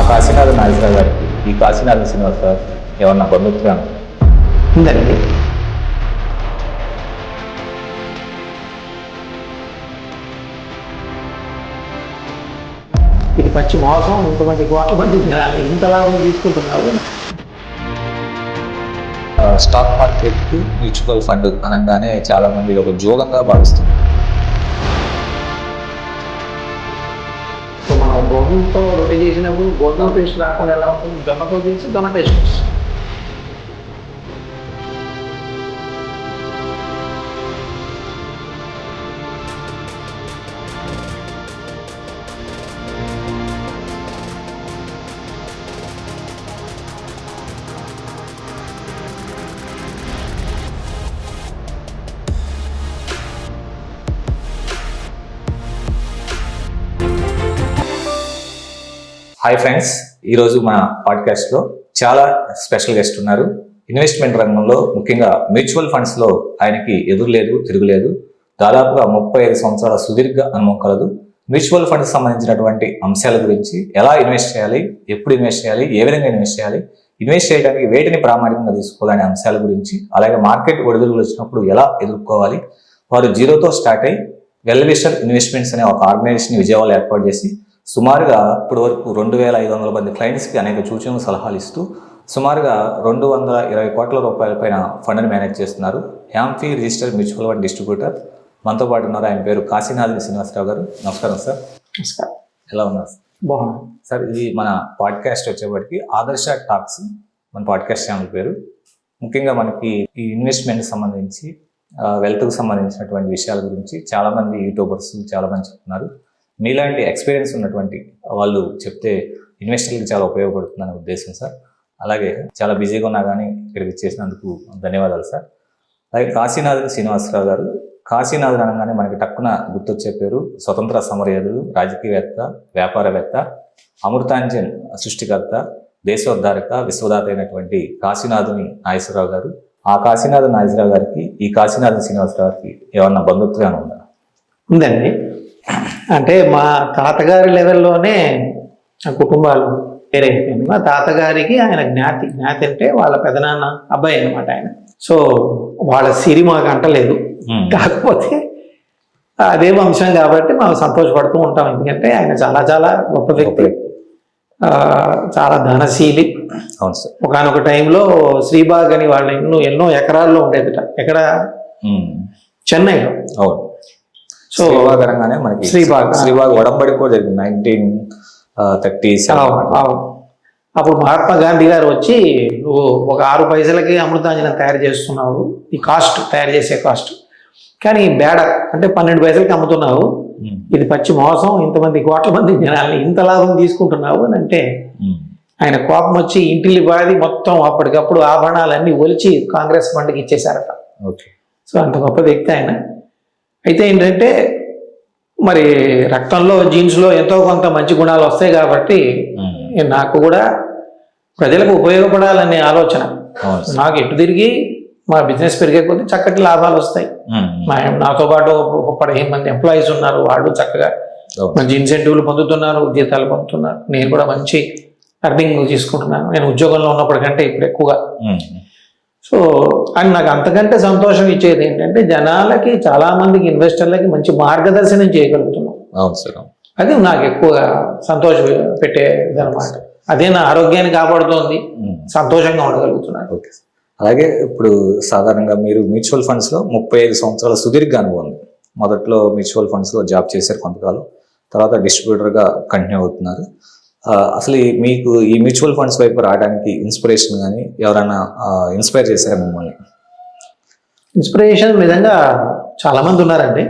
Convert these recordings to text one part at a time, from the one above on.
కాశీనాథ నాగేశ్వరరావు గారికి ఈ కాశీనాథ శ్రీనివాసరావు ఏమన్నా బంధుత్వం ఉందండి. ఇది పచ్చి మోసం, ఇంతమంది కోట్ల మంది జనాలు ఇంత లాభం తీసుకుంటున్నారు. స్టాక్ మార్కెట్ మ్యూచువల్ ఫండ్ అనగానే చాలా మంది ఒక జోగంగా భావిస్తుంది. సో మనం గోధుమతో రొట్టె చేసినప్పుడు గోధుమ పేస్ట్ రాకుండా ఎలా ఉంటుంది, జొన్నతో చేసి జొన్న పేస్ట్ వస్తుంది. హాయ్ ఫ్రెండ్స్, ఈరోజు మన పాడ్కాస్ట్లో చాలా స్పెషల్ గెస్ట్ ఉన్నారు. ఇన్వెస్ట్మెంట్ రంగంలో ముఖ్యంగా మ్యూచువల్ ఫండ్స్లో ఆయనకి ఎదురులేదు తిరుగులేదు. దాదాపుగా 35 సంవత్సరాల సుదీర్ఘ అనుభవం కలదు. మ్యూచువల్ ఫండ్స్ సంబంధించినటువంటి అంశాల గురించి, ఎలా ఇన్వెస్ట్ చేయాలి, ఎప్పుడు ఇన్వెస్ట్ చేయాలి, ఏ విధంగా ఇన్వెస్ట్ చేయాలి, ఇన్వెస్ట్ చేయడానికి వేటిని ప్రామాణికంగా తీసుకోవాలనే అంశాల గురించి, అలాగే మార్కెట్ ఒడిదుడుకులు వచ్చినప్పుడు ఎలా ఎదుర్కోవాలి, వారు జీరోతో స్టార్ట్ అయ్యి వెల్ విషర్ ఇన్వెస్ట్మెంట్స్ అనే ఒక ఆర్గనైజేషన్ విజయవాడలో ఏర్పాటు చేసి సుమారుగా ఇప్పటి వరకు 2500 మంది క్లయింట్స్కి అనేక సూచనలు సలహాలు ఇస్తూ సుమారుగా 220 కోట్ల రూపాయల పైన ఫండ్ని మేనేజ్ చేస్తున్నారు. Amphi registered mutual fund distributor మనతో పాటు ఉన్నారు. ఆయన పేరు కాశీనాథ శ్రీనివాసరావు గారు. నమస్కారం సార్. నమస్కారం. ఎలా ఉన్నారు సార్? బాగున్నాను సార్. ఇది మన పాడ్కాస్ట్ వచ్చేప్పటికి ఆదర్శ టాక్స్ మన పాడ్కాస్ట్ ఛానల్ పేరు. ముఖ్యంగా మనకి ఈ ఇన్వెస్ట్మెంట్ సంబంధించి వెల్త్కి సంబంధించినటువంటి విషయాల గురించి చాలామంది యూట్యూబర్స్ చాలామంది చెప్తున్నారు. మీలాంటి ఎక్స్పీరియన్స్ ఉన్నటువంటి వాళ్ళు చెప్తే ఇన్వెస్టర్లకు చాలా ఉపయోగపడుతుందనే ఉద్దేశం సార్. అలాగే చాలా బిజీగా ఉన్నా కానీ ఇక్కడికి చేసినందుకు ధన్యవాదాలు సార్. అలాగే కాశీనాథ్ శ్రీనివాసరావు గారు. కాశీనాథ్ అనగానే మనకి టక్కున గుర్తొచ్చే పేరు స్వతంత్ర సమరయోధుడు, రాజకీయవేత్త, వ్యాపారవేత్త, అమృతాంజన్ సృష్టికర్త, దేశోద్ధారక, విశ్వదాత అయినటువంటి కాశీనాథుని నాగేశ్వరరావు గారు. ఆ కాశీనాథ నాగేశ్వరరావు గారికి ఈ కాశీనాథ శ్రీనివాసరావు గారికి ఏమన్నా బంధుత్వం ఉందా? ఉందండి. అంటే మా తాతగారి లెవెల్లోనే ఆ కుటుంబాలు వేరైపోయింది. మా తాతగారికి ఆయన జ్ఞాతి అంటే వాళ్ళ పెదనాన్న అబ్బాయి అనమాట ఆయన. సో వాళ్ళ సిరి మాకు అంటలేదు. కాకపోతే అదే వంశం కాబట్టి మనం సంతోషపడుతూ ఉంటాం. ఎందుకంటే ఆయన చాలా చాలా గొప్ప వ్యక్తి, చాలా ధనశీలి. ఒకనొక టైంలో శ్రీబాగ్ అని వాళ్ళ ఎన్నో ఎకరాల్లో ఉండేదిట. ఎక్కడ? చెన్నైలో. సో మనకి శ్రీబాగ్ ఒడంబడి కూడా జరిగింది 1937. అప్పుడు మహాత్మా గాంధీ గారు వచ్చి, నువ్వు ఒక 6 పైసలకి అమృతాంజనం తయారు చేస్తున్నావు, ఈ కాస్ట్ తయారు చేసే కాస్ట్, కానీ బేడ అంటే 12 పైసలకి అమ్ముతున్నావు, ఇది పచ్చి మోసం, ఇంతమంది కోట్ల మంది జనాల్ని ఇంత లాభం తీసుకుంటున్నావు అని అంటే ఆయన కోపం వచ్చి ఇంటిల్లి బాది మొత్తం అప్పటికప్పుడు ఆభరణాలన్నీ ఒలిచి కాంగ్రెస్ ఫండ్కి ఇచ్చేశారట. సో అంత గొప్ప వ్యక్తి ఆయన. అయితే ఏంటంటే మరి రక్తంలో జీన్స్లో ఎంతో కొంత మంచి గుణాలు వస్తాయి కాబట్టి నాకు కూడా ప్రజలకు ఉపయోగపడాలనే ఆలోచన. నాకు ఎటు తిరిగి మా బిజినెస్ పెరిగే కొద్దీ చక్కటి లాభాలు వస్తాయి. నాతో పాటు 15 మంది ఎంప్లాయీస్ ఉన్నారు. వాళ్ళు చక్కగా మంచి ఇన్సెంటివ్లు పొందుతున్నారు, జీతాలు పొందుతున్నారు. నేను కూడా మంచి అర్నింగ్ తీసుకుంటున్నాను. నేను ఉద్యోగంలో ఉన్నప్పటి కంటే ఇప్పుడు ఎక్కువగా. సో అని నాకు అంతకంటే సంతోషం ఇచ్చేది ఏంటంటే జనాలకి, చాలా మందికి, ఇన్వెస్టర్లకి మంచి మార్గదర్శనం చేయగలుగుతున్నాం. అది నాకు ఎక్కువగా సంతోషం పెట్టేది అనమాట. అదే నా ఆరోగ్యాన్ని కాపాడుతోంది, సంతోషంగా ఉండగలుగుతున్నాను. అలాగే ఇప్పుడు సాధారణంగా మీరు మ్యూచువల్ ఫండ్స్లో 35 సంవత్సరాల సుదీర్ఘ అనుభవం ఉంది. మొదట్లో మ్యూచువల్ ఫండ్స్లో జాబ్ చేశారు కొంతకాలం, తర్వాత డిస్ట్రిబ్యూటర్గా కంటిన్యూ అవుతున్నారు. అసలు మీకు ఈ మ్యూచువల్ ఫండ్స్ వైపు రావడానికి ఇన్స్పిరేషన్ కానీ ఎవరైనా ఇన్స్పైర్ చేశారా మిమ్మల్ని? ఇన్స్పిరేషన్ విధంగా చాలా మంది ఉన్నారండి.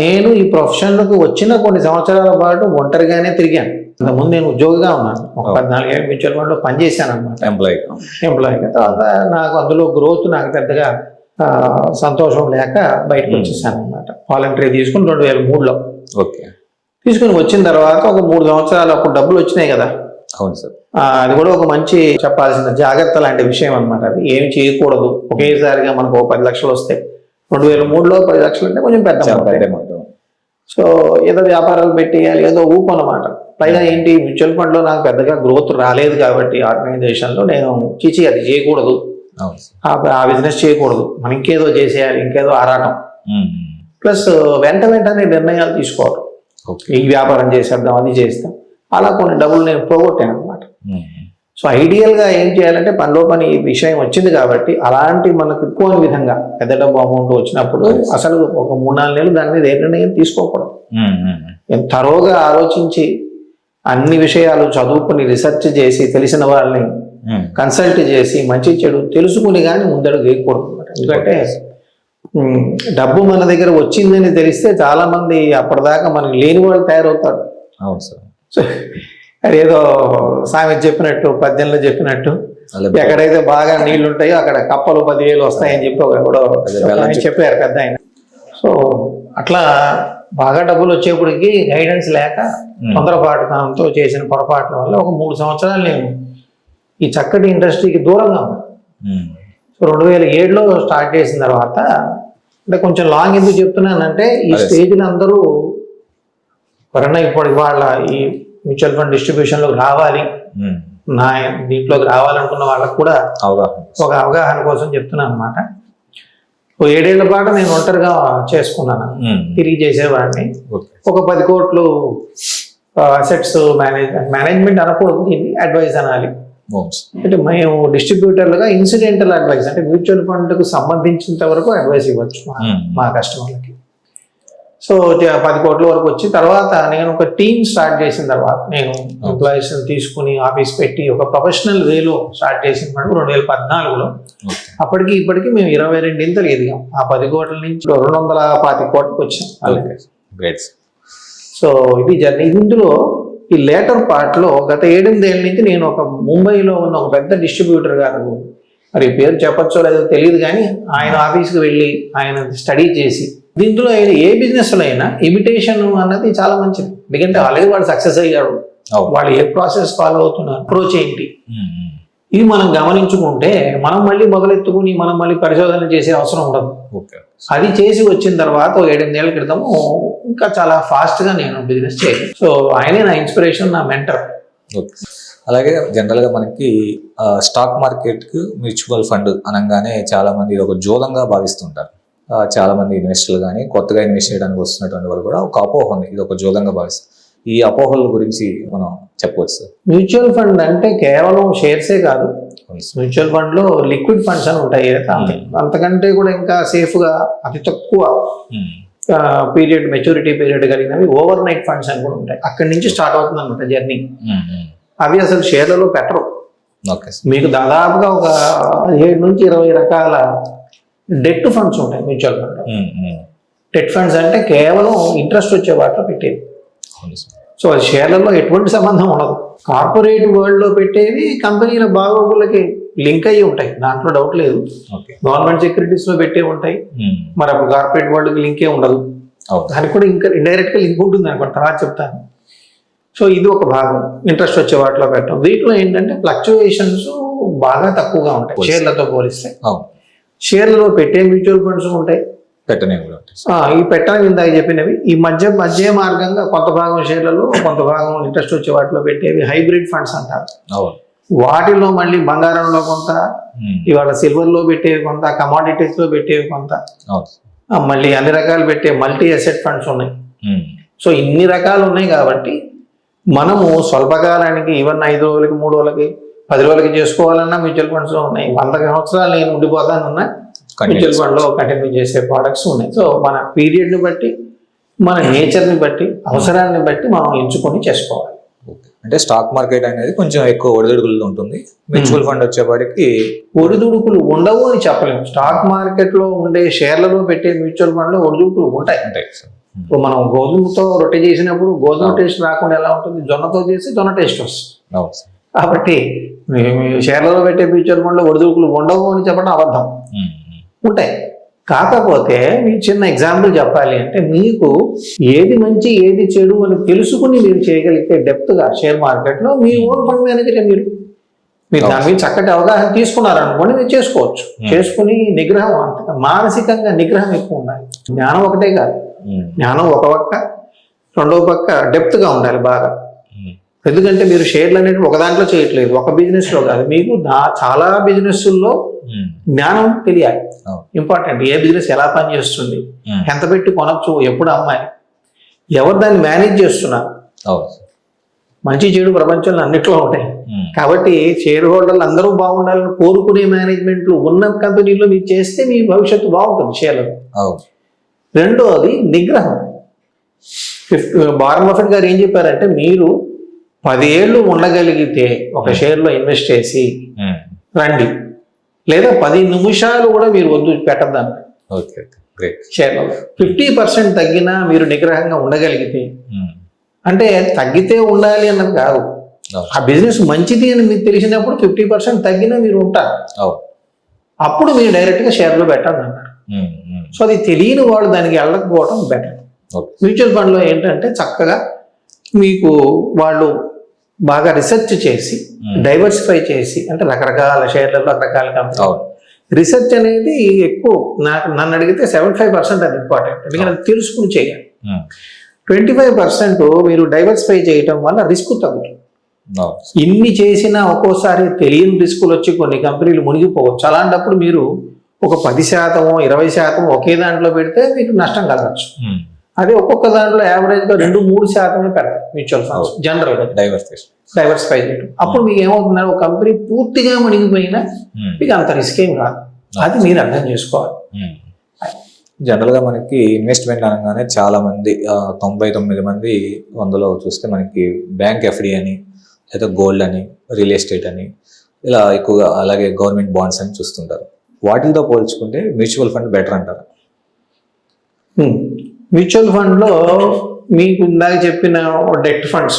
నేను ఈ ప్రొఫెషన్లకు వచ్చిన కొన్ని సంవత్సరాల పాటు ఒంటరిగానే తిరిగాను. అంతకుముందు నేను ఉద్యోగిగా ఉన్నాను. 14 ఏళ్ళు మ్యూచువల్ ఫండ్లో పనిచేశాను అనమాట, ఎంప్లాయీగా. తర్వాత నాకు అందులో గ్రోత్ నాకు పెద్దగా సంతోషం లేక బయటకు వచ్చేసాను అనమాట. వాలంటరీ తీసుకుని 2003లో తీసుకుని వచ్చిన తర్వాత ఒక 3 సంవత్సరాలు అప్పుడు డబ్బులు వచ్చినాయి కదా. అవును సార్. అది కూడా ఒక మంచి చెప్పాల్సిన జాగ్రత్త లాంటి విషయం అనమాట. అది ఏమి చేయకూడదు. ఒకేసారిగా మనకు 10 లక్షలు వస్తాయి. 2003లో 10 లక్షలు అంటే కొంచెం పెద్ద. సో ఏదో వ్యాపారాలు పెట్టేయాలి, ఏదో ఊపు అనమాట. పైగా ఏంటి మ్యూచువల్ ఫండ్లో నాకు పెద్దగా గ్రోత్ రాలేదు కాబట్టి ఆర్గనైజేషన్లో నేను అది చేయకూడదు, అవును సార్. ఆ బిజినెస్ చేయకూడదు, మనం ఇంకేదో చేసేయాలి, ఇంకేదో ఆరాటం. ప్లస్ వెంటనే నిర్ణయాలు తీసుకోవడం, ఈ వ్యాపారం చేసేద్దాం, అది చేస్తాం, అలా కొన్ని డబ్బులు నేను పోగొట్టాను అనమాట. సో ఐడియల్గా ఏం చేయాలంటే పనిలో పని ఈ విషయం వచ్చింది కాబట్టి అలాంటి మనకు ఎక్కువ విధంగా పెద్ద డబ్బు అమౌంట్ వచ్చినప్పుడు అసలు ఒక 3-4 నెలలు దాని మీద ఏ నిర్ణయం తీసుకోకూడదు. తరోగా ఆలోచించి అన్ని విషయాలు చదువుకుని రీసెర్చ్ చేసి తెలిసిన వాళ్ళని కన్సల్ట్ చేసి మంచి చెడు తెలుసుకుని కానీ ముందడుగు వేయకూడదు అనమాట. ఎందుకంటే డబ్బు మన దగ్గర వచ్చిందని తెలిస్తే చాలా మంది అప్పటిదాకా మనకి లేని వాళ్ళు తయారవుతారు. అవును సార్. సో అదేదో సామెత చెప్పినట్టు, పద్యంలో చెప్పినట్టు, ఎక్కడైతే బాగా నీళ్లు ఉంటాయో అక్కడ కప్పలు 10,000 వస్తాయని చెప్పి ఎవడో చెప్పారు పెద్ద ఆయన. సో అట్లా బాగా డబ్బులు వచ్చేప్పటికి గైడెన్స్ లేక తొందరపాటుతనంతో చేసిన పొరపాట్ల వల్ల ఒక 3 సంవత్సరాలు నేను ఈ చక్కటి ఇండస్ట్రీకి దూరంగా ఉన్నాను. సో 2007లో స్టార్ట్ చేసిన తర్వాత, అంటే కొంచెం లాంగ్ ఎందుకు చెప్తున్నానంటే ఈ స్టేజ్లో అందరూ ఎవరన్నా ఇప్పుడు ఇవాళ ఈ మ్యూచువల్ ఫండ్ డిస్ట్రిబ్యూషన్లోకి రావాలి, నా దీంట్లోకి రావాలనుకున్న వాళ్ళకు కూడా ఒక అవగాహన కోసం చెప్తున్నాను అనమాట. 7 ఏళ్ల పాటు నేను ఒంటరిగా చేసుకున్నాను, తిరిగి చేసేవాడిని. ఒక 10 కోట్లు అసెట్స్ మేనేజ్మెంట్ అనకూడదు, దీన్ని అడ్వైజ్ అనాలి. అంటే మేము డిస్ట్రిబ్యూటర్లుగా ఇన్సిడెంటల్ అడ్వైజ్, అంటే మ్యూచువల్ ఫండ్కు సంబంధించినంత వరకు అడ్వైస్ ఇవ్వచ్చు మా కస్టమర్లకి. సో 10 కోట్ల వరకు వచ్చి తర్వాత నేను ఒక టీమ్ స్టార్ట్ చేసిన తర్వాత, నేను ఎంప్లాయీస్ తీసుకుని ఆఫీస్ పెట్టి ఒక ప్రొఫెషనల్ వేలో స్టార్ట్ చేసిన 2014లో. అప్పటికి ఇప్పటికి మేము 22 ఇంతలు ఎదిగాం. ఆ 10 కోట్ల నుంచి 220 కోట్లకు వచ్చాం. సో ఇది జర్నీ. ఇందులో ఈ లేటర్ పార్ట్లో గత 7-8 ఏళ్ళ నుంచి నేను ఒక ముంబైలో ఉన్న ఒక పెద్ద డిస్ట్రిబ్యూటర్ గారు, మరి పేరు చెప్పచ్చో లేదో తెలియదు కానీ, ఆయన ఆఫీస్కి వెళ్ళి ఆయన స్టడీ చేసి, దీంట్లో ఏ బిజినెస్లో అయినా ఇమిటేషన్ అన్నది చాలా మంచిది. ఎందుకంటే ఆల్రెడీ వాడు సక్సెస్ అయ్యాడు, వాళ్ళు ఏ ప్రాసెస్ ఫాలో అవుతున్నారు, అప్రోచ్ ఏంటి, ఇది మనం గమనించుకుంటే మనం మళ్ళీ మొదలెత్తుకుని మనం మళ్ళీ పరిశోధన చేసే అవసరం ఉండదు. అది చేసి వచ్చిన తర్వాత 7-8 ఏళ్ల క్రితము ఇంకా చాలా ఫాస్ట్గా నేను బిజినెస్ చేయను. సో ఆయనే నా ఇన్స్పిరేషన్, నా మెంటర్. అలాగే జనరల్గా మనకి స్టాక్ మార్కెట్కి మ్యూచువల్ ఫండ్ అనగానే చాలా మంది ఇది ఒక జోదంగా భావిస్తుంటారు. చాలా మంది ఇన్వెస్టర్లు కానీ కొత్తగా ఇన్వెస్ట్ చేయడానికి వస్తున్నటువంటి వాళ్ళు కూడా ఒక అపోహ ఉంది, ఇది ఒక జోదంగా భావిస్తారు. ఈ అపోహల గురించి మనం చెప్పవచ్చు సార్. మ్యూచువల్ ఫండ్ అంటే కేవలం షేర్సే కాదు, మ్యూచువల్ ఫండ్ లో లిక్విడ్ ఫండ్స్ అని ఉంటాయి, అంతకంటే కూడా ఇంకా సేఫ్ గా అతి తక్కువ పీరియడ్, మెచ్యూరిటీ పీరియడ్ కలిగినవి ఓవర్ నైట్ ఫండ్స్ అని కూడా ఉంటాయి. అక్కడి నుంచి స్టార్ట్ అవుతుంది అనమాట జర్నీ. అవి అసలు షేర్లలో పెట్టరు. మీకు దాదాపుగా ఒక 17 నుంచి 20 రకాల డెట్ ఫండ్స్ ఉంటాయి మ్యూచువల్ ఫండ్. డెట్ ఫండ్స్ అంటే కేవలం ఇంట్రెస్ట్ వచ్చే వాటిలో పెట్టేవి. సో అది షేర్లలో ఎటువంటి సంబంధం ఉండదు. కార్పొరేట్ వరల్డ్ లో పెట్టేవి కంపెనీల బాగోగులకి లింక్ అయ్యి ఉంటాయి, దాంట్లో డౌట్ లేదు. గవర్నమెంట్ సెక్యూరిటీస్ లో పెట్టే ఉంటాయి, మరి అప్పుడు కార్పొరేట్ వరల్డ్ కి లింకే ఉండదు. దానికి కూడా ఇంకా ఇండైరెక్ట్ గా లింక్ ఉంటుంది అనుకోండి, తర్వాత చెప్తాను. సో ఇది ఒక భాగం, ఇంట్రెస్ట్ వచ్చే వాటిలో పెట్టడం. వీటిలో ఏంటంటే ఫ్లక్చుయేషన్స్ బాగా తక్కువగా ఉంటాయి షేర్లతో పోలిస్తే. షేర్లలో పెట్టే మ్యూచువల్ ఫండ్స్ ఉంటాయి, ఈ పెట్టని ఇందాక చెప్పినవి. ఈ మధ్య మార్గంగా కొంత భాగం షేర్లలో, కొంత భాగం ఇంట్రెస్ట్ వచ్చే వాటిలో పెట్టేవి హైబ్రిడ్ ఫండ్స్ అంటారు. వాటిలో మళ్ళీ బంగారంలో కొంత, ఇవాళ సిల్వర్ లో పెట్టేవి కొంత, కమాడిటీస్ లో పెట్టేవి కొంత, మళ్ళీ అన్ని రకాలు పెట్టే మల్టీ అసెట్ ఫండ్స్ ఉన్నాయి. సో ఇన్ని రకాలు ఉన్నాయి కాబట్టి మనము స్వల్పకాలానికి ఈవెన్ 5 రోజులకి, 3 రోజులకి, 10 రోజులకి చేసుకోవాలన్నా మ్యూచువల్ ఫండ్స్ ఉన్నాయి. 100 సంవత్సరాలు నేను ఉండిపోతానన్నా మ్యూచువల్ ఫండ్ లో కంటిన్యూ చేసే ప్రోడక్ట్స్ ఉన్నాయి. సో మన పీరియడ్ ని బట్టి, మన నేచర్ ని బట్టి, అవసరాన్ని బట్టి మనం ఎంచుకొని చేసుకోవాలి. అంటే స్టాక్ మార్కెట్ అనేది కొంచెం ఎక్కువ ఒడిదుడుకులు ఉంటుంది, మ్యూచువల్ ఫండ్ వచ్చేవాడికి ఒడిదుడుకులు ఉండవు అని చెప్పలేము. స్టాక్ మార్కెట్ లో ఉండే షేర్లలో పెట్టే మ్యూచువల్ ఫండ్ లో ఒడిదుడుకులు ఉంటాయి. ఇప్పుడు మనం గోధుమతో రొట్టె చేసినప్పుడు గోధుమ టేస్ట్ రాకుండా ఎలా ఉంటుంది, జొన్నతో చేసి జొన్న టేస్ట్ వస్తుంది. కాబట్టి షేర్లలో పెట్టే మ్యూచువల్ ఫండ్ లో ఒడిదుడుకులు ఉండవు అని చెప్పడం అబద్ధం, ఉంటాయి. కాకపోతే మీకు చిన్న ఎగ్జాంపుల్ చెప్పాలి అంటే, మీకు ఏది మంచి ఏది చెడు అని తెలుసుకుని మీరు చేయగలిగితే డెప్త్గా షేర్ మార్కెట్లో, మీ ఓన్ ఫండ్ మేనేజర్ మీరు దాని మీద చక్కటి అవగాహన తీసుకున్నారనుకోండి, మీరు చేసుకోవచ్చు. చేసుకుని నిగ్రహం, అంతగా మానసికంగా నిగ్రహం ఎక్కువ ఉండాలి. జ్ఞానం ఒకటే కాదు, జ్ఞానం ఒక పక్క, రెండవ పక్క డెప్త్గా ఉండాలి బాగా. ఎందుకంటే మీరు షేర్లు అనేవి ఒక దాంట్లో చేయట్లేదు, ఒక బిజినెస్ లో కాదు, మీకు చాలా బిజినెస్ల్లో జ్ఞానం తెలియాలి. ఇంపార్టెంట్. ఏ బిజినెస్ ఎలా పనిచేస్తుంది, ఎంత పెట్టి కొనొచ్చు, ఎప్పుడు అమ్మాలి, ఎవరు దాన్ని మేనేజ్ చేస్తున్నారు. మంచి చెడు ప్రపంచంలో అన్నిట్లో ఉంటాయి. కాబట్టి షేర్ హోల్డర్లు అందరూ బాగుండాలని కోరుకునే మేనేజ్మెంట్లు ఉన్న కంపెనీలో మీరు చేస్తే మీ భవిష్యత్తు బాగుంటుంది షేర్లలో. రెండోది నిగ్రహం. వారన్ బఫెట్ గారు ఏం చెప్పారంటే, మీరు 10 ఏళ్ళు ఉండగలిగితే ఒక షేర్లో ఇన్వెస్ట్ చేసి రండి, లేదా 10 నిమిషాలు కూడా మీరు వద్దు పెట్టద్దాన్ని షేర్లో. 50% తగ్గినా మీరు నిగ్రహంగా ఉండగలిగితే, అంటే తగ్గితే ఉండాలి అన్నది కాదు, ఆ బిజినెస్ మంచిది అని మీకు తెలిసినప్పుడు 50% తగ్గినా మీరు ఉంటారు, అప్పుడు మీరు డైరెక్ట్గా షేర్లో పెట్టండి అన్నారు. సో అది తెలియని వాళ్ళు దానికి వెళ్ళకపోవడం బెటర్. మ్యూచువల్ ఫండ్లో ఏంటంటే చక్కగా మీకు వాళ్ళు బాగా రీసెర్చ్ చేసి డైవర్సిఫై చేసి, అంటే రకరకాల షేర్లలో రకరకాల కంపెనీ రీసెర్చ్ అనేది ఎక్కువ. నన్ను అడిగితే 75% అది ఇంపార్టెంట్, ఎందుకంటే అది తెలుసుకుని చేయాలి. 25% మీరు డైవర్సిఫై చేయటం వల్ల రిస్క్ తగ్గుతుంది. ఇన్ని చేసినా ఒక్కోసారి తెలియని రిస్కులు వచ్చి కొన్ని కంపెనీలు మునిగిపోవచ్చు. అలాంటప్పుడు మీరు ఒక 10%, 20% ఒకే దాంట్లో పెడితే మీకు నష్టం కలగచ్చు. అదే ఒక్కొక్క దాంట్లో యావరేజ్గా 2-3% పెడతారు మ్యూచువల్ ఫండ్స్ జనరల్గా డైవర్సిఫై చేయడం. అప్పుడు మీకు ఏమవుతున్నారు, ఒక కంపెనీ పూర్తిగా మునిగిపోయినా మీకు అంత రిస్క్ ఏం రాదు. అది మీరు అర్థం చేసుకోవాలి. జనరల్గా మనకి ఇన్వెస్ట్మెంట్ అనగానే చాలా మంది 99 మంది 100లో చూస్తే మనకి బ్యాంక్ ఎఫ్డి అని, లేదా గోల్డ్ అని, రియల్ ఎస్టేట్ అని, ఇలా ఎక్కువగా, అలాగే గవర్నమెంట్ బాండ్స్ అని చూస్తుంటారు. వాటితో పోల్చుకుంటే మ్యూచువల్ ఫండ్ బెటర్ అంటారు. మ్యూచువల్ ఫండ్లో మీకు ఇందాక చెప్పిన డెట్ ఫండ్స్,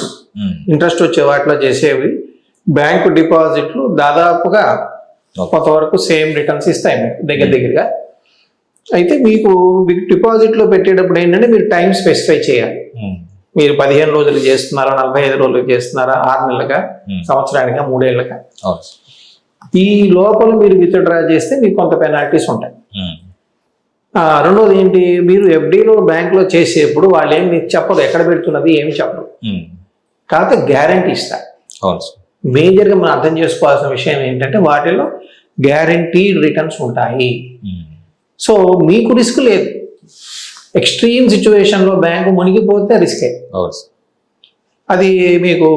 ఇంట్రెస్ట్ వచ్చే వాటిలో చేసేవి, బ్యాంకు డిపాజిట్లు దాదాపుగా కొంతవరకు సేమ్ రిటర్న్స్ ఇస్తాయి మీకు దగ్గరగా. అయితే మీకు డిపాజిట్లో పెట్టేటప్పుడు ఏంటంటే మీరు టైం స్పెసిఫై చేయాలి. మీరు 15 రోజులు చేస్తున్నారా, 45 రోజులు చేస్తున్నారా, 6 నెలలుగా, సంవత్సరానికా, 3 ఏళ్ళగా, ఈ లోపల మీరు విత్డ్రా చేస్తే మీకు కొంత పెనాల్టీస్ ఉంటాయి. రెండోది ఏంటి, మీరు ఎఫ్డీలో బ్యాంకులో చేసేప్పుడు వాళ్ళు ఏం మీకు చెప్పరు, ఎక్కడ పెడుతున్నది ఏమి చెప్పరు, కాకపోతే గ్యారంటీ ఇస్తారు. మేజర్గా మనం అర్థం చేసుకోవాల్సిన విషయం ఏంటంటే వాటిలో గ్యారంటీడ్ రిటర్న్స్ ఉంటాయి. సో మీకు రిస్క్ లేదు. ఎక్స్ట్రీమ్ సిచ్యువేషన్లో బ్యాంకు మునిగిపోతే రిస్కే. అది మీకు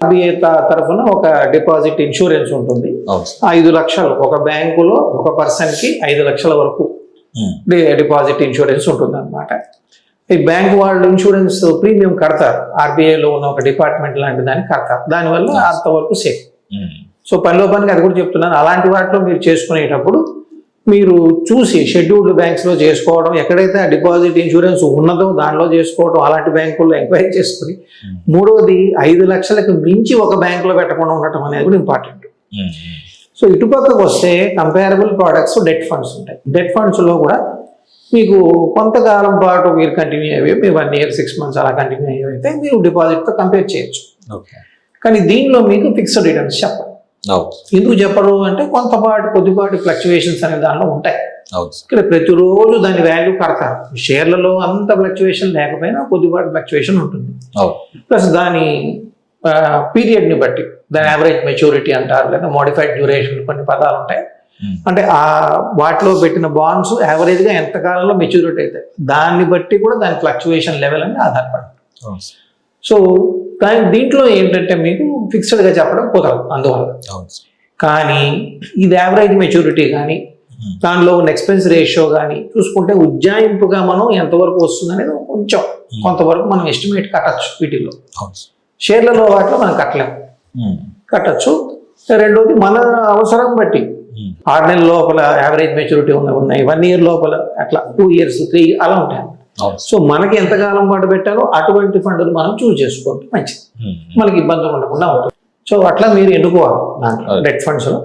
ఆర్బీఐ తరఫున ఒక డిపాజిట్ ఇన్సూరెన్స్ ఉంటుంది. 5 లక్షలు ఒక బ్యాంకులో ఒక పర్సన్కి 5 లక్షల వరకు డిపాజిట్ ఇన్సూరెన్స్ ఉంటుంది అన్నమాట. ఈ బ్యాంక్ వాళ్ళు ఇన్సూరెన్స్ ప్రీమియం కడతారు, ఆర్బీఐలో ఉన్న ఒక డిపార్ట్మెంట్ లాంటి దాన్ని కడతారు, దానివల్ల అంతవరకు సేఫ్. సో పనిలో పనికి అది కూడా చెప్తున్నాను, అలాంటి వాటిలో మీరు చేసుకునేటప్పుడు మీరు చూసి షెడ్యూల్డ్ బ్యాంక్స్లో చేసుకోవడం, ఎక్కడైతే ఆ డిపాజిట్ ఇన్సూరెన్స్ ఉన్నదో దానిలో చేసుకోవడం, అలాంటి బ్యాంకుల్లో ఎంక్వైరీ చేసుకుని. మూడవది 5 లక్షలకు మించి ఒక బ్యాంకులో పెట్టకుండా ఉండటం అనేది కూడా ఇంపార్టెంట్. సో ఇటుపక్కకు వస్తే కంపేరబుల్ ప్రోడక్ట్స్ డెట్ ఫండ్స్ ఉంటాయి. డెట్ ఫండ్స్లో కూడా మీకు కొంతకాలం పాటు మీరు కంటిన్యూ అయ్యి, మీ 1 year 6 months అలా కంటిన్యూ అయ్యితే మీరు డిపాజిట్తో కంపేర్ చేయొచ్చు. కానీ దీనిలో మీకు ఫిక్స్డ్ రిటర్న్స్ చెప్పరు. ఎందుకు చెప్పరు అంటే కొద్దిపాటి ఫ్లక్చువేషన్స్ అనే దానిలో ఉంటాయి. ఇక్కడ ప్రతిరోజు దాని వాల్యూ కడతారు. షేర్లలో అంత ఫ్లక్చువేషన్ లేకపోయినా కొద్దిపాటి ఫ్లక్చువేషన్ ఉంటుంది. ప్లస్ దాని పీరియడ్ని బట్టి, దాని యావరేజ్ మెచ్యూరిటీ అంటారు, లేదా మోడిఫైడ్ డ్యూరేషన్, కొన్ని పదాలు ఉంటాయి. అంటే ఆ వాటిలో పెట్టిన బాండ్స్ యావరేజ్గా ఎంత కాలంలో మెచ్యూరిటీ అవుతాయి, దాన్ని బట్టి కూడా దాని ఫ్లక్చువేషన్ లెవెల్ అని ఆధారపడుతుంది. సో దీంట్లో ఏంటంటే మీకు ఫిక్స్డ్గా చెప్పడం కుదరదు అందువల్ల. కానీ ఇది యావరేజ్ మెచ్యూరిటీ కానీ, దానిలో ఉన్న ఎక్స్పెన్స్ రేషియో కానీ చూసుకుంటే ఉజ్జాయింపుగా మనం ఎంతవరకు వస్తుంది అనేది కొంచెం కొంతవరకు మనం ఎస్టిమేట్ కట్టచ్చు. వీటిల్లో షేర్లలో వాటిలో మనం కట్టచ్చు. రెండోది మన అవసరం బట్టి 6 నెలల లోపల యావరేజ్ మెచ్యూరిటీ ఉన్నాయి, 1 year లోపల, అట్లా 2 years 3 అలా ఉంటాయి. సో మనకి ఎంతకాలం పాటు పెట్టాలో అటువంటి ఫండ్లు మనం చూస్ చేసుకోవాలి, మంచిది, మనకి ఇబ్బందులు ఉండకుండా ఉంటుంది. సో అట్లా మీరు ఎన్నుకోవాలి దాంట్లో డెట్ ఫండ్స్లో.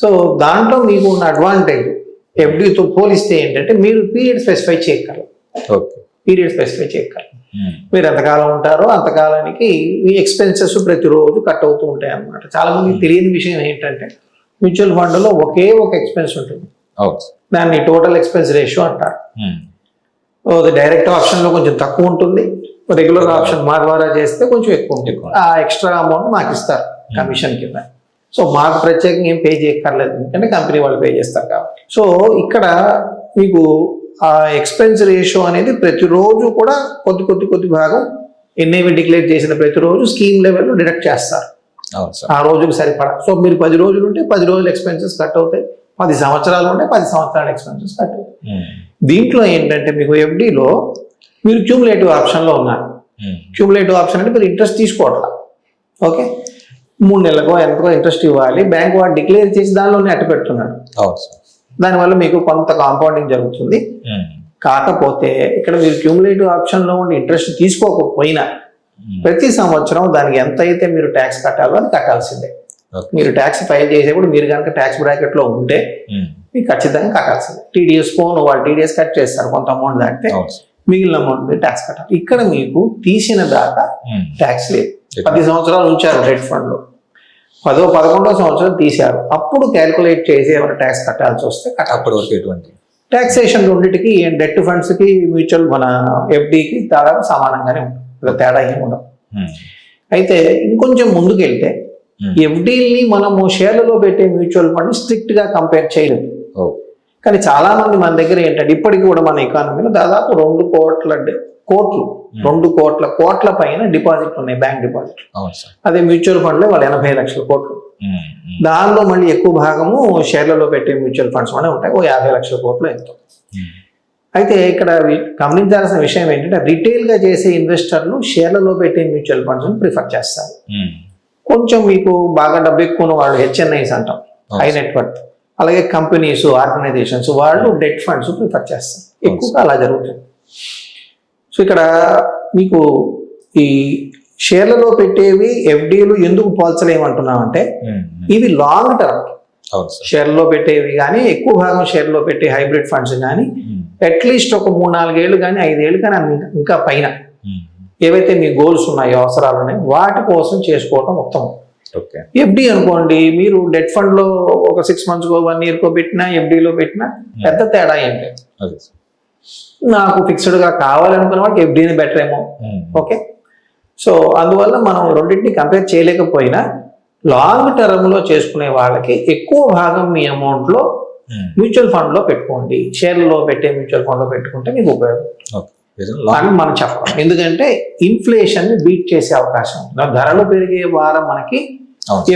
సో దాంట్లో మీకు ఉన్న అడ్వాంటేజ్ ఎఫ్డీతో పోలిస్తే ఏంటంటే మీరు పీరియడ్ స్పెసిఫై చేయగలరు. మీరు ఎంతకాలం ఉంటారో అంతకాలానికి మీ ఎక్స్పెన్సెస్ ప్రతిరోజు కట్ అవుతూ ఉంటాయి అన్నమాట. చాలా మందికి తెలియని విషయం ఏంటంటే మ్యూచువల్ ఫండ్లో ఒకే ఒక ఎక్స్పెన్స్ ఉంటుంది, దాన్ని టోటల్ ఎక్స్పెన్స్ రేషియో అంటారు. డైరెక్ట్ ఆప్షన్లో కొంచెం తక్కువ ఉంటుంది, రెగ్యులర్ ఆప్షన్ మా ద్వారా చేస్తే కొంచెం ఎక్కువ ఉంటుంది. ఎక్కువ. ఆ ఎక్స్ట్రా అమౌంట్ మాకు ఇస్తారు కమిషన్ కింద. సో మాకు ప్రత్యేకంగా ఏం పే చేయక్కర్లేదు, ఎందుకంటే కంపెనీ వాళ్ళు పే చేస్తారు కాబట్టి. సో ఇక్కడ మీకు ఆ ఎక్స్పెన్స్ రేషియో అనేది ప్రతిరోజు కూడా కొద్ది భాగం ఎన్ఏవి డిక్లేర్ చేసిన ప్రతిరోజు స్కీమ్ లెవెల్లో డిడక్ట్ చేస్తారు అవును సార్. ఆ రోజుకి సరిపడా. సో మీరు 10 రోజులు ఉంటే 10 రోజులు ఎక్స్పెన్సెస్ కట్ అవుతాయి, 10 సంవత్సరాలు ఉంటే 10 సంవత్సరాల ఎక్స్పెన్సెస్ కట్ అవుతాయి. దీంట్లో ఏంటంటే మీకు ఎఫ్డీలో మీరు క్యూములేటివ్ ఆప్షన్లో ఉన్నారు. క్యూములేటివ్ ఆప్షన్ అంటే మీరు ఇంట్రెస్ట్ తీసుకోవట్లా. ఓకే, 3 నెలలకో ఎంతకో ఇంట్రెస్ట్ ఇవ్వాలి, బ్యాంక్ వాడు డిక్లేర్ చేసి దానిలోనే అట్టు పెడుతున్నాడు. అవును సార్. దానివల్ల మీకు కొంత కాంపౌండింగ్ జరుగుతుంది. కాకపోతే ఇక్కడ మీరు క్యూములేటివ్ ఆప్షన్లో ఉండి ఇంట్రెస్ట్ తీసుకోకపోయినా ప్రతి సంవత్సరం దానికి ఎంత అయితే మీరు ట్యాక్స్ కట్టాలో అది కట్టాల్సిందే. మీరు ట్యాక్స్ ఫైల్ చేసేప్పుడు మీరు కనుక ట్యాక్స్ బ్రాకెట్లో ఉంటే మీకు ఖచ్చితంగా కట్టాల్సిందే. టీడీఎస్ పోను వాళ్ళు టీడీఎస్ కట్ చేస్తారు, కొంత అమౌంట్ దాటితే మిగిలిన అమౌంట్ మీరు ట్యాక్స్ కట్టాలి. ఇక్కడ మీకు తీసిన దాకా ట్యాక్స్ లేదు. 10 సంవత్సరాలు ఉంచారు డెట్ ఫండ్ లో, 10వ 11వ సంవత్సరం తీశారు, అప్పుడు క్యాల్కులేట్ చేసి ఎవరు ట్యాక్స్ కట్టాల్సి వస్తే అప్పటి వరకు ఎటువంటి ట్యాక్సేషన్ రెండింటికి డెట్ ఫండ్స్ కి మ్యూచువల్ మన ఎఫ్డీకి దాదాపు సమానంగానే ఉంటుంది, తేడా ఏమి ఉండదు. అయితే ఇంకొంచెం ముందుకు వెళ్తే ఎఫ్డీని మనము షేర్లలో పెట్టే మ్యూచువల్ ఫండ్ స్ట్రిక్ట్ గా కంపేర్ చేయలేదు. కానీ చాలా మంది మన దగ్గర ఏంటంటే ఇప్పటికీ కూడా మన ఎకానమీలో దాదాపు 2 కోట్ల పైన డిపాజిట్లు ఉన్నాయి, బ్యాంక్ డిపాజిట్లు. అదే మ్యూచువల్ ఫండ్ లో వాళ్ళు 80 లక్షల కోట్లు. దానిలో మళ్ళీ ఎక్కువ భాగము షేర్లలో పెట్టే మ్యూచువల్ ఫండ్స్ లోనే ఉంటాయి, 50 లక్షల కోట్లు ఎంతో. అయితే ఇక్కడ గమనించాల్సిన విషయం ఏంటంటే రిటైల్ గా చేసే ఇన్వెస్టర్లు షేర్లలో పెట్టే మ్యూచువల్ ఫండ్స్ ప్రిఫర్ చేస్తారు. కొంచెం మీకు బాగా డబ్బు ఎక్కువ ఉన్న వాళ్ళు హెచ్ఎన్ఐస్ అంటాం, హై నెట్వర్క్, అలాగే కంపెనీస్ ఆర్గనైజేషన్స్ వాళ్ళు డెట్ ఫండ్స్ ప్రిఫర్ చేస్తారు, ఎక్కువగా అలా జరుగుతుంది. సో ఇక్కడ మీకు ఈ షేర్లలో పెట్టేవి ఎఫ్డీలు ఎందుకు పోల్చలేమంటున్నామంటే ఇవి లాంగ్ టర్మ్. షేర్లో పెట్టేవి కానీ ఎక్కువ భాగం షేర్లో పెట్టే హైబ్రిడ్ ఫండ్స్ కానీ అట్లీస్ట్ ఒక 3-4 ఏళ్ళు కానీ 5 ఏళ్ళు కానీ ఇంకా పైన ఏవైతే మీ గోల్స్ ఉన్నాయో అవసరాలు ఉన్నాయో వాటి కోసం చేసుకోవటం ఉత్తమం. ఎఫ్డీ అనుకోండి, మీరు డెట్ ఫండ్ లో ఒక 6 మంత్స్కో 1 ఇయర్కో పెట్టినా ఎఫ్డీలో పెట్టినా పెద్ద తేడా ఏం లేదు. నాకు ఫిక్స్డ్ గా కావాలనుకున్న వాడికి ఎఫ్డీని బెటర్ ఏమో. ఓకే, సో అందువల్ల మనం రెండింటిని కంపేర్ చేయలేకపోయినా లాంగ్ టర్మ్ లో చేసుకునే వాళ్ళకి ఎక్కువ భాగం మీ అమౌంట్ లో మ్యూచువల్ ఫండ్ లో పెట్టుకోండి, షేర్లలో పెట్టే మ్యూచువల్ ఫండ్ లో పెట్టుకుంటే మీకు ఉపయోగం అని మనం చెప్పడం. ఎందుకంటే ఇన్ఫ్లేషన్ ని బీట్ చేసే అవకాశం ఉంది. ధరలు పెరిగే వారం మనకి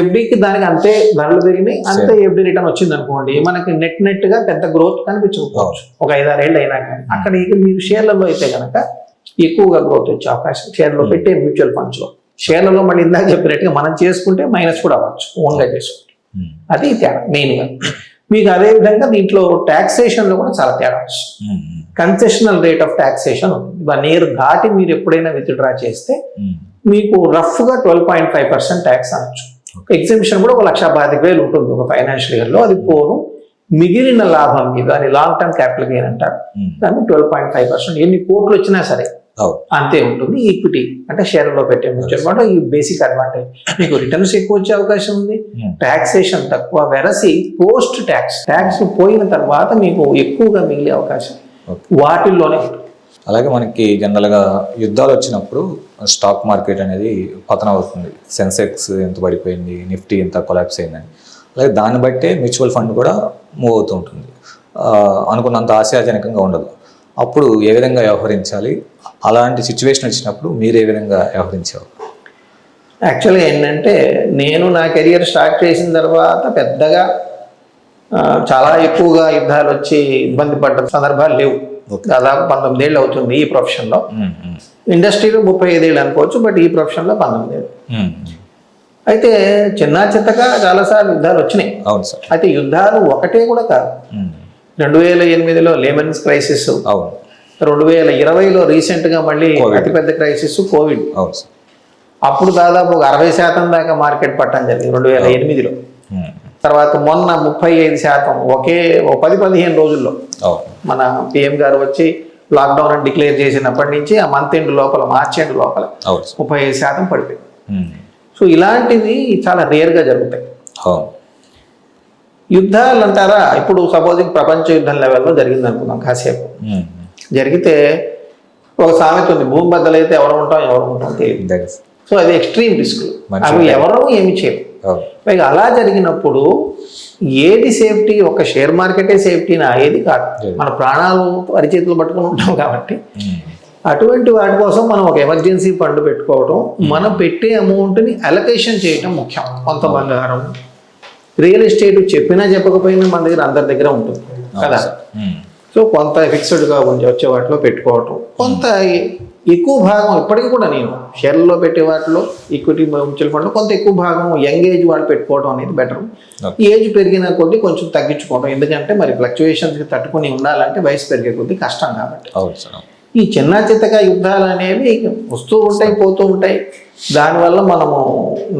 ఎఫ్డీకి దానికి అంతే ధరలు పెరిగినాయి, అంతే ఎఫ్డీ రిటర్న్ వచ్చింది అనుకోండి, మనకి నెట్ గా పెద్ద గ్రోత్ కనిపించకపోవచ్చు ఒక 5-6 ఏళ్ళు అయినా. కానీ అక్కడ మీరు షేర్లలో అయితే కనుక ఎక్కువగా గ్రోత్ వచ్చే అవకాశం షేర్లో పెట్టే మ్యూచువల్ ఫండ్స్ లో. షేర్లలో మళ్ళీ ఇందాక చెప్పినట్టుగా మనం చేసుకుంటే మైనస్ కూడా అవ్వచ్చు, ఓన్గా చేసుకుంటే. అది తేడా మెయిన్ గా. మీకు అదే విధంగా దీంట్లో టాక్సేషన్ లో కూడా చాలా తేడా వస్తుంది. కన్సెషనల్ రేట్ ఆఫ్ టాక్సేషన్ ఉంటుంది, 1 ఇయర్ దాటి మీరు ఎప్పుడైనా విత్డ్రా చేస్తే మీకు రఫ్ గా 12.5% ట్యాక్స్ అనొచ్చు. ఎగ్జిబిషన్ కూడా 1,25,000 ఉంటుంది ఒక ఫైనాన్షియల్ ఇయర్ లో. అది పోను మిగిలిన లాభం మీద, దాన్ని లాంగ్ టర్మ్ క్యాపిటల్ గెయిన్ అంటారు, దాన్ని 12.5%. ఎన్ని కోట్లు వచ్చినా సరే అంతే ఉంటుంది. ఈక్విటీ అంటే షేర్లో పెట్టే మ్యూచువల్ ఫండ్ ఈ బేసిక్ అడ్వాంటేజ్. మీకు రిటర్న్స్ ఎక్కువ వచ్చే అవకాశం ఉంది, టాక్సేషన్ తక్కువ, వెరసి పోస్ట్ ట్యాక్స్ పోయిన తర్వాత మీకు ఎక్కువగా మిగిలే అవకాశం వాటిల్లోనే ఉంటుంది. అలాగే మనకి జనరల్గా యుద్ధాలు వచ్చినప్పుడు స్టాక్ మార్కెట్ అనేది పతనం అవుతుంది, సెన్సెక్స్ ఎంత పడిపోయింది, నిఫ్టీ ఎంత కొలాప్స్ అయిందని. అలాగే దాన్ని బట్టే మ్యూచువల్ ఫండ్ కూడా మూవ్ అవుతూ ఉంటుంది, అనుకున్నంత ఆశాజనకంగా ఉండదు. అప్పుడు ఏ విధంగా వ్యవహరించాలి, అలాంటి సిచ్యువేషన్ వచ్చినప్పుడు మీరు ఏ విధంగా వ్యవహరించేవారు? యాక్చువల్గా ఏంటంటే నేను నా కెరియర్ స్టార్ట్ చేసిన తర్వాత పెద్దగా చాలా ఎక్కువగా యుద్ధాలు వచ్చి ఇబ్బంది పడ్డ సందర్భాలు లేవు. దాదాపు 19 ఏళ్ళు అవుతుంది ఈ ప్రొఫెషన్లో. ఇండస్ట్రీలో 35 ఏళ్ళు అనుకోవచ్చు, బట్ ఈ ప్రొఫెషన్లో 19 ఏళ్ళు. అయితే చిన్నగా చాలాసార్లు యుద్ధాలు వచ్చినాయి. అవును సార్. అయితే యుద్ధాలు ఒకటే కూడా కాదు. 2008లో లెమన్స్ క్రైసిస్, 2020లో రీసెంట్గా మళ్ళీ అతిపెద్ద క్రైసిస్ కోవిడ్. అప్పుడు దాదాపు 60% దాకా మార్కెట్ పట్టడం జరిగింది 2008లో. తర్వాత మొన్న 35% ఒకే 10-15 రోజుల్లో మన పిఎం గారు వచ్చి లాక్డౌన్ అని డిక్లేర్ చేసినప్పటి నుంచి ఆ మంత్ ఎండ్ లోపల, మార్చ్ ఎండ్ లోపల 35% పడిపోయింది. సో ఇలాంటివి చాలా రేర్గా జరుగుతాయి. యుద్ధాలు అంటారా, ఇప్పుడు సపోజింగ్ ప్రపంచ యుద్ధం లెవెల్లో జరిగింది అనుకుందాం, కాసేపు జరిగితే ఒక సామెత ఉంది, భూమి బద్దలైతే ఎవరు ఉంటాం తెలియదు. సో అది ఎక్స్ట్రీమ్ రిస్క్, అవి ఎవరూ ఏమి చేయరు. పైగా అలా జరిగినప్పుడు ఏది సేఫ్టీ? ఒక షేర్ మార్కెటే సేఫ్టీనా? ఏది కాదు. మన ప్రాణాలు అరిచేతులు పట్టుకుని ఉంటాం కాబట్టి అటువంటి వాటి కోసం మనం ఒక ఎమర్జెన్సీ ఫండ్ పెట్టుకోవడం, మనం పెట్టే అమౌంట్ని అలొకేషన్ చేయటం ముఖ్యం. కొంత బంగారం, రియల్ ఎస్టేట్ చెప్పినా చెప్పకపోయినా మన దగ్గర అందరి దగ్గర ఉంటుంది కదా. సో కొంత ఫిక్స్డ్గా వచ్చే వాటిలో పెట్టుకోవటం, కొంత ఎక్కువ భాగం ఇప్పటికీ కూడా నేను షేర్లలో పెట్టే వాటిలో ఈక్విటీ మ్యూచువల్ ఫండ్లో కొంత ఎక్కువ భాగం యంగ్ ఏజ్ వాళ్ళు పెట్టుకోవడం అనేది బెటర్. ఏజ్ పెరిగిన కొద్దీ కొంచెం తగ్గించుకోవడం, ఎందుకంటే మరి ఫ్లక్చుయేషన్స్కి తట్టుకుని ఉండాలంటే వయసు పెరిగే కొద్దీ కష్టం కాబట్టి. ఈ చిన్న చిత్తగా యుద్ధాలు అనేవి వస్తూ ఉంటాయి, పోతూ ఉంటాయి. దానివల్ల మనము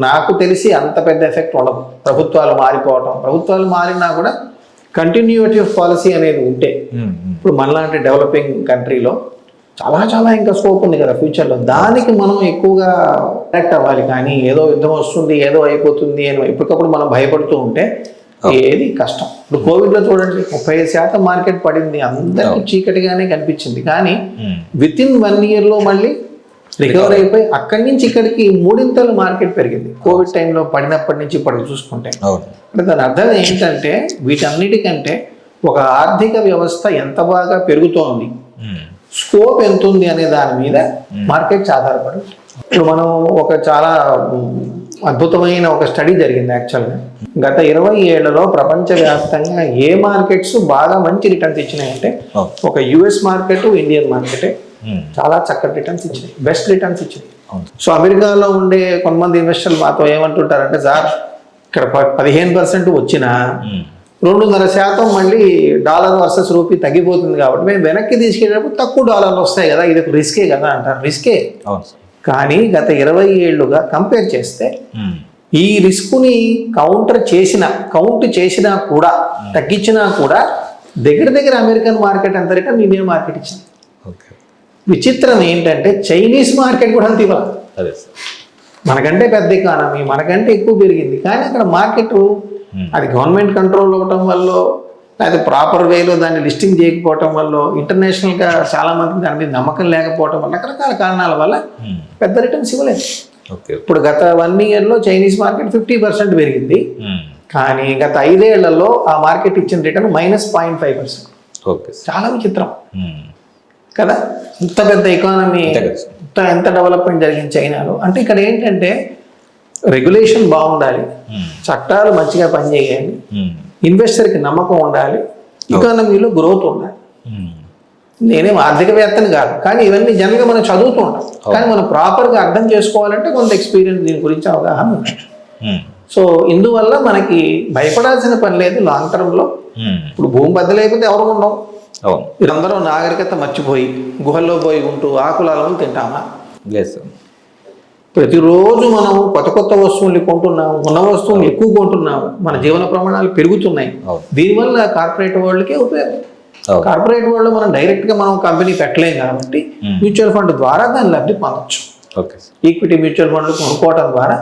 నాకు తెలిసి అంత పెద్ద ఎఫెక్ట్ ఉండదు. ప్రభుత్వాలు మారినా కూడా కంటిన్యూటీ ఆఫ్ పాలసీ అనేది ఉంటే, ఇప్పుడు మనలాంటి డెవలపింగ్ కంట్రీలో చాలా ఇంకా స్కోప్ ఉంది కదా ఫ్యూచర్లో, దానికి మనం ఎక్కువగా అట్రాక్ట్ అవ్వాలి. కానీ ఏదో యుద్ధం వస్తుంది, ఏదో అయిపోతుంది అని ఎప్పటికప్పుడు మనం భయపడుతూ ఉంటే ఏది కష్టం. ఇప్పుడు కోవిడ్లో చూడండి 35% మార్కెట్ పడింది, అందరికీ చీకటిగానే కనిపించింది. కానీ విత్ ఇన్ 1 yearలో మళ్ళీ రికవర్ అయిపోయి అక్కడి నుంచి ఇక్కడికి 3 మార్కెట్ పెరిగింది. కోవిడ్ టైంలో పడినప్పటి నుంచి ఇప్పటికి చూసుకుంటే. అంటే దాని అర్థం ఏంటంటే వీటన్నిటికంటే ఒక ఆర్థిక వ్యవస్థ ఎంత బాగా పెరుగుతోంది, స్కోప్ ఎంత ఉంది అనే దాని మీద మార్కెట్స్ ఆధారపడి. ఇప్పుడు మనం ఒక చాలా అద్భుతమైన ఒక స్టడీ జరిగింది యాక్చువల్గా. గత 20 ఏళ్లలో ప్రపంచవ్యాప్తంగా ఏ మార్కెట్స్ బాగా మంచి రిటర్న్స్ ఇచ్చినాయంటే ఒక యుఎస్ మార్కెట్, ఇండియన్ మార్కెటే చాలా చక్కటి రిటర్న్స్ ఇచ్చినాయి, బెస్ట్ రిటర్న్స్ ఇచ్చినాయి. సో అమెరికాలో ఉండే కొంతమంది ఇన్వెస్టర్లు మాతో ఏమంటుంటారంటే, సార్ ఇక్కడ 15% వచ్చినా 2.5% మళ్ళీ డాలర్ వర్సెస్ రూపీ తగ్గిపోతుంది కాబట్టి మేము వెనక్కి తీసుకెళ్ళినప్పుడు తక్కువ డాలర్లు వస్తాయి కదా, ఇది ఒక రిస్కే కదా అంటారు. రిస్కే, కానీ గత 20 ఏళ్లుగా కంపేర్ చేస్తే ఈ రిస్క్ని కౌంట్ చేసినా కూడా తగ్గించినా కూడా దగ్గర అమెరికన్ మార్కెట్ అంత రిటర్న్ ఇండియన్ మార్కెట్ ఇచ్చింది. విచిత్రం ఏంటంటే చైనీస్ మార్కెట్ కూడా అంత ఇవ్వాలి. మనకంటే పెద్ద ఎకానమీ, మనకంటే ఎక్కువ పెరిగింది, కానీ అక్కడ మార్కెట్ అది గవర్నమెంట్ కంట్రోల్ అవ్వటం వల్ల, లేకపోతే ప్రాపర్ వేలో దాన్ని లిస్టింగ్ చేయకపోవటం వల్ల, ఇంటర్నేషనల్గా చాలా మంది దాని మీద నమ్మకం లేకపోవటం వల్ల, రకరకాల కారణాల వల్ల పెద్ద రిటర్న్స్ ఇవ్వలేదు. ఇప్పుడు గత 1 yearలో చైనీస్ మార్కెట్ 50% పెరిగింది, కానీ గత 5 ఏళ్లలో ఆ మార్కెట్ ఇచ్చిన రిటర్న్ -0.5%. చాలా విచిత్రం కదా. ఇంత పెద్ద ఎకానమీ, ఎంత డెవలప్మెంట్ జరిగింది చైనాలో. అంటే ఇక్కడ ఏంటంటే రెగ్యులేషన్ బాగుండాలి, చట్టాలు మంచిగా పనిచేయాలి, ఇన్వెస్టర్కి నమ్మకం ఉండాలి, ఎకానమీలో గ్రోత్ ఉండాలి. నేనేం ఆర్థికవేత్తని కాదు, కానీ ఇవన్నీ జనరల్గా మనం చదువుతూ ఉంటాం, కానీ మనం ప్రాపర్గా అర్థం చేసుకోవాలంటే కొంత ఎక్స్పీరియన్స్ దీని గురించి అవగాహన ఉండాలి. సో ఇందువల్ల మనకి భయపడాల్సిన పని లేదు లాంగ్ టర్మ్లో. ఇప్పుడు భూమి బద్దలైపోతే ఎవరు ఉండవు. వీరందరూ నాగరికత మర్చిపోయి గుహల్లో పోయి ఉంటూ ఆకులాలను తింటామా? లేదు సార్. ప్రతిరోజు మనం కొత్త వస్తువుల్ని కొంటున్నాము, ఉన్న వస్తువులు ఎక్కువ కొంటున్నాము, మన జీవన ప్రమాణాలు పెరుగుతున్నాయి. దీనివల్ల కార్పొరేట్ వరల్డ్కే ఉపయోగం. కార్పొరేట్ వరల్డ్ మనం డైరెక్ట్గా మనం కంపెనీ పెట్టలేం కాబట్టి మ్యూచువల్ ఫండ్ ద్వారా దాన్ని లబ్ధి పొందవచ్చు. ఈక్విటీ మ్యూచువల్ ఫండ్లు కొనుక్కోవడం ద్వారా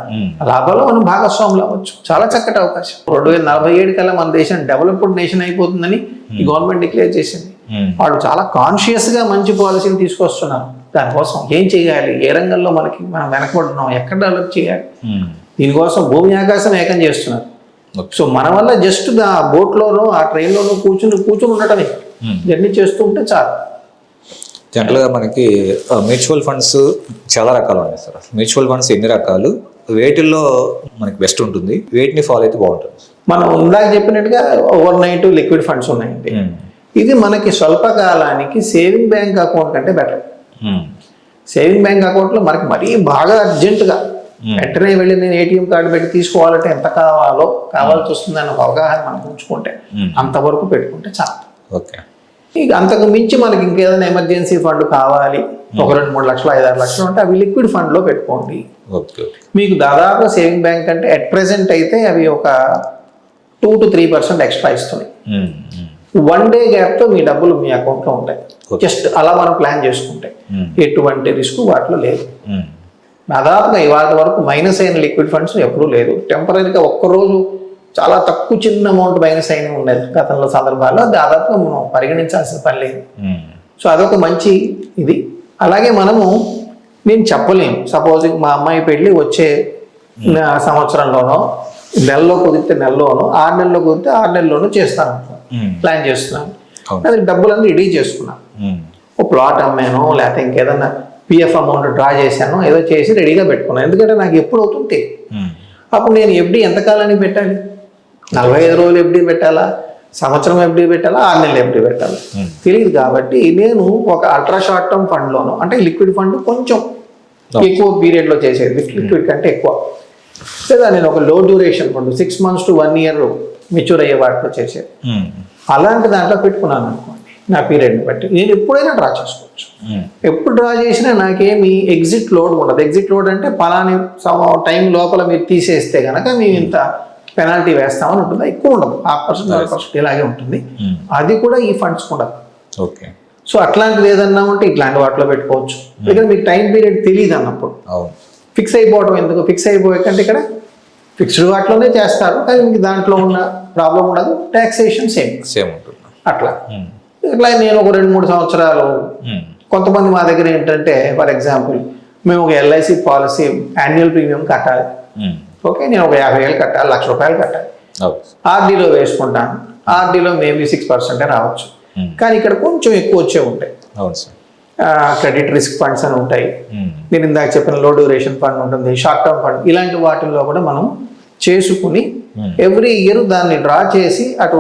లాభాలు మనం భాగస్వాములు అవ్వచ్చు. చాలా చక్కటి అవకాశం. 2047 కల్లా మన దేశం డెవలప్డ్ నేషన్ అయిపోతుందని ఈ గవర్నమెంట్ డిక్లేర్ చేసింది. వాళ్ళు చాలా కాన్షియస్గా మంచి పాలసీని తీసుకొస్తున్నారు. దానికోసం ఏం చేయాలి, ఏ రంగంలో మనం వెనకబడుతున్నాం, ఎక్కడ డెవలప్ చేయాలి, దీనికోసం భూమి ఆకాశం ఏకం చేస్తున్నారు. సో మన వల్ల జస్ట్ ఆ బోట్లోనో ఆ ట్రైన్లోనో కూర్చుని ఉండటమే, జర్నీ చేస్తూ ఉంటే చాలు. జనరల్గా మనకి మ్యూచువల్ ఫండ్స్ చాలా రకాలు ఉన్నాయి సార్. మ్యూచువల్ ఫండ్స్ ఎన్ని రకాలు, వేటిల్లో మనకి బెస్ట్ ఉంటుంది, వేటిని ఫాలో అయితే బాగుంటుంది? మనం ఇందాక చెప్పినట్టుగా ఓవర్ నైట్ లిక్విడ్ ఫండ్స్ ఉన్నాయండి. ఇది మనకి స్వల్పకాలానికి సేవింగ్ బ్యాంక్ అకౌంట్ కంటే బెటర్. సేవింగ్ బ్యాంక్ అకౌంట్లో మనకి మరీ బాగా అర్జెంటుగా వెంటనే వెళ్ళి నేను ఏటీఎం కార్డు పెట్టి తీసుకోవాలంటే ఎంత కావాల్సి వస్తుందని ఒక అవగాహన మనం ఉంచుకుంటే అంతవరకు పెట్టుకుంటే చాలు. ఓకే. ఇక అంతకు మించి మనకి ఇంకేదైనా ఎమర్జెన్సీ ఫండ్ కావాలి, 1-2-3 లక్షలు 5-6 లక్షలు ఉంటే అవి లిక్విడ్ ఫండ్లో పెట్టుకోండి. మీకు దాదాపు సేవింగ్ బ్యాంక్ అంటే అట్ ప్రెసెంట్ అయితే అవి ఒక 2-3% ఎక్స్ట్రా ఇస్తున్నాయి. 1 day గ్యాప్తో మీ డబ్బులు మీ అకౌంట్లో ఉంటాయి. జస్ట్ అలా మనం ప్లాన్ చేసుకుంటే ఎటువంటి రిస్క్ వాటిలో లేదు. దాదాపుగా ఇవాళ వరకు మైనస్ అయిన లిక్విడ్ ఫండ్స్ ఎప్పుడూ లేదు. టెంపరీగా ఒక్కరోజు చాలా తక్కువ చిన్న అమౌంట్ మైనస్ అయినా ఉండేది గతంలో సందర్భాల్లో, దాదాపుగా మనం పరిగణించాల్సిన పని లేదు. సో అదొక మంచి ఇది. అలాగే నేను చెప్పలేము. సపోజ్ మా అమ్మాయి పెళ్ళి వచ్చే సంవత్సరంలోనో, నెలలో కుదిరితే నెలలోనో, 6 నెలల్లో కుదిరితే 6 నెలల్లోనూ చేస్తాను, ప్లాన్ చేస్తున్నాను. అది డబ్బులన్నీ రెడీ చేసుకున్నాను. ఓ ప్లాట్ అమ్మాను, లేకపోతే ఇంకేదన్నా పిఎఫ్ అమౌంట్ డ్రా చేశాను, ఏదో చేసి రెడీగా పెట్టుకున్నాను. ఎందుకంటే నాకు ఎప్పుడు అవుతుంటే అప్పుడు నేను ఎఫ్డి ఎంతకాలానికి పెట్టాలి? 45 రోజులు ఎఫ్డి పెట్టాలా, సంవత్సరం ఎఫ్డి పెట్టాలా, 6 నెలలు ఎఫ్డి పెట్టాలా తెలియదు. కాబట్టి నేను ఒక అల్ట్రా షార్ట్ టర్మ్ ఫండ్లోను, అంటే లిక్విడ్ ఫండ్ కొంచెం ఎక్కువ పీరియడ్లో చేసేది, లిక్విడ్ కంటే ఎక్కువ, లేదా నేను ఒక లో duration fund 6 months to 1 year mature అయ్యే వాటిలో చేసేది. అలాంటి దాంట్లో పెట్టుకున్నాను అనుకోండి, నా పీరియడ్ని బట్టి నేను ఎప్పుడైనా డ్రా చేసుకోవచ్చు. ఎప్పుడు డ్రా చేసినా నాకేమి ఎగ్జిట్ లోడ్ ఉండదు. ఎగ్జిట్ లోడ్ అంటే పలాని టైం లోపల మీరు తీసేస్తే కనుక మేము ఇంత పెనాల్టీ వేస్తామని ఉంటుంది, ఎక్కువ ఉండదు, 1% ఇలాగే ఉంటుంది. అది కూడా ఈ ఫండ్స్ ఉండదు. ఓకే. సో అట్లాంటిది ఏదన్నా ఉంటే ఇట్లాంటి వాటిలో పెట్టుకోవచ్చు. ఎందుకంటే మీకు టైం పీరియడ్ తెలియదు అన్నప్పుడు ఫిక్స్ అయిపోవడం ఎందుకు? ఫిక్స్ అయిపోయే కంటే ఇక్కడ ఫిక్స్డ్ వాటిలోనే చేస్తారు, కానీ మీకు దాంట్లో ఉన్న ప్రాబ్లం ఉండదు, ట్యాక్సేషన్ సేమ్ ఉంటుంది. అట్లా ఇట్లా నేను ఒక 2-3 సంవత్సరాలు, కొంతమంది మా దగ్గర ఏంటంటే ఫర్ ఎగ్జాంపుల్ మేము ఒక ఎల్ఐసి పాలసీ యాన్యువల్ ప్రీమియం కట్టాలి. ఓకే, నేను ఒక 50,000 కట్టాలి, ₹1,00,000 కట్టాలి. ఆర్డీలో వేసుకుంటాను. ఆర్డీలో మేబీ 6% రావచ్చు, కానీ ఇక్కడ కొంచెం ఎక్కువ వచ్చే ఉంటాయి. క్రెడిట్ రిస్క్ ఫండ్స్ అని ఉంటాయి, నేను ఇందాక చెప్పిన లో డ్యూరేషన్ ఫండ్ ఉంటుంది, షార్ట్ టర్మ్ ఫండ్, ఇలాంటి వాటిల్లో కూడా మనం చేసుకుని ఎవ్రీ ఇయర్ దాన్ని డ్రా చేసి అటు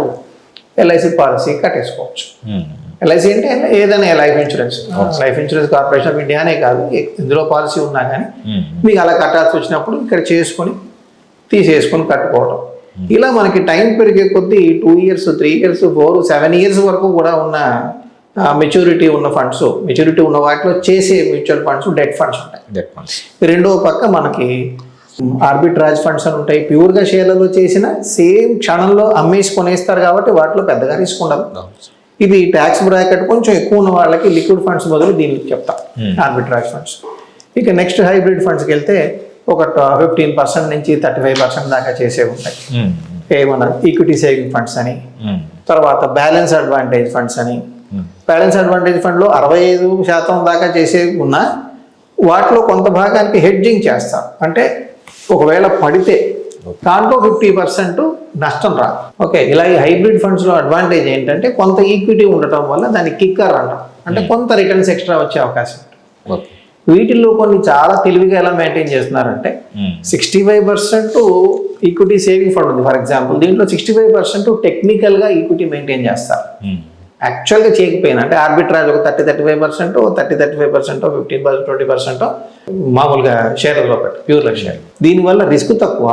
ఎల్ఐసి పాలసీ కట్టేసుకోవచ్చు. ఎల్ఐసి అంటే ఏదైనా life insurance corporation of India అనే కాదు, ఇందులో పాలసీ ఉన్నా కానీ మీకు అలా కట్టాల్సి వచ్చినప్పుడు ఇక్కడ చేసుకొని తీసేసుకొని కట్టుకోవడం. ఇలా మనకి టైం పెరిగే కొద్దీ 2 years, 3 years, 4, 7 years వరకు కూడా ఉన్న మెచ్యూరిటీ ఉన్న ఫండ్స్, మెచ్యూరిటీ ఉన్న వాటిలో చేసే మ్యూచువల్ ఫండ్స్, డెట్ ఫండ్స్ ఉంటాయి. రెండో పక్క మనకి ఆర్బిట్రాజ్ ఫండ్స్ అని ఉంటాయి. ప్యూర్గా షేర్లలో చేసిన సేమ్ క్షణంలో అమ్మేసి కొనేస్తారు కాబట్టి వాటిలో పెద్దగా రిస్క్ ఉండదు. ఇది ట్యాక్స్ బ్రాకెట్ కొంచెం ఎక్కువ ఉన్న వాళ్ళకి లిక్విడ్ ఫండ్స్ బదులు దీనికి చెప్తాం, ఆర్బిట్రాజ్ ఫండ్స్. ఇక నెక్స్ట్ హైబ్రిడ్ ఫండ్స్కి వెళ్తే ఒక 15% నుంచి 35% దాకా చేసే ఉంటాయి. ఏమన్నా ఈక్విటీ సేవింగ్ ఫండ్స్ అని, తర్వాత బ్యాలెన్స్ అడ్వాంటేజ్ ఫండ్స్ అని. బ్యాలెన్స్ అడ్వాంటేజ్ ఫండ్లో 65% దాకా చేసేవి ఉన్నా వాటిలో కొంత భాగానికి హెడ్జింగ్ చేస్తాం. అంటే ఒకవేళ పడితే దాంట్లో 50% నష్టం రాదు. ఓకే, ఇలా ఈ హైబ్రిడ్ ఫండ్స్లో అడ్వాంటేజ్ ఏంటంటే కొంత ఈక్విటీ ఉండటం వల్ల దాన్ని కిక్కర్ అంటాం, అంటే కొంత రిటర్న్స్ ఎక్స్ట్రా వచ్చే అవకాశం ఉంటుంది. వీటిల్లో కొన్ని చాలా తెలివిగా ఎలా మెయింటైన్ చేస్తున్నారంటే 65% ఈక్విటీ సేవింగ్ ఫండ్ ఉంది ఫర్ ఎగ్జాంపుల్, దీంట్లో 65% టెక్నికల్గా ఈక్విటీ మెయింటైన్ చేస్తారు. యాక్చువల్గా చేయకపోయినా అంటే ఆర్బిట్రాజ్ ఒక 30-35%, 30-35%, 15%, 20% మామూలుగా షేర్లలో పెట్టు, ప్యూర్లో షేర్. దీనివల్ల రిస్క్ తక్కువ,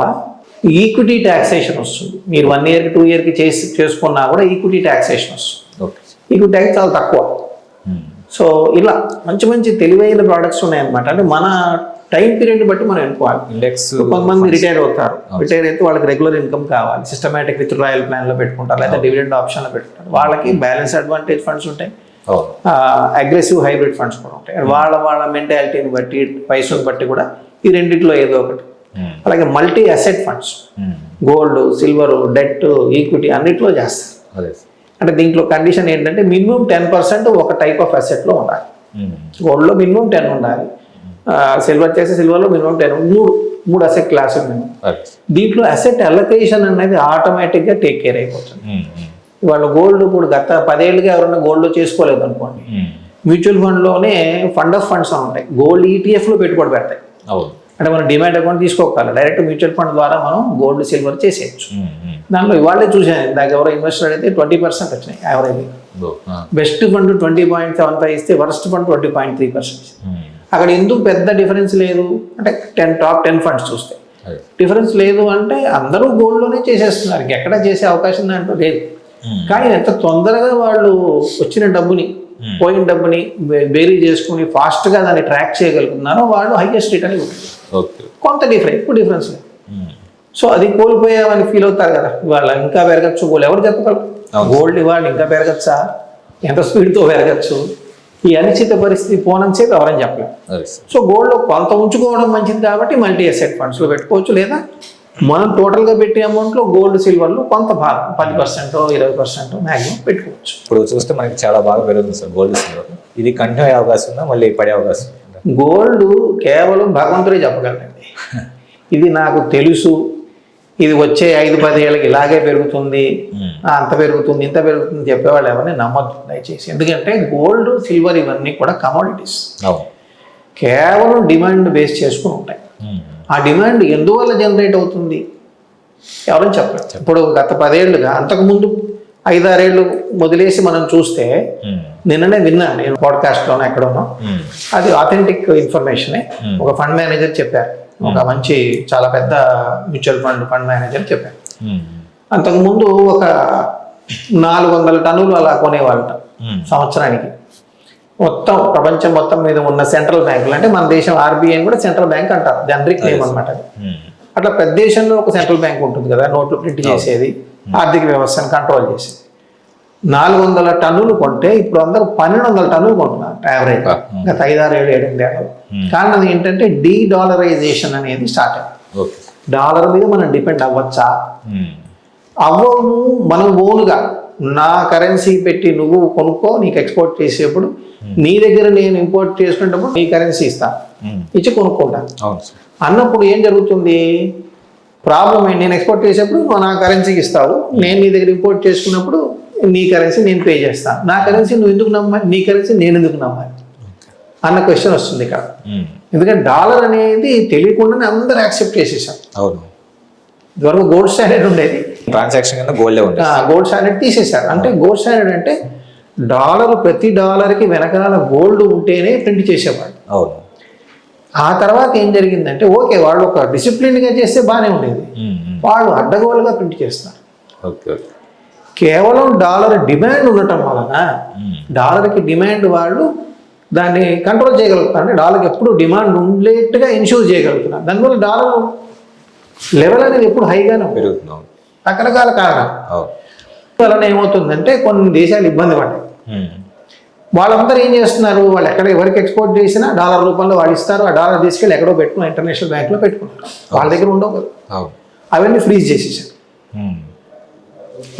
ఈక్విటీ ట్యాక్సేషన్ వస్తుంది. మీరు 1 year, 2 year చేసుకున్నా కూడా ఈక్విటీ ట్యాక్సేషన్ వస్తుంది. ఈక్విటీ ట్యాక్స్ చాలా తక్కువ. సో ఇలా మంచి మంచి తెలివైన ప్రోడక్ట్స్ ఉన్నాయన్నమాట. అంటే మన టైం పీరియడ్ బట్టి మనం ఎన్నుకోవాలి. ఇండెక్స్ కొంతమంది రిటైర్ అవుతారు, రిటైర్ అయితే వాళ్ళకి రెగ్యులర్ ఇన్కమ్ కావాలి, సిస్టమేటిక్ విత్ రాయల్ ప్లాన్ లో పెట్టుకుంటారు, లేదా డివిడెండ్ ఆప్షన్ లో పెట్టుకుంటారు. వాళ్ళకి బ్యాలెన్స్ అడ్వాంటేజ్ ఫండ్స్ ఉంటాయి, అగ్రెసివ్ హైబ్రిడ్ ఫండ్స్ కూడా ఉంటాయి. వాళ్ళ మెంటాలిటీని బట్టి, వయసుని బట్టి కూడా ఈ రెండిట్లో ఏదో ఒకటి. అలాగే multi asset funds, gold, silver, debt, equity అన్నిట్లో చేస్తారు. అంటే దీంట్లో కండిషన్ ఏంటంటే మినిమం 10% ఒక టైప్ ఆఫ్ అసెట్లో ఉండాలి. గోల్డ్లో మినిమం 10 ఉండాలి, సిల్వర్ చేస్తే సిల్వర్లో మినిమం 10, మూడు అసెట్ క్లాసులు మినిమం. దీంట్లో అసెట్ అలొకేషన్ అనేది ఆటోమేటిక్గా టేక్ కేర్ అయిపోతుంది. వాళ్ళు గోల్డ్ ఇప్పుడు గత 10 ఏళ్ళుగా ఎవరైనా గోల్డ్ చేసుకోలేదు అనుకోండి, మ్యూచువల్ ఫండ్లోనే ఫండ్ ఆఫ్ ఫండ్స్ ఉంటాయి, గోల్డ్ ఈటీఎఫ్లో పెట్టుబడి పెడతాయి. అంటే మనం డిమాండ్ అకౌంట్ తీసుకోవాలి, డైరెక్ట్ మ్యూచువల్ ఫండ్ ద్వారా మనం గోల్డ్, సిల్వర్ చేసేయచ్చు. దాంట్లో ఇవాళే చూసాను, ఇందాక ఎవరో ఇన్వెస్టర్ అయితే 20% వచ్చినాయి యావరేజ్. బెస్ట్ ఫండ్ 20.75 ఇస్తే వర్స్ట్ ఫండ్ 20.3%. అక్కడ ఎందుకు పెద్ద డిఫరెన్స్ లేదు అంటే టాప్ 10 ఫండ్స్ చూస్తే డిఫరెన్స్ లేదు అంటే అందరూ గోల్డ్లోనే చేసేస్తున్నారు, ఇంకెక్కడ చేసే అవకాశం దాంట్లో లేదు. కానీ ఎంత తొందరగా వాళ్ళు వచ్చిన డబ్బుని, పోయిన డబ్బుని బేరీ చేసుకుని ఫాస్ట్గా దాన్ని ట్రాక్ చేయగలుగుతున్నారో వాళ్ళు హైయెస్ట్ రిటర్న్ ఉంటుంది. కొంత ఎక్కువ డిఫరెన్స్ లేదు. సో అది కోల్పోయామని ఫీల్ అవుతారు కదా, ఇవాళ ఇంకా పెరగచ్చు, గోల్డ్ ఎవరు చెప్పగలరు? గోల్డ్ ఇవాళ ఇంకా పెరగచ్చా, ఎంత స్పీడ్తో పెరగచ్చు, ఈ అనిశ్చిత పరిస్థితి పోనని చెప్పి ఎవరని చెప్పలేము. సో గోల్డ్లో కొంత ఉంచుకోవడం మంచిది కాబట్టి మల్టీ అసెట్ ఫండ్స్లో పెట్టుకోవచ్చు, లేదా మనం టోటల్గా పెట్టే అమౌంట్లో గోల్డ్, సిల్వర్లో కొంత భాగం 10%, 20% మ్యాక్సిమం పెట్టుకోవచ్చు. ఇప్పుడు చూస్తే మనకి చాలా బాగా పెరుగుతుంది సార్ గోల్డ్, సిల్వర్. ఇది కంటిన్యూ అయ్యే అవకాశం ఉందా, మళ్ళీ పడే అవకాశం ఉందా? గోల్డ్ కేవలం భగవంతుడే చెప్పగలండి. ఇది నాకు తెలుసు, ఇది వచ్చే 5-10 ఏళ్ళకి ఇలాగే పెరుగుతుంది, అంత పెరుగుతుంది, ఇంత పెరుగుతుంది చెప్పేవాళ్ళు ఎవరిని నమ్మద్దు దయచేసి. ఎందుకంటే గోల్డ్, సిల్వర్ ఇవన్నీ కూడా కమోడిటీస్, కేవలం డిమాండ్ బేస్ చేసుకుని ఉంటాయి. ఆ డిమాండ్ ఎందువల్ల జనరేట్ అవుతుంది ఎవరైనా చెప్పలేదు. ఇప్పుడు గత 10 ఏళ్ళుగా, అంతకుముందు 5-6 ఏళ్ళు వదిలేసి మనం చూస్తే, నిన్ననే విన్నాను నేను పాడ్కాస్ట్లోనో ఎక్కడోనో, అది ఆథెంటిక్ ఇన్ఫర్మేషనే. ఒక ఫండ్ మేనేజర్ చెప్పారు, ఒక మంచి చాలా పెద్ద మ్యూచువల్ ఫండ్ మేనేజర్ చెప్పారు, అంతకుముందు ఒక 400 టన్నులు అలా కొనేవాళ్ళట సంవత్సరానికి. మొత్తం ప్రపంచం మొత్తం మీద ఉన్న సెంట్రల్ బ్యాంకులు, అంటే మన దేశం ఆర్బీఐ కూడా సెంట్రల్ బ్యాంక్ అంటారు, జనరిక్ నేమ్ అనమాట అది. అట్లా పెద్ద దేశంలో ఒక సెంట్రల్ బ్యాంక్ ఉంటుంది కదా, నోట్లు ప్రింట్ చేసేది, ఆర్థిక వ్యవస్థను కంట్రోల్ చేసేది. 400 టన్నులు కొంటే ఇప్పుడు అందరూ 1200 టన్నులు కొంటున్నారు యావరేజ్ గత 5-6 ఏళ్ళు 7 ఏళ్ళు. కారణం ఏంటంటే డీడాలరైజేషన్ అనేది స్టార్ట్ అయింది. డాలర్ మీద మనం డిపెండ్ అవ్వచ్చా? అవ్వము. మనం ఓన్గా నా కరెన్సీ పెట్టి నువ్వు కొనుక్కో, నీకు ఎక్స్పోర్ట్ చేసేప్పుడు నీ దగ్గర నేను ఇంపోర్ట్ చేసుకునేటప్పుడు నీ కరెన్సీ ఇస్తాను, ఇచ్చి కొనుక్కుంటాను అన్నప్పుడు ఏం జరుగుతుంది? ప్రాబ్లం ఏంటి? నేను ఎక్స్పోర్ట్ చేసేప్పుడు నువ్వు నా కరెన్సీకి ఇస్తావు, నేను నీ దగ్గర ఇంపోర్ట్ చేసుకున్నప్పుడు నీ కరెన్సీ నేను పే చేస్తాను. నా కరెన్సీ నువ్వు ఎందుకు నమ్మాలి, నీ కరెన్సీ నేను ఎందుకు నమ్మాలి అన్న క్వశ్చన్ వస్తుంది ఇక్కడ. ఎందుకంటే డాలర్ అనేది తెలియకుండానే అందరూ యాక్సెప్ట్ చేసేసాం. ఇదివరకు గోల్డ్ స్టాండర్డ్ ఉండేది, ట్రాన్సాక్షన్ కింద గోల్డ్ గోల్డ్ స్టాండర్డ్ తీసేశారు. అంటే గోల్డ్ స్టాండర్డ్ అంటే డాలర్, ప్రతి డాలర్కి వెనకాల గోల్డ్ ఉంటేనే ప్రింట్ చేసేవాడు. ఆ తర్వాత ఏం జరిగిందంటే, ఓకే వాళ్ళు ఒక డిసిప్లిన్గా చేస్తే బాగానే ఉండేది, వాళ్ళు అడ్డగోలుగా ప్రింట్ చేస్తారు. కేవలం డాలర్ డిమాండ్ ఉండటం వలన, డాలర్కి డిమాండ్ వాళ్ళు దాన్ని కంట్రోల్ చేయగలుగుతారు. అంటే డాలర్కి ఎప్పుడు డిమాండ్ ఉండేట్టుగా ఇన్ష్యూర్ చేయగలుగుతున్నారు. దానివల్ల డాలర్ లెవెల్ అనేది ఎప్పుడు హైగానే పెరుగుతున్నాం. రకరకాల కారణాలు వలన ఏమవుతుందంటే కొన్ని దేశాలు ఇబ్బంది పడ్డాయి. వాళ్ళందరూ ఏం చేస్తున్నారు, వాళ్ళు ఎక్కడ ఎవరికి ఎక్స్పోర్ట్ చేసినా డాలర్ రూపంలో వాళ్ళు ఇస్తారు. ఆ డాలర్ తీసుకెళ్ళి ఎక్కడో పెట్టుకున్నారు, ఇంటర్నేషనల్ బ్యాంక్లో పెట్టుకున్నారు. వాళ్ళ దగ్గర ఉండవు కదా, అవన్నీ ఫ్రీజ్ చేసేసారు.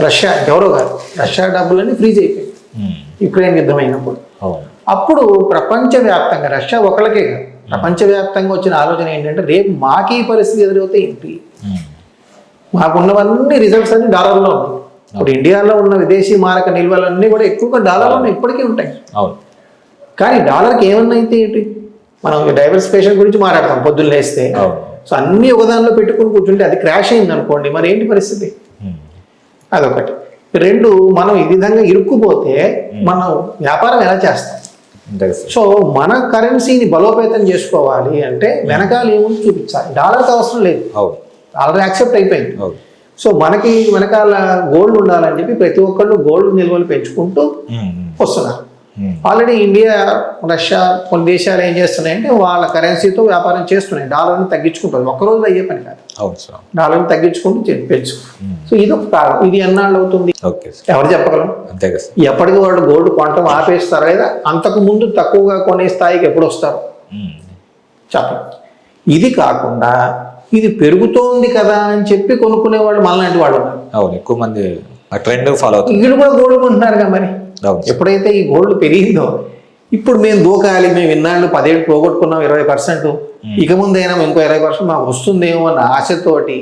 రష్యా ఎవరో కాదు, రష్యా డబ్బులన్నీ ఫ్రీజ్ అయిపోయాయి యుక్రెయిన్ యుద్ధం అయినప్పుడు. అప్పుడు ప్రపంచవ్యాప్తంగా, రష్యా ఒకళ్ళకే కాదు, ప్రపంచవ్యాప్తంగా వచ్చిన ఆలోచన ఏంటంటే, రేపు మాకు ఈ పరిస్థితి ఎదురవుతే ఏంటి, మాకున్నవన్నీ రిజల్ట్స్ అన్ని డాలర్లో ఉన్నాయి. ఇప్పుడు ఇండియాలో ఉన్న విదేశీ మారక నిల్వలన్నీ కూడా ఎక్కువగా డాలర్లో ఇప్పటికీ ఉంటాయి. కానీ డాలర్కి ఏమన్నా అయితే ఏంటి, మనం డైవర్సిఫికేషన్ గురించి మాట్లాడతాం పొద్దున్న లేస్తే. సో అన్ని ఒకదానిలో పెట్టుకుని కూర్చుంటే అది క్రాష్ అయింది అనుకోండి, మరి ఏంటి పరిస్థితి? అదొకటి. 2, మనం ఈ విధంగా ఇరుక్కుపోతే మనం వ్యాపారం ఎలా చేస్తాం? సో మన కరెన్సీని బలోపేతం చేసుకోవాలి అంటే వెనకాల ఏముంది చూపించాలి. డాలర్కి అవసరం లేదు, డాలర్ యాక్సెప్ట్ అయిపోయింది. సో మనకి వెనకాల గోల్డ్ ఉండాలని చెప్పి ప్రతి ఒక్కళ్ళు గోల్డ్ నిల్వలు పెంచుకుంటూ వస్తున్నారు. ఆల్రెడీ ఇండియా, రష్యా, కొన్ని దేశాలు ఏం చేస్తున్నాయంటే వాళ్ళ కరెన్సీతో వ్యాపారం చేస్తున్నాయి, డాలర్ని తగ్గించుకుంటారు. ఒక్కరోజు అయ్యే పని కాదు, డాలర్ని తగ్గించుకుంటూ పెంచు. సో ఇది ఒక కారణం. ఇది ఎన్నాళ్ళు అవుతుంది ఎవరు చెప్పగలం? ఎప్పటికీ వాళ్ళు గోల్డ్ కొనటం ఆపేస్తారు లేదా అంతకు ముందు తక్కువగా కొనే స్థాయికి ఎప్పుడు వస్తారు చెప్పలేదు. ఇది కాకుండా ఇది పెరుగుతోంది కదా అని చెప్పి కొనుక్కునే వాళ్ళు మనలాంటి వాళ్ళు ఉన్నారు. ఎక్కువ మంది ట్రెండ్ ఫాలో అవుతారు. వీళ్ళు కూడా గోల్డ్ కొంటున్నారుగా. మరి ఎప్పుడైతే ఈ గోల్డ్ పెరిగిందో, ఇప్పుడు మేము దూకాలి, మేము ఇన్నాళ్ళు 10 ఏళ్ళు పోగొట్టుకున్నాం 20%, ఇక ముందైనా ఇంకో 20% మాకు వస్తుందేమో అన్న ఆశతోటి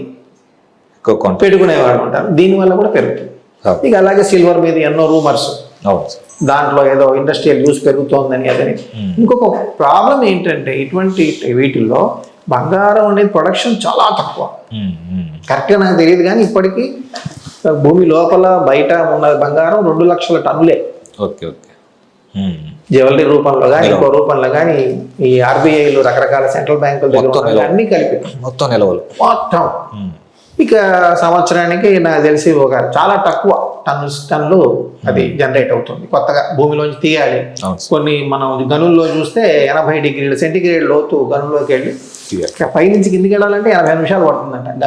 పెట్టుకునేవాళ్ళు ఉంటారు. దీనివల్ల కూడా పెరుగుతుంది. ఇక అలాగే సిల్వర్ మీద ఎన్నో రూమర్స్, దాంట్లో ఏదో ఇండస్ట్రియల్ యూస్ పెరుగుతోందని అదని. ఇంకొక ప్రాబ్లం ఏంటంటే, ఇటువంటి వీటిల్లో బంగారం అనేది ప్రొడక్షన్ చాలా తక్కువ. కరెక్ట్గా నాకు తెలియదు కానీ ఇప్పటికీ భూమి లోపల బయట ఉన్న బంగారం 2 లక్షల టన్నులే. జ్యువెలరీ రూపంలో కానీ ఇంకో రూపంలో కానీ ఈ ఆర్బీఐలు, రకరకాల సెంట్రల్ బ్యాంకుల దగ్గర అన్ని కలిపి మొత్తం నిల్వలు మొత్తం. ఇక సంవత్సరానికి నాకు తెలిసి ఒక చాలా తక్కువ టన్నులు అది జనరేట్ అవుతుంది. కొత్తగా భూమిలోంచి తీయాలి. కొన్ని మనం గనుల్లో చూస్తే 80 డిగ్రీల సెంటిగ్రేడ్ లోతు గనుల్లోకి వెళ్ళి పైనుంచి కిందికి వెళ్ళాలంటే 80 నిమిషాలు పడుతుందంట.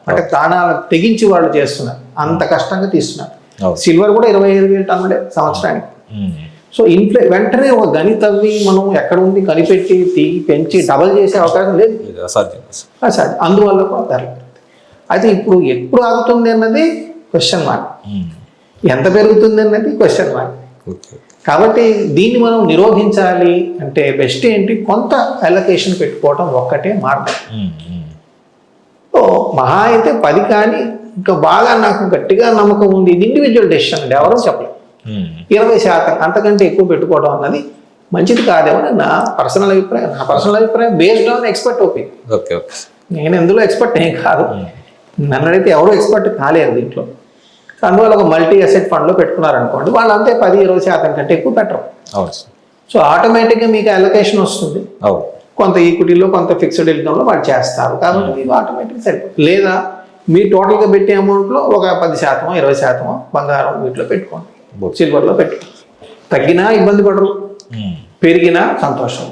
అంటే ప్రాణాలు తెగించి వాళ్ళు చేస్తున్నారు, అంత కష్టంగా తీస్తున్నారు. సిల్వర్ కూడా 25,000 టన్నులే సంవత్సరానికి. సో వెంటనే ఒక గని తవ్వి మనం ఎక్కడ ఉంది కనిపెట్టి తీగి పెంచి డబల్ చేసే అవకాశం లేదు, అసాధ్యం. అందువల్ల కూడా ధరలు. అయితే ఇప్పుడు ఎప్పుడు ఆగుతుంది అన్నది క్వశ్చన్ మార్క్, ఎంత పెరుగుతుంది అన్నది క్వశ్చన్ మార్క్. కాబట్టి దీన్ని మనం నిరోధించాలి అంటే బెస్ట్ ఏంటి, కొంత అలొకేషన్ పెట్టుకోవడం ఒక్కటే మార్గం. సో మహా అయితే 10 కానీ ఇంకా బాగా నాకు గట్టిగా నమ్మకం ఉంది, ఇది ఇండివిజువల్ డెసిషన్ అండి, ఎవరూ చెప్పలేదు. 20% అంతకంటే ఎక్కువ పెట్టుకోవడం అన్నది మంచిది కాదేమో నా పర్సనల్ అభిప్రాయం బేస్డ్ ఆన్ ఎక్స్పర్ట్ ఒపీనియన్. నేను ఎందులో ఎక్స్పర్ట్ ఏం కాదు, నన్ను అడిగితే ఎవరు ఎక్స్పర్ట్ కాలేరు దీంట్లో. అందువల్ల ఒక మల్టీ అసెట్ ఫండ్లో పెట్టుకున్నారనుకోండి, వాళ్ళు అంతే 10-20% కంటే ఎక్కువ పెట్టరు. సో ఆటోమేటిక్గా మీకు అలొకేషన్ వస్తుంది, కొంత ఈక్విటీలో కొంత ఫిక్స్డ్ ఇన్కమ్లో వాళ్ళు చేస్తారు, కాబట్టి మీకు ఆటోమేటిక్గా సరిపోతుంది. లేదా మీ టోటల్గా పెట్టే అమౌంట్లో ఒక 10%, 20% బంగారం వీటిలో పెట్టుకోండి, సిల్వర్లో పెట్టుకోండి. తగ్గినా ఇబ్బంది పడరు, పెరిగినా సంతోషం.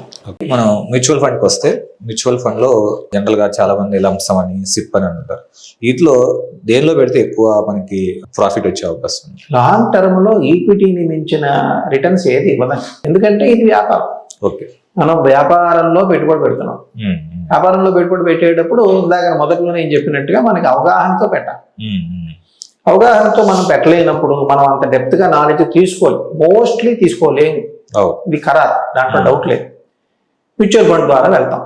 మనం మ్యూచువల్ ఫండ్కి వస్తే, మ్యూచువల్ ఫండ్లో జనరల్గా చాలా మంది లంసమ్ అని సిప్ అని అంటారు. వీటిలో దేనిలో పెడితే ఎక్కువ మనకి ప్రాఫిట్ వచ్చే అవకాశం ఉంది? లాంగ్ టర్మ్లో ఈక్విటీని మించిన రిటర్న్స్ ఏది ఇవ్వదండి, ఎందుకంటే ఇది వ్యాపారం. ఓకే, మనం వ్యాపారంలో పెట్టుబడి పెడుతున్నాం. వ్యాపారంలో పెట్టుబడి పెట్టేటప్పుడు ఇందాక మొదట్లో నేను చెప్పినట్టుగా మనకి అవగాహనతో పెట్టాలి. అవగాహనతో మనం పెట్టలేనప్పుడు మనం అంత డెప్త్గా నాలెడ్జ్ మోస్ట్లీ తీసుకోలేము, ఇది ఖరారు, దాంట్లో డౌట్ లేదు. మ్యూచువల్ ఫండ్ ద్వారా వెళ్తాం,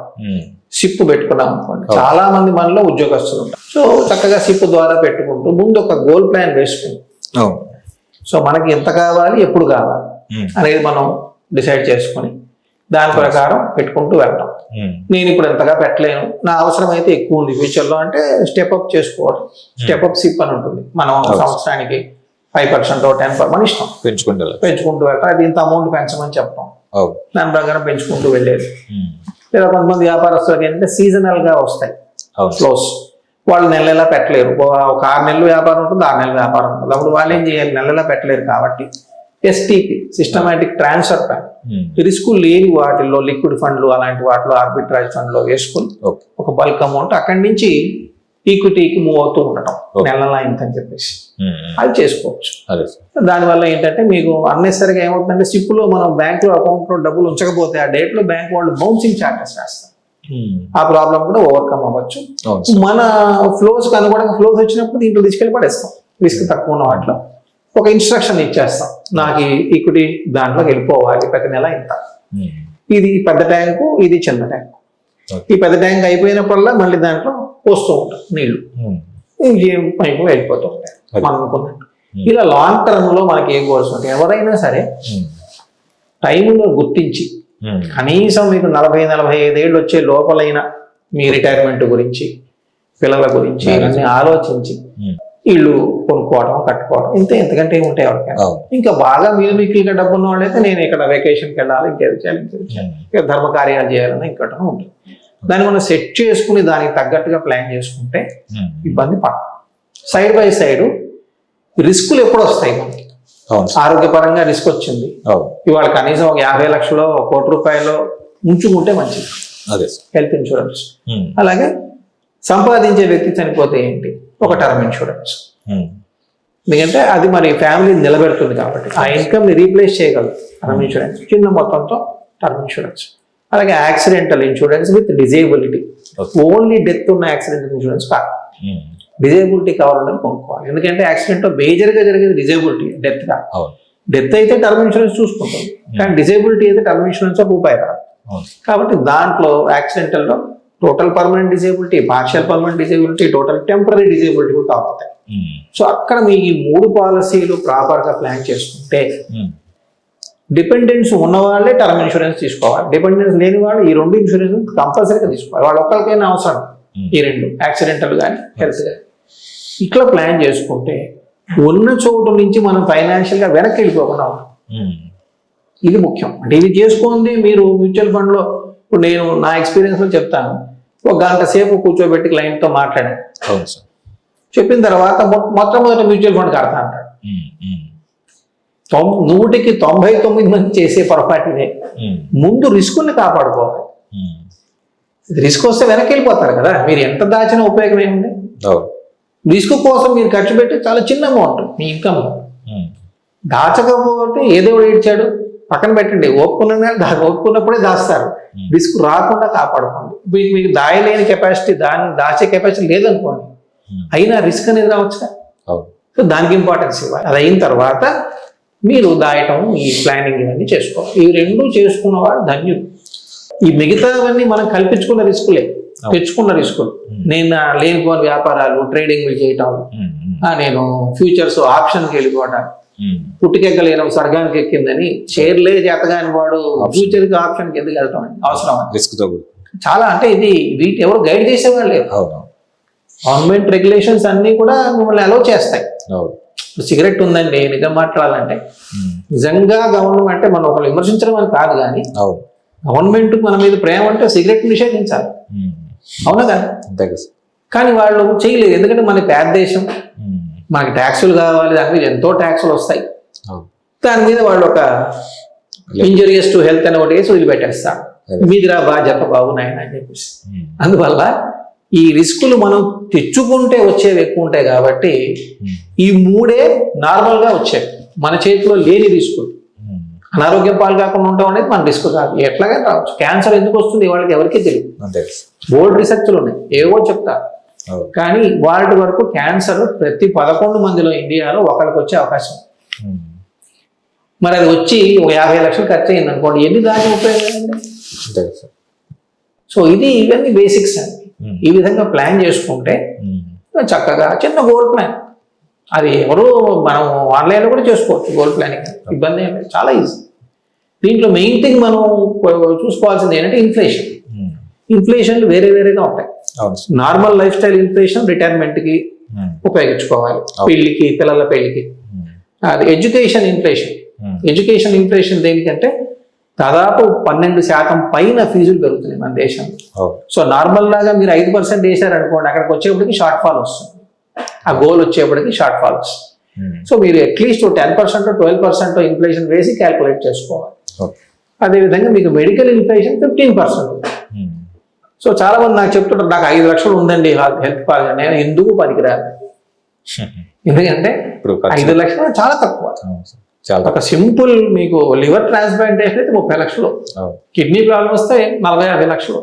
సిప్ పెట్టుకున్నాం అనుకోండి, చాలా మంది మనలో ఉద్యోగస్తులు ఉంటారు. సో చక్కగా సిప్ ద్వారా పెట్టుకుంటూ ముందు ఒక గోల్ ప్లాన్ వేసుకుంటాం. సో మనకి ఎంత కావాలి, ఎప్పుడు కావాలి అనేది మనం డిసైడ్ చేసుకుని దాని ప్రకారం పెట్టుకుంటూ వెళ్తాం. నేను ఇప్పుడు ఎంతగా పెట్టలేను, నా అవసరం అయితే ఎక్కువ ఉంది ఫ్యూచర్లో అంటే స్టెప్ అప్ చేసుకోవడం. స్టెప్ అప్ సిప్ అని ఉంటుంది, మనం సంవత్సరానికి 5% 10% మన ఇష్టం పెంచుకుంటూ వెళ్తాం. అది ఇంత అమౌంట్ పెంచమని చెప్తాం, దాని ప్రకారం పెంచుకుంటూ వెళ్ళేది. లేదా కొంతమంది వ్యాపారస్తులకి ఏంటంటే సీజనల్ గా వస్తాయి ఫ్లోస్, వాళ్ళు నెల పెట్టలేరు. ఒక 6 నెలలు వ్యాపారం ఉంటుంది, 6 నెలలు వ్యాపారం ఉంటుంది, అప్పుడు వాళ్ళు ఏం చేయాలి, నెల పెట్టలేరు. కాబట్టి STP, systematic transfer plan, risk లేని వాటిల్లో లిక్విడ్ ఫండ్లు అలాంటి వాటిలో ఆర్బిట్రాజ్ ఫండ్లో వేసుకుని ఒక బల్క్ అమౌంట్ అక్కడి నుంచి ఈక్విటీకి మూవ్ అవుతూ ఉండటం, నెలలా ఇంతని చెప్పేసి అది చేసుకోవచ్చు. దానివల్ల ఏంటంటే మీకు అన్నెసరిగా ఏమవుతుందంటే, సిప్పులో మనం బ్యాంకులో అకౌంట్లో డబ్బులు ఉంచకపోతే ఆ డేట్లో బ్యాంక్ వాళ్ళు బౌన్సింగ్ ఛార్జెస్ వేస్తారు. ఆ ప్రాబ్లం కూడా ఓవర్కమ్ అవ్వచ్చు. మన ఫ్లోస్ అనుగుణంగా ఫ్లోస్ వచ్చినప్పుడు దీంట్లో తీసుకెళ్ళి పడేస్తాం, రిస్క్ తక్కువ ఉన్న వాటిలో ఒక ఇన్స్ట్రక్షన్ ఇచ్చేస్తాం, నాకు ఈక్విటీ దాంట్లోకి వెళ్ళిపోవాలి ప్రతి నెల ఇంత. ఇది పెద్ద ట్యాంకు, ఇది చిన్న ట్యాంకు. ఈ పెద్ద ట్యాంక్ అయిపోయినప్పుడల్లా మళ్ళీ దాంట్లో పోస్తూ ఉంటాం నీళ్లు, ఇంకేం పైపు వెళ్ళిపోతూ ఉంటాయి మనం అనుకున్నట్టు. ఇలా లాంగ్ టర్మ్ లో మనకి ఏ గోల్స్ ఉంటాయి, ఎవరైనా సరే టైంలో గుర్తించి కనీసం మీకు 40-45 ఏళ్ళు వచ్చే లోపలైనా మీ రిటైర్మెంట్ గురించి, పిల్లల గురించి అన్ని ఆలోచించి ఇల్లు కొనుక్కోవడం, కట్టుకోవడం, ఎంతకంటే ఏముంటాయి ఎవరికైనా. ఇంకా బాగా మీకు ఇక్కడ డబ్బు ఉన్న వాళ్ళైతే నేను ఇక్కడ వెకేషన్కి వెళ్ళాలి, ఇంకేది చేయాలి, ఇంకా ధర్మ కార్యాలు చేయాలని ఇంకటం ఉంటుంది. దాన్ని మనం సెట్ చేసుకుని దానికి తగ్గట్టుగా ప్లాన్ చేసుకుంటే ఇబ్బంది పడ. సైడ్ బై సైడ్ రిస్కులు ఎప్పుడు వస్తాయి మనకి, ఆరోగ్యపరంగా రిస్క్ వచ్చింది, ఇవాళ కనీసం ఒక 50 లక్షలు, 1 కోటి రూపాయలు ఉంచుకుంటే మంచిది హెల్త్ ఇన్సూరెన్స్. అలాగే సంపాదించే వ్యక్తి చనిపోతే ఏంటి, ఒక టర్మ్ ఇన్సూరెన్స్. ఎందుకంటే అది మరి ఫ్యామిలీని నిలబెడుతుంది కాబట్టి ఆ ఇన్కమ్ని రీప్లేస్ చేయగలదు టర్మ్ ఇన్సూరెన్స్, చిన్న మొత్తంతో టర్మ్ ఇన్సూరెన్స్. అలాగే accidental insurance with disability, only death ఉన్న యాక్సిడెంటల్ ఇన్సూరెన్స్ కాదు, డిజేబిలిటీ కవర్ ఉన్నది కొనుక్కోవాలి. ఎందుకంటే యాక్సిడెంట్ మేజర్గా జరిగేది డిజేబిలిటీ, డెత్ కాదు. డెత్ అయితే టర్మ్ ఇన్సూరెన్స్ చూసుకుంటుంది, కానీ డిజేబిలిటీ అయితే టర్మ్ ఇన్సూరెన్స్ రూపాయి రాదు. కాబట్టి దాంట్లో యాక్సిడెంటల్లో total permanent disability, partial permanent disability, total temporary disability కూడా కావాలి. సో అక్కడ మీ ఈ 3 పాలసీలు ప్రాపర్గా ప్లాన్ చేసుకుంటే, డిపెండెన్స్ ఉన్న వాళ్ళే టర్మ్ ఇన్సూరెన్స్ తీసుకోవాలి, డిపెండెన్స్ లేని వాళ్ళు ఈ 2 ఇన్సూరెన్స్ కంపల్సరీగా తీసుకోవాలి. వాళ్ళు ఒక్కరికైనా అవసరం ఈ 2, యాక్సిడెంటల్ కానీ హెల్త్ కానీ. ఇట్లా ప్లాన్ చేసుకుంటే ఉన్న చోటు నుంచి మనం ఫైనాన్షియల్గా వెనక్కి వెళ్ళిపోకుండా ఉంటాం. ఇది ముఖ్యం. అంటే ఇది చేసుకుంది మీరు మ్యూచువల్ ఫండ్లో. ఇప్పుడు నేను నా ఎక్స్పీరియన్స్లో చెప్తాను, 1 గంట సేపు కూర్చోబెట్టి క్లయింట్తో మాట్లాడాను. చెప్పిన తర్వాత మొట్టమొదటి మ్యూచువల్ ఫండ్ కడతా అంటాడు. 100కి 99 మంది చేసే పొరపాటునే. ముందు రిస్కుల్ని కాపాడుకోవాలి. రిస్క్ వస్తే వెనక్కి వెళ్ళిపోతారు కదా, మీరు ఎంత దాచిన ఉపయోగం ఏముంది. రిస్క్ కోసం మీరు ఖర్చు పెట్టి చాలా చిన్న అమౌంట్ మీ ఇన్కమ్, దాచకపోతే ఏదో ఏడ్చాడు పక్కన పెట్టండి, ఒప్పుకున్నప్పుడే దాస్తారు. రిస్క్ రాకుండా కాపాడుకోండి. మీకు దాయలేని కెపాసిటీ, దాన్ని దాచే కెపాసిటీ లేదనుకోండి, అయినా రిస్క్ అనేది రావచ్చుగా. సో దానికి ఇంపార్టెన్స్ ఇవ్వాలి. అది అయిన తర్వాత మీరు దాయటం, ఈ ప్లానింగ్ ఇవన్నీ చేసుకోవాలి. ఈ రెండు చేసుకున్నవాడు ధన్యుడు. ఈ మిగతావన్నీ మనం కల్పించుకున్న రిస్కులే, తెచ్చుకున్న రిస్కులు. నేను లేనిపోని వ్యాపారాలు, ట్రేడింగ్లు చేయటం, నేను ఫ్యూచర్స్ ఆప్షన్కి వెళ్ళిపోవటం, పుట్టుకెక్కలేని స్వర్గానికి ఎక్కిందని షేర్లే చేతగాని వాడు ఫ్యూచర్కి ఆప్షన్కి ఎందుకు వెళ్తాం అండి? అవసరం రిస్క్ చాలా. అంటే ఇది వీటి ఎవరు గైడ్ చేసేవాళ్ళు లేరు. గవర్నమెంట్ రెగ్యులేషన్స్ అన్ని కూడా మిమ్మల్ని అలౌ చేస్తాయి. సిగరెట్ ఉందండి, నిజం మాట్లాడాలంటే నిజంగా గవర్నమెంట్ అంటే మనం ఒకరు విమర్శించడం అని కాదు, కానీ గవర్నమెంట్ మన మీద ప్రేమ అంటే సిగరెట్ నిషేధించాలి, అవునా కదా? కానీ వాళ్ళు చేయలేదు. ఎందుకంటే మన పేద దేశం, మనకి ట్యాక్సులు కావాలి, దాని మీద ఎంతో ట్యాక్సులు వస్తాయి. దాని మీద వాళ్ళు ఒక ఇంజూరియస్ టు హెల్త్ అని ఒకటి వేసి వదిలిపెట్టేస్తారు. మీదిరా బాధ్యత బాబు నాయన అని చెప్పేసి. అందువల్ల ఈ రిస్కులు మనం తెచ్చుకుంటే వచ్చేవి ఎక్కువ ఉంటాయి కాబట్టి ఈ మూడే నార్మల్ గా వచ్చేవి. మన చేతిలో లేని రిస్కులు. అనారోగ్యం పాలు కాకుండా ఉండటం అనేది మన రిస్క్ కాదు, ఎట్లాగే రావచ్చు. క్యాన్సర్ ఎందుకు వస్తుంది వాళ్ళకి ఎవరికీ తెలియదు. బోల్డ్ రీసెర్చ్లు ఉన్నాయి, ఏవో చెప్తారు. కానీ వాటి వరకు క్యాన్సర్ ప్రతి 11 మందిలో ఇండియాలో ఒకరికి వచ్చే అవకాశం. మరి అది వచ్చి 50 లక్షలు ఖర్చు అయింది అనుకోండి, ఎన్ని దాని ఉపయోగం? సో ఇవన్నీ బేసిక్స్ అండి. ఈ విధంగా ప్లాన్ చేసుకుంటే చక్కగా చిన్న గోల్ ప్లాన్, అది ఎవరు మనం ఆన్లైన్లో కూడా చేసుకోవచ్చు. గోల్ ప్లానింగ్ ఇబ్బంది ఏం లేదు, చాలా ఈజీ. దీంట్లో మెయిన్ థింగ్ మనం చూసుకోవాల్సింది ఏంటంటే ఇన్ఫ్లేషన్. ఇన్ఫ్లేషన్లు వేరే వేరేగా ఉంటాయి. నార్మల్ లైఫ్ స్టైల్ ఇన్ఫ్లేషన్ రిటైర్మెంట్కి ఉపయోగించుకోవాలి, పెళ్లికి, పిల్లల పెళ్లికి. అది ఎడ్యుకేషన్ ఇన్ఫ్లేషన్. ఎడ్యుకేషన్ ఇన్ఫ్లేషన్ దేనికంటే దాదాపు 12% పైన ఫీజులు పెరుగుతున్నాయి మన దేశంలో. సో నార్మల్ లాగా మీరు 5% వేసారనుకోండి, అక్కడికి వచ్చేప్పటికి షార్ట్ ఫాల్ వస్తుంది. ఆ గోల్ వచ్చేప్పటికి షార్ట్ ఫాల్ వస్తుంది. సో మీరు అట్లీస్ట్ 10% 12% ఇన్ఫ్లేషన్ వేసి క్యాల్కులేట్ చేసుకోవాలి. అదేవిధంగా మీకు మెడికల్ ఇన్ఫ్లేషన్ 15%. సో చాలా మంది నాకు చెప్తుంటారు, నాకు 5 లక్షలు ఉందండి హెల్త్ పరంగా, నేను ఎందుకు పనికిరాదు. ఎందుకంటే 5 లక్షలు చాలా తక్కువ. ఒక సింపుల్ మీకు లివర్ ట్రాన్స్ప్లాంటేషన్ అయితే 30 లక్షలు, కిడ్నీ ప్రాబ్లం వస్తే 40-50 లక్షలు,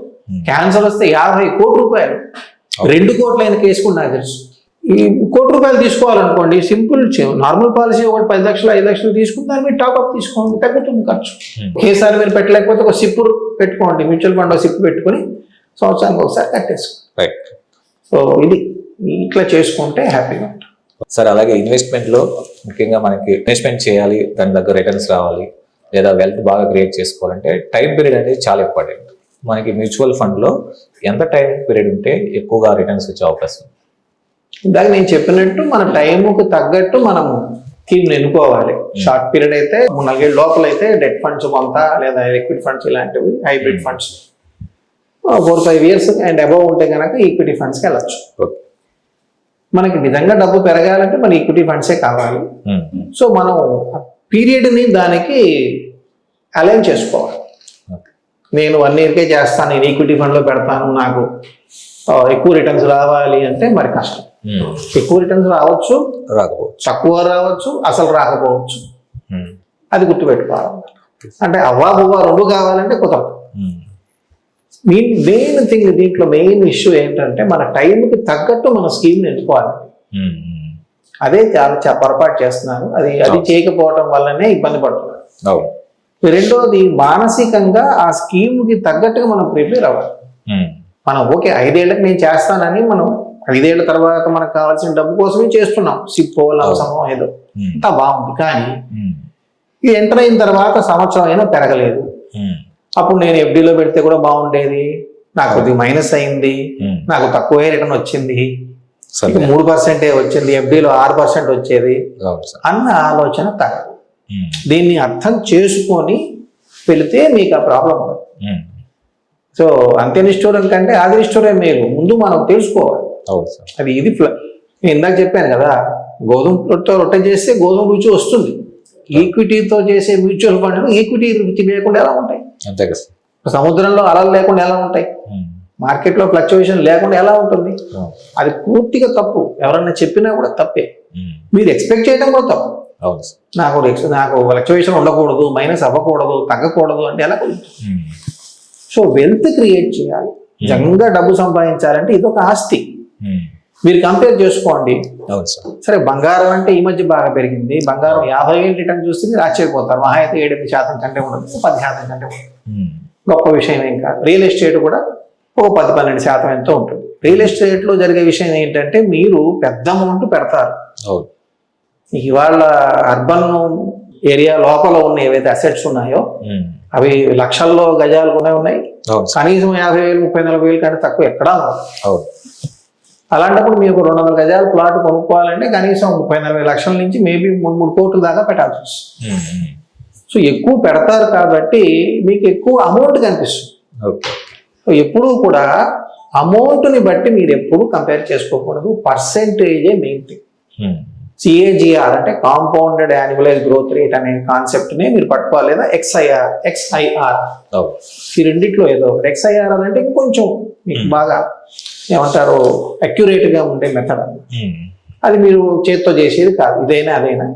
క్యాన్సర్ వస్తే 50 కోట్ల రూపాయలు. 2 కోట్ల అయిన కేసు కూడా నాకు తెలుసు. ఈ 1 కోటి రూపాయలు తీసుకోవాలనుకోండి, సింపుల్ నార్మల్ పాలసీ ఒకటి 10 లక్షలు 5 లక్షలు తీసుకుని దాన్ని మీరు టాప్అప్ తీసుకోండి, తగ్గుతుంది ఖర్చు. ఒకేసారి మీరు పెట్టలేకపోతే ఒక సిప్ పెట్టుకోండి, మ్యూచువల్ ఫండ్ సిప్ పెట్టుకుని సంవత్సరానికి ఒకసారి కట్టేసుకోండి. సో ఇది ఇట్లా చేసుకుంటే హ్యాపీగా ఉంటుంది. సార్, అలాగే ఇన్వెస్ట్మెంట్ లో ముఖ్యంగా మనకి ఇన్వెస్ట్మెంట్ చేయాలి, దాని దగ్గర రిటర్న్స్ రావాలి, లేదా వెల్త్ బాగా క్రియేట్ చేసుకోవాలంటే టైం పీరియడ్ అనేది చాలా ఇంపార్టెంట్. మనకి మ్యూచువల్ ఫండ్ లో ఎంత టైం పీరియడ్ ఉంటే ఎక్కువగా రిటర్న్స్ వచ్చే అవకాశం? ఇందాక నేను చెప్పినట్టు మన టైంకు తగ్గట్టు మనం స్కీమ్ని ఎన్నుకోవాలి. షార్ట్ పీరియడ్ అయితే 4 ఏళ్ళ లోపల అయితే డెట్ ఫండ్స్ కొంత, లేదా లిక్విడ్ ఫండ్స్ ఇలాంటివి, hybrid funds 4-5 years and above ఉంటే కనుక ఈక్విటీ ఫండ్స్కి వెళ్ళచ్చు. మనకి నిజంగా డబ్బు పెరగాలంటే మన ఈక్విటీ ఫండ్సే కావాలి. సో మనం పీరియడ్ని దానికి అలైన్ చేసుకోవాలి. నేను 1 ఇయర్కే చేస్తాను, నేను ఈక్విటీ ఫండ్లో పెడతాను, నాకు ఎక్కువ రిటర్న్స్ రావాలి అంటే మరి కష్టం. ఎక్కువ రిటర్న్స్ రావచ్చు, రాకపోవచ్చు, తక్కువ రావచ్చు, అసలు రాకపోవచ్చు. అది గుర్తుపెట్టుకోవాలి. అంటే అవ్వా బువ్వా 2 కావాలంటే కుదరదు. మెయిన్ థింగ్ దీంట్లో మెయిన్ ఇష్యూ ఏంటంటే మన టైంకి తగ్గట్టు మన స్కీమ్ని ఎంచుకోవాలి. అదే చాలా పొరపాటు చేస్తున్నారు. అది చేయకపోవడం వల్లనే ఇబ్బంది పడుతున్నారు. రెండోది, మానసికంగా ఆ స్కీమ్కి తగ్గట్టుగా మనం ప్రిపేర్ అవ్వాలి. మనం ఓకే 5 ఏళ్ళకి నేను చేస్తానని మనం 5 ఏళ్ల తర్వాత మనకు కావాల్సిన డబ్బు కోసమే చేస్తున్నాం, సిప్పో లవసమో ఏదో, అంతా బాగుంది. కానీ ఇది ఎంటర్ అయిన తర్వాత సంవత్సరం అయినా పెరగలేదు. అప్పుడు నేను ఎఫ్డీలో పెడితే కూడా బాగుండేది, నాకు కొద్దిగా మైనస్ అయింది, నాకు తక్కువే రిటర్న్ వచ్చింది, 3% వచ్చింది, ఎఫ్డీలో 6% వచ్చేది అన్న ఆలోచన తగ్గదు. దీన్ని అర్థం చేసుకొని వెళితే మీకు ఆ ప్రాబ్లం ఉండదు. సో అంత్యనిష్ఠూరం కంటే ఆదినిష్ఠూరం మేలు, ముందు మనం తెలుసుకోవాలి. అది ఇది నేను ఇందాక చెప్పాను కదా, గోధుమతో రొట్టె చేస్తే గోధుమ రుచి వస్తుంది. ఈక్విటీతో చేసే మ్యూచువల్ ఫండ్లు ఈక్విటీ రుచి లేకుండా ఎలా ఉంటాయి? సముద్రంలో అలలు లేకుండా ఎలా ఉంటాయి? మార్కెట్లో ఫ్లక్చువేషన్ లేకుండా ఎలా ఉంటుంది? అది పూర్తిగా తప్పు. ఎవరన్నా చెప్పినా కూడా తప్పే. మీరు ఎక్స్పెక్ట్ చేయడం కూడా తప్పు. నాకు ఫ్లక్చువేషన్ ఉండకూడదు, మైనస్ అవ్వకూడదు, తగ్గకూడదు అంటే ఎలా కుదురుతుంది? సో వెల్త్ క్రియేట్ చేయాలి. నిజంగా డబ్బు సంపాదించాలంటే ఇది ఒక ఆస్తి. మీరు కంపేర్ చేసుకోండి, అవును సార్. సరే బంగారం అంటే ఈ మధ్య బాగా పెరిగింది. బంగారం 50,000 రిటర్న్ చూస్తే మీరు ఆశ్చర్యపోతారు. మహా అయితే 7-8% కంటే ఉండదు, 10% కంటే ఉండదు. గొప్ప విషయం ఏం కాదు. రియల్ ఎస్టేట్ కూడా ఒక 10-12% ఎంతో ఉంటుంది. రియల్ ఎస్టేట్లో జరిగే విషయం ఏంటంటే మీరు పెద్ద అమౌంట్ పెడతారు. ఇవాళ అర్బన్ ఏరియా లోపల ఉన్న ఏవైతే అసెట్స్ ఉన్నాయో అవి లక్షల్లో గజాలు ఉన్నాయి. కనీసం 50,000, 30,000-40,000 కంటే తక్కువ ఎక్కడా ఉండదు. అలాంటప్పుడు మీకు 200 గజాల ప్లాట్ కొనుక్కోవాలంటే కనీసం 30-40 లక్షల నుంచి మేబీ 3 కోట్ల దాకా పెట్టాల్సి వస్తుంది. సో ఎక్కువ పెడతారు కాబట్టి మీకు ఎక్కువ అమౌంట్ కనిపిస్తుంది. సో ఎప్పుడూ కూడా అమౌంట్ని బట్టి మీరు ఎప్పుడు కంపేర్ చేసుకోకూడదు. పర్సెంటేజే మెయిన్ థింగ్. CAGR అంటే కాంపౌండెడ్ యాన్యువలైజ్ గ్రోత్ రేట్ అనే కాన్సెప్ట్ని మీరు పట్టుకోవాలి, లేదా XIR. ఈ రెండిట్లో ఏదో ఒకటి. XIR అంటే ఇంకొంచెం మీకు బాగా ఏమంటారు అక్యురేట్గా ఉండే మెథడ్. అది మీరు చేత్తో చేసేది కాదు, ఇదైనా అదైనా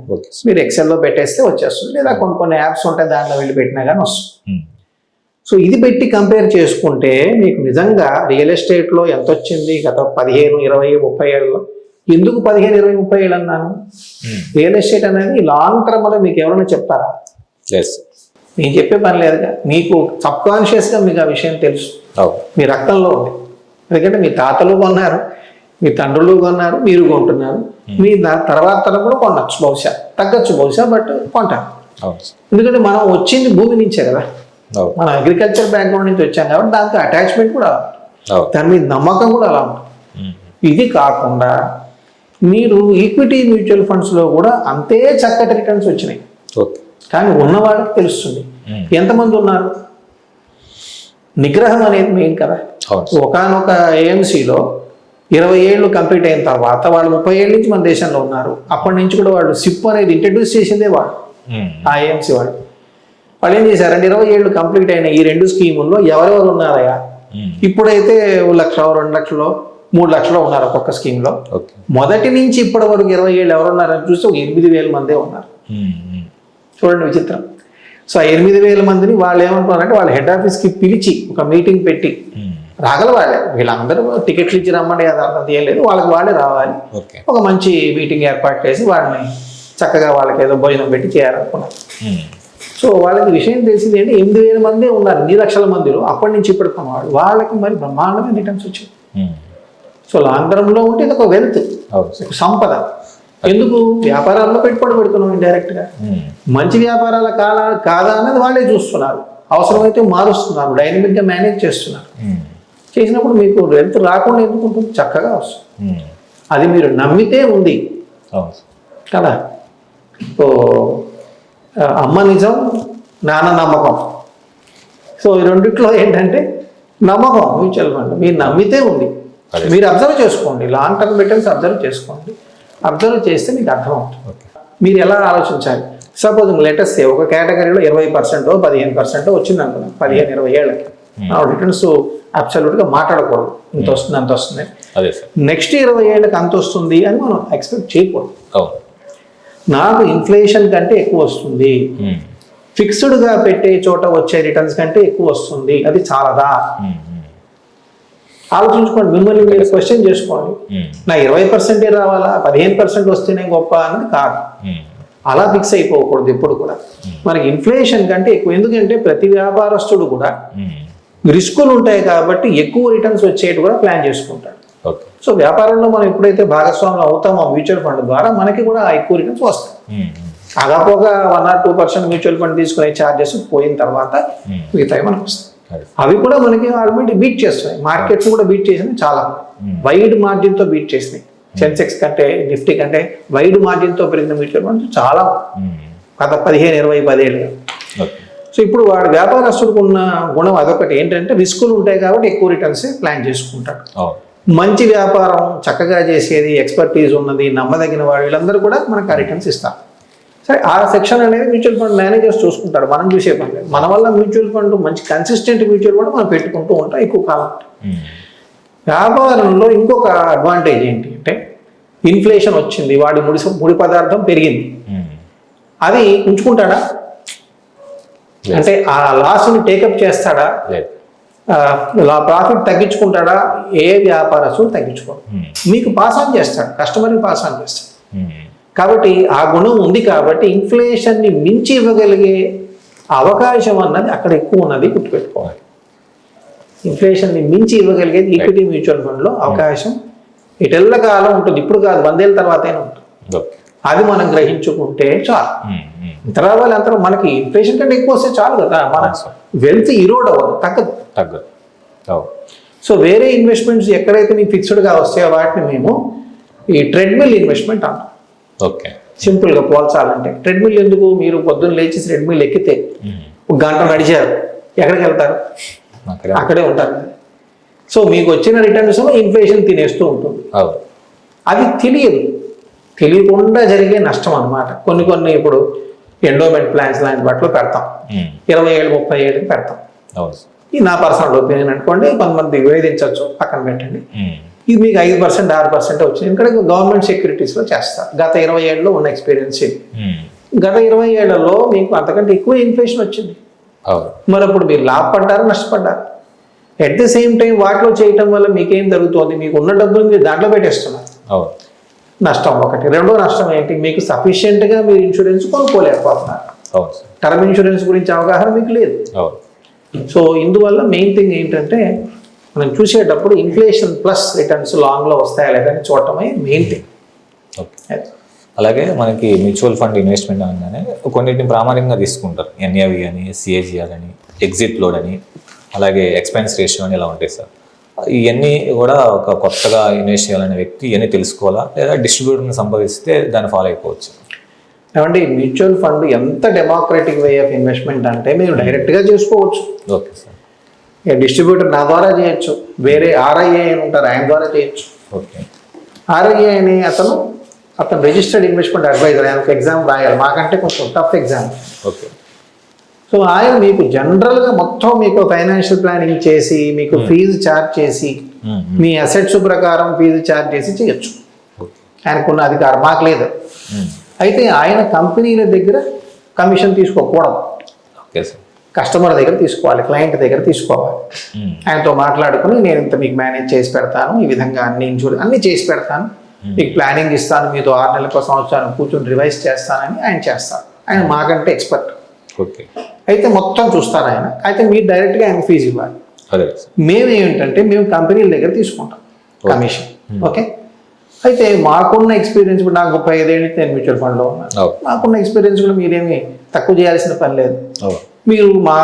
మీరు ఎక్సెల్లో పెట్టేస్తే వచ్చేస్తుంది, లేదా కొన్ని యాప్స్ ఉంటాయి దాంట్లో వెళ్ళి పెట్టినా కానీ వస్తుంది. సో ఇది పెట్టి కంపేర్ చేసుకుంటే మీకు నిజంగా రియల్ ఎస్టేట్లో ఎంత వచ్చింది గత 15, 20, 30 ఏళ్ళలో. ఎందుకు 15, 20, 30 ఏళ్ళు అన్నాను? రియల్ ఎస్టేట్ అనేది లాంగ్ టర్మ్లో మీకు ఎవరైనా చెప్తారా? నేను చెప్పే పని లేదుగా. మీకు సబ్కాన్షియస్గా మీకు ఆ విషయం తెలుసు, మీ రక్తంలో ఉంది. ఎందుకంటే మీ తాతలు కొన్నారు, మీ తండ్రులు కొన్నారు, మీరు కొంటున్నారు. మీ తర్వాత తరం కూడా కొనచ్చు, బహుశా తగ్గచ్చు బహుశా, బట్ కొంటారు. ఎందుకంటే మనం వచ్చింది భూమి నుంచే కదా, మనం అగ్రికల్చర్ బ్యాక్గ్రౌండ్ నుంచి వచ్చాం కాబట్టి దాంతో అటాచ్మెంట్ కూడా, దాని మీద నమ్మకం కూడా అలా ఉంటుంది. ఇది కాకుండా మీరు ఈక్విటీ మ్యూచువల్ ఫండ్స్లో కూడా అంతే చక్కటి రిటర్న్స్ వచ్చినాయి. కానీ ఉన్న వాళ్ళకి తెలుస్తుంది. ఎంతమంది ఉన్నారు? నిగ్రహం అనేది మెయిన్ కదా. ఒకనొక AMCలో 20 ఏళ్ళు కంప్లీట్ అయిన తర్వాత వాళ్ళు 30 ఏళ్ళ నుంచి మన దేశంలో ఉన్నారు. అప్పటి నుంచి కూడా వాళ్ళు SIP అనేది ఇంట్రడ్యూస్ చేసిందే వాళ్ళు, ఆ AMC వాళ్ళు. వాళ్ళు ఏం చేశారంటే 20 ఏళ్ళు కంప్లీట్ అయిన ఈ 2 స్కీముల్లో ఎవరెవరు ఉన్నారయ్యా, ఇప్పుడైతే 1 లక్ష, 2 లక్షలు, 3 లక్షలు ఉన్నారు ఒక్కొక్క స్కీమ్లో. మొదటి నుంచి ఇప్పటి వరకు 20 ఏళ్ళు ఎవరు ఉన్నారని చూస్తే ఒక 8,000 మందే ఉన్నారు. చూడండి విచిత్రం. సో ఆ 8,000 మందిని వాళ్ళు ఏమనుకున్నారంటే వాళ్ళ హెడ్ ఆఫీస్కి పిలిచి ఒక మీటింగ్ పెట్టి, రాగల వాళ్ళే వీళ్ళందరూ టికెట్లు ఇచ్చి రమ్మండి అది ఏం లేదు, వాళ్ళకి వాళ్ళే రావాలి. ఒక మంచి మీటింగ్ ఏర్పాటు చేసి వాళ్ళని చక్కగా వాళ్ళకి ఏదో భోజనం పెట్టి చేయాలనుకున్నారు. సో వాళ్ళకి విషయం తెలిసింది ఏంటి, 8,000 మందే ఉన్నారు 2 లక్షల మందిలో అప్పటి నుంచి ఇప్పటికి కొన్నవాళ్ళు. వాళ్ళకి మరి బ్రహ్మాండమైన రిటర్న్స్ వచ్చాయి. సో లాంగ్ టర్మ్లో ఉంటే ఇది ఒక వెల్త్, సంపద. ఎందుకు? వ్యాపారాల్లో పెట్టుబడి పెడుతున్నాం ఇండైరెక్ట్గా. మంచి వ్యాపారాల కాదా అన్నది వాళ్ళే చూస్తున్నారు, అవసరమైతే మారుస్తున్నారు, డైనమిక్గా మేనేజ్ చేస్తున్నారు. చేసినప్పుడు మీకు వెల్త్ రాకుండా ఎందుకు ఉంటుంది? చక్కగా వస్తుంది. అది మీరు నమ్మితే ఉంది కదా. సో అమ్మ నిజం, నాన్న నమ్మకం. సో ఈ రెండిట్లో ఏంటంటే నమ్మకం మ్యూచువల్ ఫండ్ మీరు నమ్మితే ఉంది. మీరు అబ్జర్వ్ చేసుకోండి, లాంగ్ టర్మ్ రిటర్న్స్ అబ్జర్వ్ చేసుకోండి. అబ్జర్వ్ చేస్తే మీకు అర్థమవుతుంది. మీరు ఎలా ఆలోచించాలి? సపోజ్ లెటెస్ట్ ఒక కేటగిరీలో 20%, 15% వచ్చింది అనుకున్నాం 15-20 ఏళ్ళకి. రిటర్న్స్ అబ్సల్యూట్గా మాట్లాడకూడదు, ఇంత వస్తుంది అంత వస్తుంది. నెక్స్ట్ 20 ఏళ్ళకి అంత వస్తుంది అని మనం ఎక్స్పెక్ట్ చేయకూడదు. నాకు ఇన్ఫ్లేషన్ కంటే ఎక్కువ వస్తుంది, ఫిక్స్డ్గా పెట్టే చోట వచ్చే రిటర్న్స్ కంటే ఎక్కువ వస్తుంది, అది చాలదా? ఆలోచించుకోండి, మిమ్మల్ని మీరు క్వశ్చన్ చేసుకోండి. నా 20% రావాలా, 15% వస్తేనే గొప్ప అన్నది కాదు. అలా ఫిక్స్ అయిపోకూడదు ఎప్పుడు కూడా. మనకి ఇన్ఫ్లేషన్ కంటే ఎక్కువ, ఎందుకంటే ప్రతి వ్యాపారస్తుడు కూడా రిస్కులు ఉంటాయి కాబట్టి ఎక్కువ రిటర్న్స్ వచ్చేటి కూడా ప్లాన్ చేసుకుంటాడు. సో వ్యాపారంలో మనం ఎప్పుడైతే భాగస్వాములు అవుతామో మ్యూచువల్ ఫండ్ ద్వారా మనకి కూడా ఎక్కువ రిటర్న్స్ వస్తాయి. అగాపోగా 1 or 2% మ్యూచువల్ ఫండ్ తీసుకునే ఛార్జెస్ పోయిన తర్వాత మిగతాయి మనకు వస్తాయి. అవి కూడా మనకి ఆల్రెడీ బీట్ చేస్తున్నాయి, మార్కెట్స్ కూడా బీట్ చేసినాయి. చాలా వైడ్ మార్జిన్తో బీట్ చేసినాయి. సెన్సెక్స్ కంటే నిఫ్టీ కంటే వైడ్ మార్జిన్తో పెరిగిన మ్యూచువల్ ఫండ్స్ చాలా, గత 15-20 ఏళ్ళుగా. సో ఇప్పుడు వాడు వ్యాపారస్తుడికి ఉన్న గుణం అదొకటి ఏంటంటే రిస్కులు ఉంటాయి కాబట్టి ఎక్కువ రిటర్న్స్ ప్లాన్ చేసుకుంటాడు. మంచి వ్యాపారం చక్కగా చేసేది, ఎక్స్పర్టీజ్ ఉన్నది, నమ్మదగిన వాడు, వీళ్ళందరూ కూడా మనకు ఆ రిటర్న్స్ ఇస్తారు. సరే ఆ సెక్షన్ అనేది మ్యూచువల్ ఫండ్ మేనేజర్స్ చూసుకుంటారు, మనం చూసే పని లేదు. మన వల్ల మ్యూచువల్ ఫండ్ మంచి కన్సిస్టెంట్ మ్యూచువల్ ఫండ్ మనం పెట్టుకుంటూ ఉంటాం ఎక్కువ కాలం. వ్యాపారంలో ఇంకొక అడ్వాంటేజ్ ఏంటి అంటే ఇన్ఫ్లేషన్ వచ్చింది, వాడి ముడి పదార్థం పెరిగింది, అది ఉంచుకుంటాడా? అంటే ఆ లాస్ని టేకప్ చేస్తాడా? ప్రాఫిట్ తగ్గించుకుంటాడా? ఏ వ్యాపారస్తుడు తగ్గించుకోడు. మీకు పాస్ ఆన్ చేస్తాడు, కస్టమర్ని పాస్ ఆన్ చేస్తాడు. కాబట్టి ఆ గుణం ఉంది కాబట్టి ఇన్ఫ్లేషన్ని మించి ఇవ్వగలిగే అవకాశం అన్నది అక్కడ ఎక్కువ ఉన్నది గుర్తుపెట్టుకోవాలి. ఇన్ఫ్లేషన్ని మించి ఇవ్వగలిగేది ఈక్విటీ మ్యూచువల్ ఫండ్లో అవకాశం ఇటెల్ల కాలం ఉంటుంది. ఇప్పుడు కాదు, 100 ఏళ్ళ తర్వాతైనా ఉంటుంది. అది మనం గ్రహించుకుంటే చాలు. తర్వాత అంతా మనకి ఇన్ఫ్లేషన్ కంటే ఎక్కువ వస్తే చాలు కదా, మన వెల్త్ ఇరోడ్ అవ్వదు, తగ్గదు. సో వేరే ఇన్వెస్ట్మెంట్స్ ఎక్కడైతే మీకు ఫిక్స్డ్గా వస్తాయో వాటిని మేము ఈ ట్రెడ్మిల్ ఇన్వెస్ట్మెంట్ అంటాం. సింపుల్గా పోల్చాలంటే ట్రెడ్మిల్ ఎందుకు? మీరు పొద్దున్న లేచి ట్రెడ్మిల్ ఎక్కితే 1 గంట నడిచారు, ఎక్కడికి వెళ్తారు? అక్కడే ఉంటారు. సో మీకు వచ్చిన రిటర్న్స్ ఇన్ఫ్లేషన్ తినేస్తూ ఉంటుంది. అది తెలియకుండా జరిగే నష్టం అన్నమాట. కొన్ని ఇప్పుడు ఎండోమెంట్ ప్లాన్స్ లాంటి వాటిలో పెడతాం, 20 ఏళ్ళు 30 ఏళ్ళకి పెడతాం. ఇది నా పర్సనల్ ఒపీనియన్ అనుకోండి, కొంతమంది వివేదించవచ్చు, పక్కన పెట్టండి. ఇది మీకు 5% 6% వచ్చింది. ఇక్కడ గవర్నమెంట్ సెక్యూరిటీస్లో చేస్తారు. గత 20 ఏళ్ళలో ఉన్న ఎక్స్పీరియన్స్ ఇది. గత 20 ఏళ్లలో మీకు అంతకంటే ఎక్కువ ఇన్ఫ్లేషన్ వచ్చింది. మరి అప్పుడు మీరు లాభపడ్డారు, నష్టపడ్డారు. ఎట్ ది సేమ్ టైం వాటిలో చేయటం వల్ల మీకేం జరుగుతుంది? మీకు ఉన్న డబ్బులు మీరు దాంట్లో పెట్టేస్తున్నారు. నష్టం ఒకటి. రెండో నష్టం ఏంటి? మీకు సఫిషియెంట్గా మీరు ఇన్సూరెన్స్ కొనుక్కోలేకపోతున్నారు. టర్మ్ ఇన్సూరెన్స్ గురించి అవగాహన మీకు లేదు. సో ఇందువల్ల మెయిన్ థింగ్ ఏంటంటే మనం చూసేటప్పుడు ఇన్ఫ్లేషన్ ప్లస్ రిటర్న్స్ లాంగ్లో వస్తాయా లేదని చూడటమే మెయిన్ థింగ్. అలాగే మనకి మ్యూచువల్ ఫండ్ ఇన్వెస్ట్మెంట్ అనగానే కొన్నిటిని ప్రామాణికంగా తీసుకుంటారు. ఎన్ఏవి అని, సిఏజిఆర్ అని, ఎగ్జిట్ లోడ్ అని, అలాగే ఎక్స్పెన్స్ రేషియో అని ఇలా ఉంటాయి సార్. ఇవన్నీ కూడా ఒక కొత్తగా ఇన్వెస్ట్ చేయాలనే వ్యక్తి ఇవన్నీ తెలుసుకోవాలా, లేదా డిస్ట్రిబ్యూటర్ని సంపాదిస్తే దాన్ని ఫాలో అయిపోవచ్చు? ఏమంటే మ్యూచువల్ ఫండ్ ఎంత డెమోక్రటిక్ వే ఆఫ్ ఇన్వెస్ట్మెంట్ అంటే మీరు డైరెక్ట్గా చేసుకోవచ్చు. Okay sir. డిస్ట్రిబ్యూటర్ నా ద్వారా చేయొచ్చు, వేరే ఆర్ఐఏ అని ఉంటారు, ఆయన ద్వారా చేయొచ్చు. ఓకే. ఆర్ఐఏ అని అతను రిజిస్టర్డ్ ఇన్వెస్ట్మెంట్ అడ్వైజర్. ఆయన ఒక ఎగ్జామ్ రాయాలి, మాకంటే కొంచెం టఫ్ ఎగ్జామ్. ఓకే. సో ఆయన మీకు జనరల్గా మొత్తం మీకు ఫైనాన్షియల్ ప్లానింగ్ చేసి మీకు ఫీజు ఛార్జ్ చేసి మీ అసెట్స్ ప్రకారం ఫీజు ఛార్జ్ చేసి చేయొచ్చు. ఆయనకున్న అధికారం మాకు లేదు. అయితే ఆయన కంపెనీల దగ్గర కమిషన్ తీసుకోకూడదు. కస్టమర్ దగ్గర తీసుకోవాలి, క్లయింట్ దగ్గర తీసుకోవాలి. ఆయనతో మాట్లాడుకుని నేను ఇంత మీకు మేనేజ్ చేసి పెడతాను, ఈ విధంగా అన్ని చేసి పెడతాను, మీకు ప్లానింగ్ ఇస్తాను, మీతో 6 నెలలకు సంవత్సరాన్ని కూర్చొని రివైజ్ చేస్తానని ఆయన చేస్తారు. ఆయన మాకంటే ఎక్స్పర్ట్. అయితే మొత్తం చూస్తారు ఆయన. అయితే మీరు డైరెక్ట్గా ఆయన ఫీజు ఇవ్వాలి. మేము ఏమిటంటే మేము కంపెనీల దగ్గర తీసుకుంటాం కమిషన్. ఓకే. అయితే మాకున్న ఎక్స్పీరియన్స్ ఇప్పుడు నాకు 35 ఏళ్ళు నేను మ్యూచువల్ ఫండ్లో ఉన్నాను. మాకున్న ఎక్స్పీరియన్స్ కూడా మీరేమి తక్కువ చేయాల్సిన పని లేదు. మీరు మా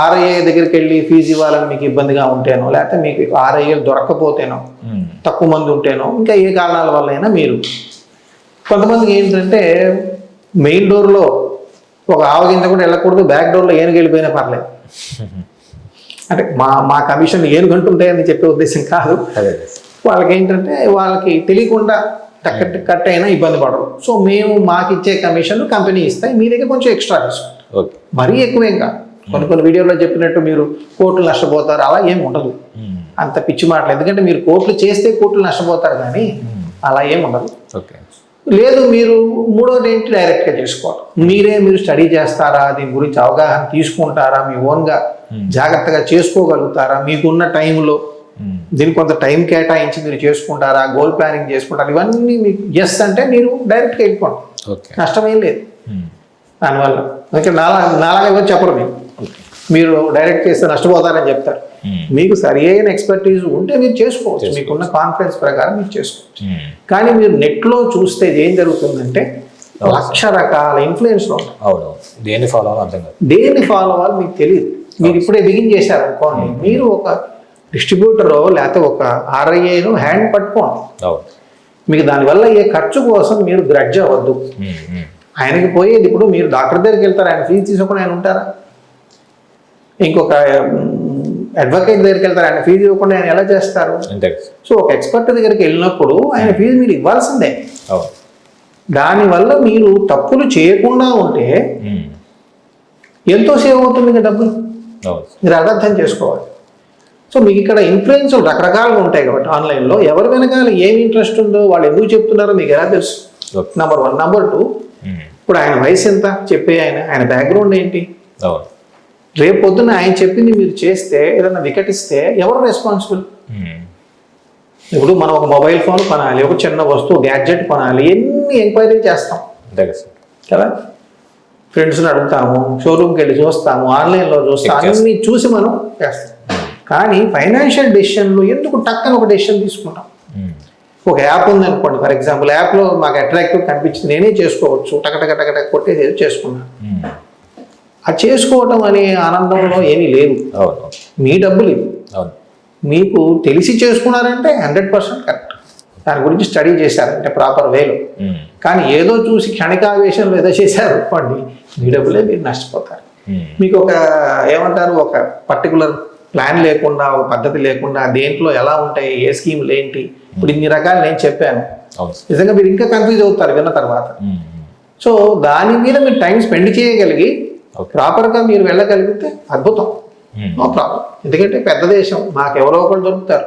ఆర్ఐఏ దగ్గరికి వెళ్ళి ఫీజు ఇవ్వాలని మీకు ఇబ్బందిగా ఉంటేనో, లేకపోతే మీకు ఆర్ఐఏలు దొరక్కపోతేనో, తక్కువ మంది ఉంటేనో, ఇంకా ఏ కారణాల వల్ల అయినా మీరు కొంతమందికి ఏంటంటే మెయిన్ డోర్లో ఒక ఆవగింజ కూడా వెళ్ళకూడదు, బ్యాక్ డోర్లో ఏనుగు వెళ్ళిపోయినా పర్లేదు. అంటే మా కమిషన్ ఏనుగంటుంటాయని చెప్పే ఉద్దేశం కాదు. వాళ్ళకి ఏంటంటే వాళ్ళకి తెలియకుండా కట్ అయినా ఇబ్బంది పడరు. సో మేము మాకు ఇచ్చే కమిషన్ కంపెనీ ఇస్తాయి, మీ దగ్గర కొంచెం ఎక్స్ట్రా తీసుకోండి. మరీ ఎక్కువేం కాదు. కొన్ని వీడియోలో చెప్పినట్టు మీరు కోట్లు నష్టపోతారు అలా ఏం ఉండదు. అంత పిచ్చి మాటలు. ఎందుకంటే మీరు కోట్లు చేస్తే కోట్లు నష్టపోతారు, కానీ అలా ఏం ఉండదు. లేదు మీరు మూడోది ఏంటి, డైరెక్ట్గా చేసుకోవాలి. మీరు స్టడీ చేస్తారా, దీని గురించి అవగాహన తీసుకుంటారా, మీ ఓన్గా జాగ్రత్తగా చేసుకోగలుగుతారా, మీకున్న టైంలో దీనికి కొంత టైం కేటాయించి మీరు చేసుకుంటారా, గోల్ ప్లానింగ్ చేసుకుంటారా, ఇవన్నీ మీకు ఎస్ అంటే మీరు డైరెక్ట్గా వెళ్ళిపోండి, నష్టమేం లేదు దానివల్ల. అందుకే నాలాగా ఎవరు చెప్పరు. మీరు డైరెక్ట్ చేస్తే నష్టపోతారని చెప్తారు. మీకు సరి అయిన ఎక్స్పర్టీజ్ ఉంటే మీరు చేసుకోవచ్చు, మీకున్న కాన్ఫిడెన్స్ ప్రకారం మీరు చేసుకోవచ్చు. కానీ మీరు నెట్లో చూస్తే ఏం జరుగుతుందంటే 1,00,000 రకాల ఇన్ఫ్లుయెన్స్లో ఉంటాయి. దేన్ని ఫాలో అవ్వాలి మీకు తెలియదు. మీరు ఇప్పుడే బిగిన్ చేశారు అనుకోండి, మీరు ఒక డిస్ట్రిబ్యూటర్ లేకపోతే ఒక ఆర్ఐఏను హ్యాండ్ పట్టుకోండి. మీకు దానివల్ల ఏ ఖర్చు కోసం మీరు గ్రడ్జ్ అవ్వద్దు. ఆయనకి పోయేది ఇప్పుడు మీరు డాక్టర్ దగ్గరికి వెళ్తారు, ఆయన ఫీజు తీసుకోకుండా ఆయన ఉంటారా? ఇంకొక అడ్వకేట్ దగ్గరికి వెళ్తారు, ఆయన ఫీజు ఇవ్వకుండా ఆయన ఎలా చేస్తారు? సో ఒక ఎక్స్పర్ట్ దగ్గరికి వెళ్ళినప్పుడు ఆయన ఫీజు మీరు ఇవ్వాల్సిందే. దానివల్ల మీరు తప్పులు చేయకుండా ఉంటే ఎంతో సేవ్ అవుతుంది డబ్బులు. మీరు అర్థం చేసుకోవాలి. సో మీకు ఇక్కడ ఇన్ఫ్లుయెన్స్ రకరకాలుగా ఉంటాయి కాబట్టి ఆన్లైన్లో ఎవరి వెనకాల ఏమి ఇంట్రెస్ట్ ఉందో, వాళ్ళు ఎందుకు చెప్తున్నారో మీకు ఎలా తెలుసు? నెంబర్ 1. నెంబర్ 2, ఇప్పుడు ఆయన వయసు ఎంత చెప్పే ఆయన బ్యాక్గ్రౌండ్ ఏంటి? రేపు పొద్దున్న ఆయన చెప్పింది మీరు చేస్తే ఏదైనా వికటిస్తే ఎవరు రెస్పాన్సిబుల్? ఇప్పుడు మనం ఒక మొబైల్ ఫోన్ కొనాలి, ఒక చిన్న వస్తువు గ్యాడ్జెట్ కొనాలి, ఎన్ని ఎంక్వైరీ చేస్తాం కదా, ఫ్రెండ్స్ని అడుగుతాము, షోరూమ్కి వెళ్ళి చూస్తాము, ఆన్లైన్లో చూస్తాం, అన్ని చూసి మనం చేస్తాం. కానీ ఫైనాన్షియల్ డెసిషన్లో ఎందుకు టక్కన ఒక డెసిషన్ తీసుకుంటాం? ఒక యాప్ ఉందనుకోండి, ఫర్ ఎగ్జాంపుల్ యాప్లో మాకు అట్రాక్టివ్ కనిపించింది, నేనే చేసుకోవచ్చు, టకటక కొట్టేసి చేసుకున్నాను. అది చేసుకోవటం అనే ఆనందంలో ఏమీ లేదు. మీ డబ్బులు ఇవి, మీకు తెలిసి చేసుకున్నారంటే 100% కరెక్ట్, దాని గురించి స్టడీ చేశారంటే ప్రాపర్ వేలో. కానీ ఏదో చూసి క్షణికావేశంలో ఏదో చేశారు అనుకోండి, మీ డబ్బులే మీరు నష్టపోతారు. మీకు ఒక ఏమంటారు, ఒక పర్టికులర్ ప్లాన్ లేకుండా, ఒక పద్ధతి లేకుండా, దేంట్లో ఎలా ఉంటాయి, ఏ స్కీములు ఏంటి, ఇప్పుడు ఇన్ని రకాలు నేను చెప్పాను, నిజంగా మీరు ఇంకా కన్ఫ్యూజ్ అవుతారు విన్న తర్వాత. సో దాని మీద మీరు టైం స్పెండ్ చేయగలిగి ప్రాపర్గా మీరు వెళ్ళగలిగితే అద్భుతం, నో ప్రాబ్లం. ఎందుకంటే పెద్ద దేశం, మాకెవరో ఒకరు దొరుకుతారు,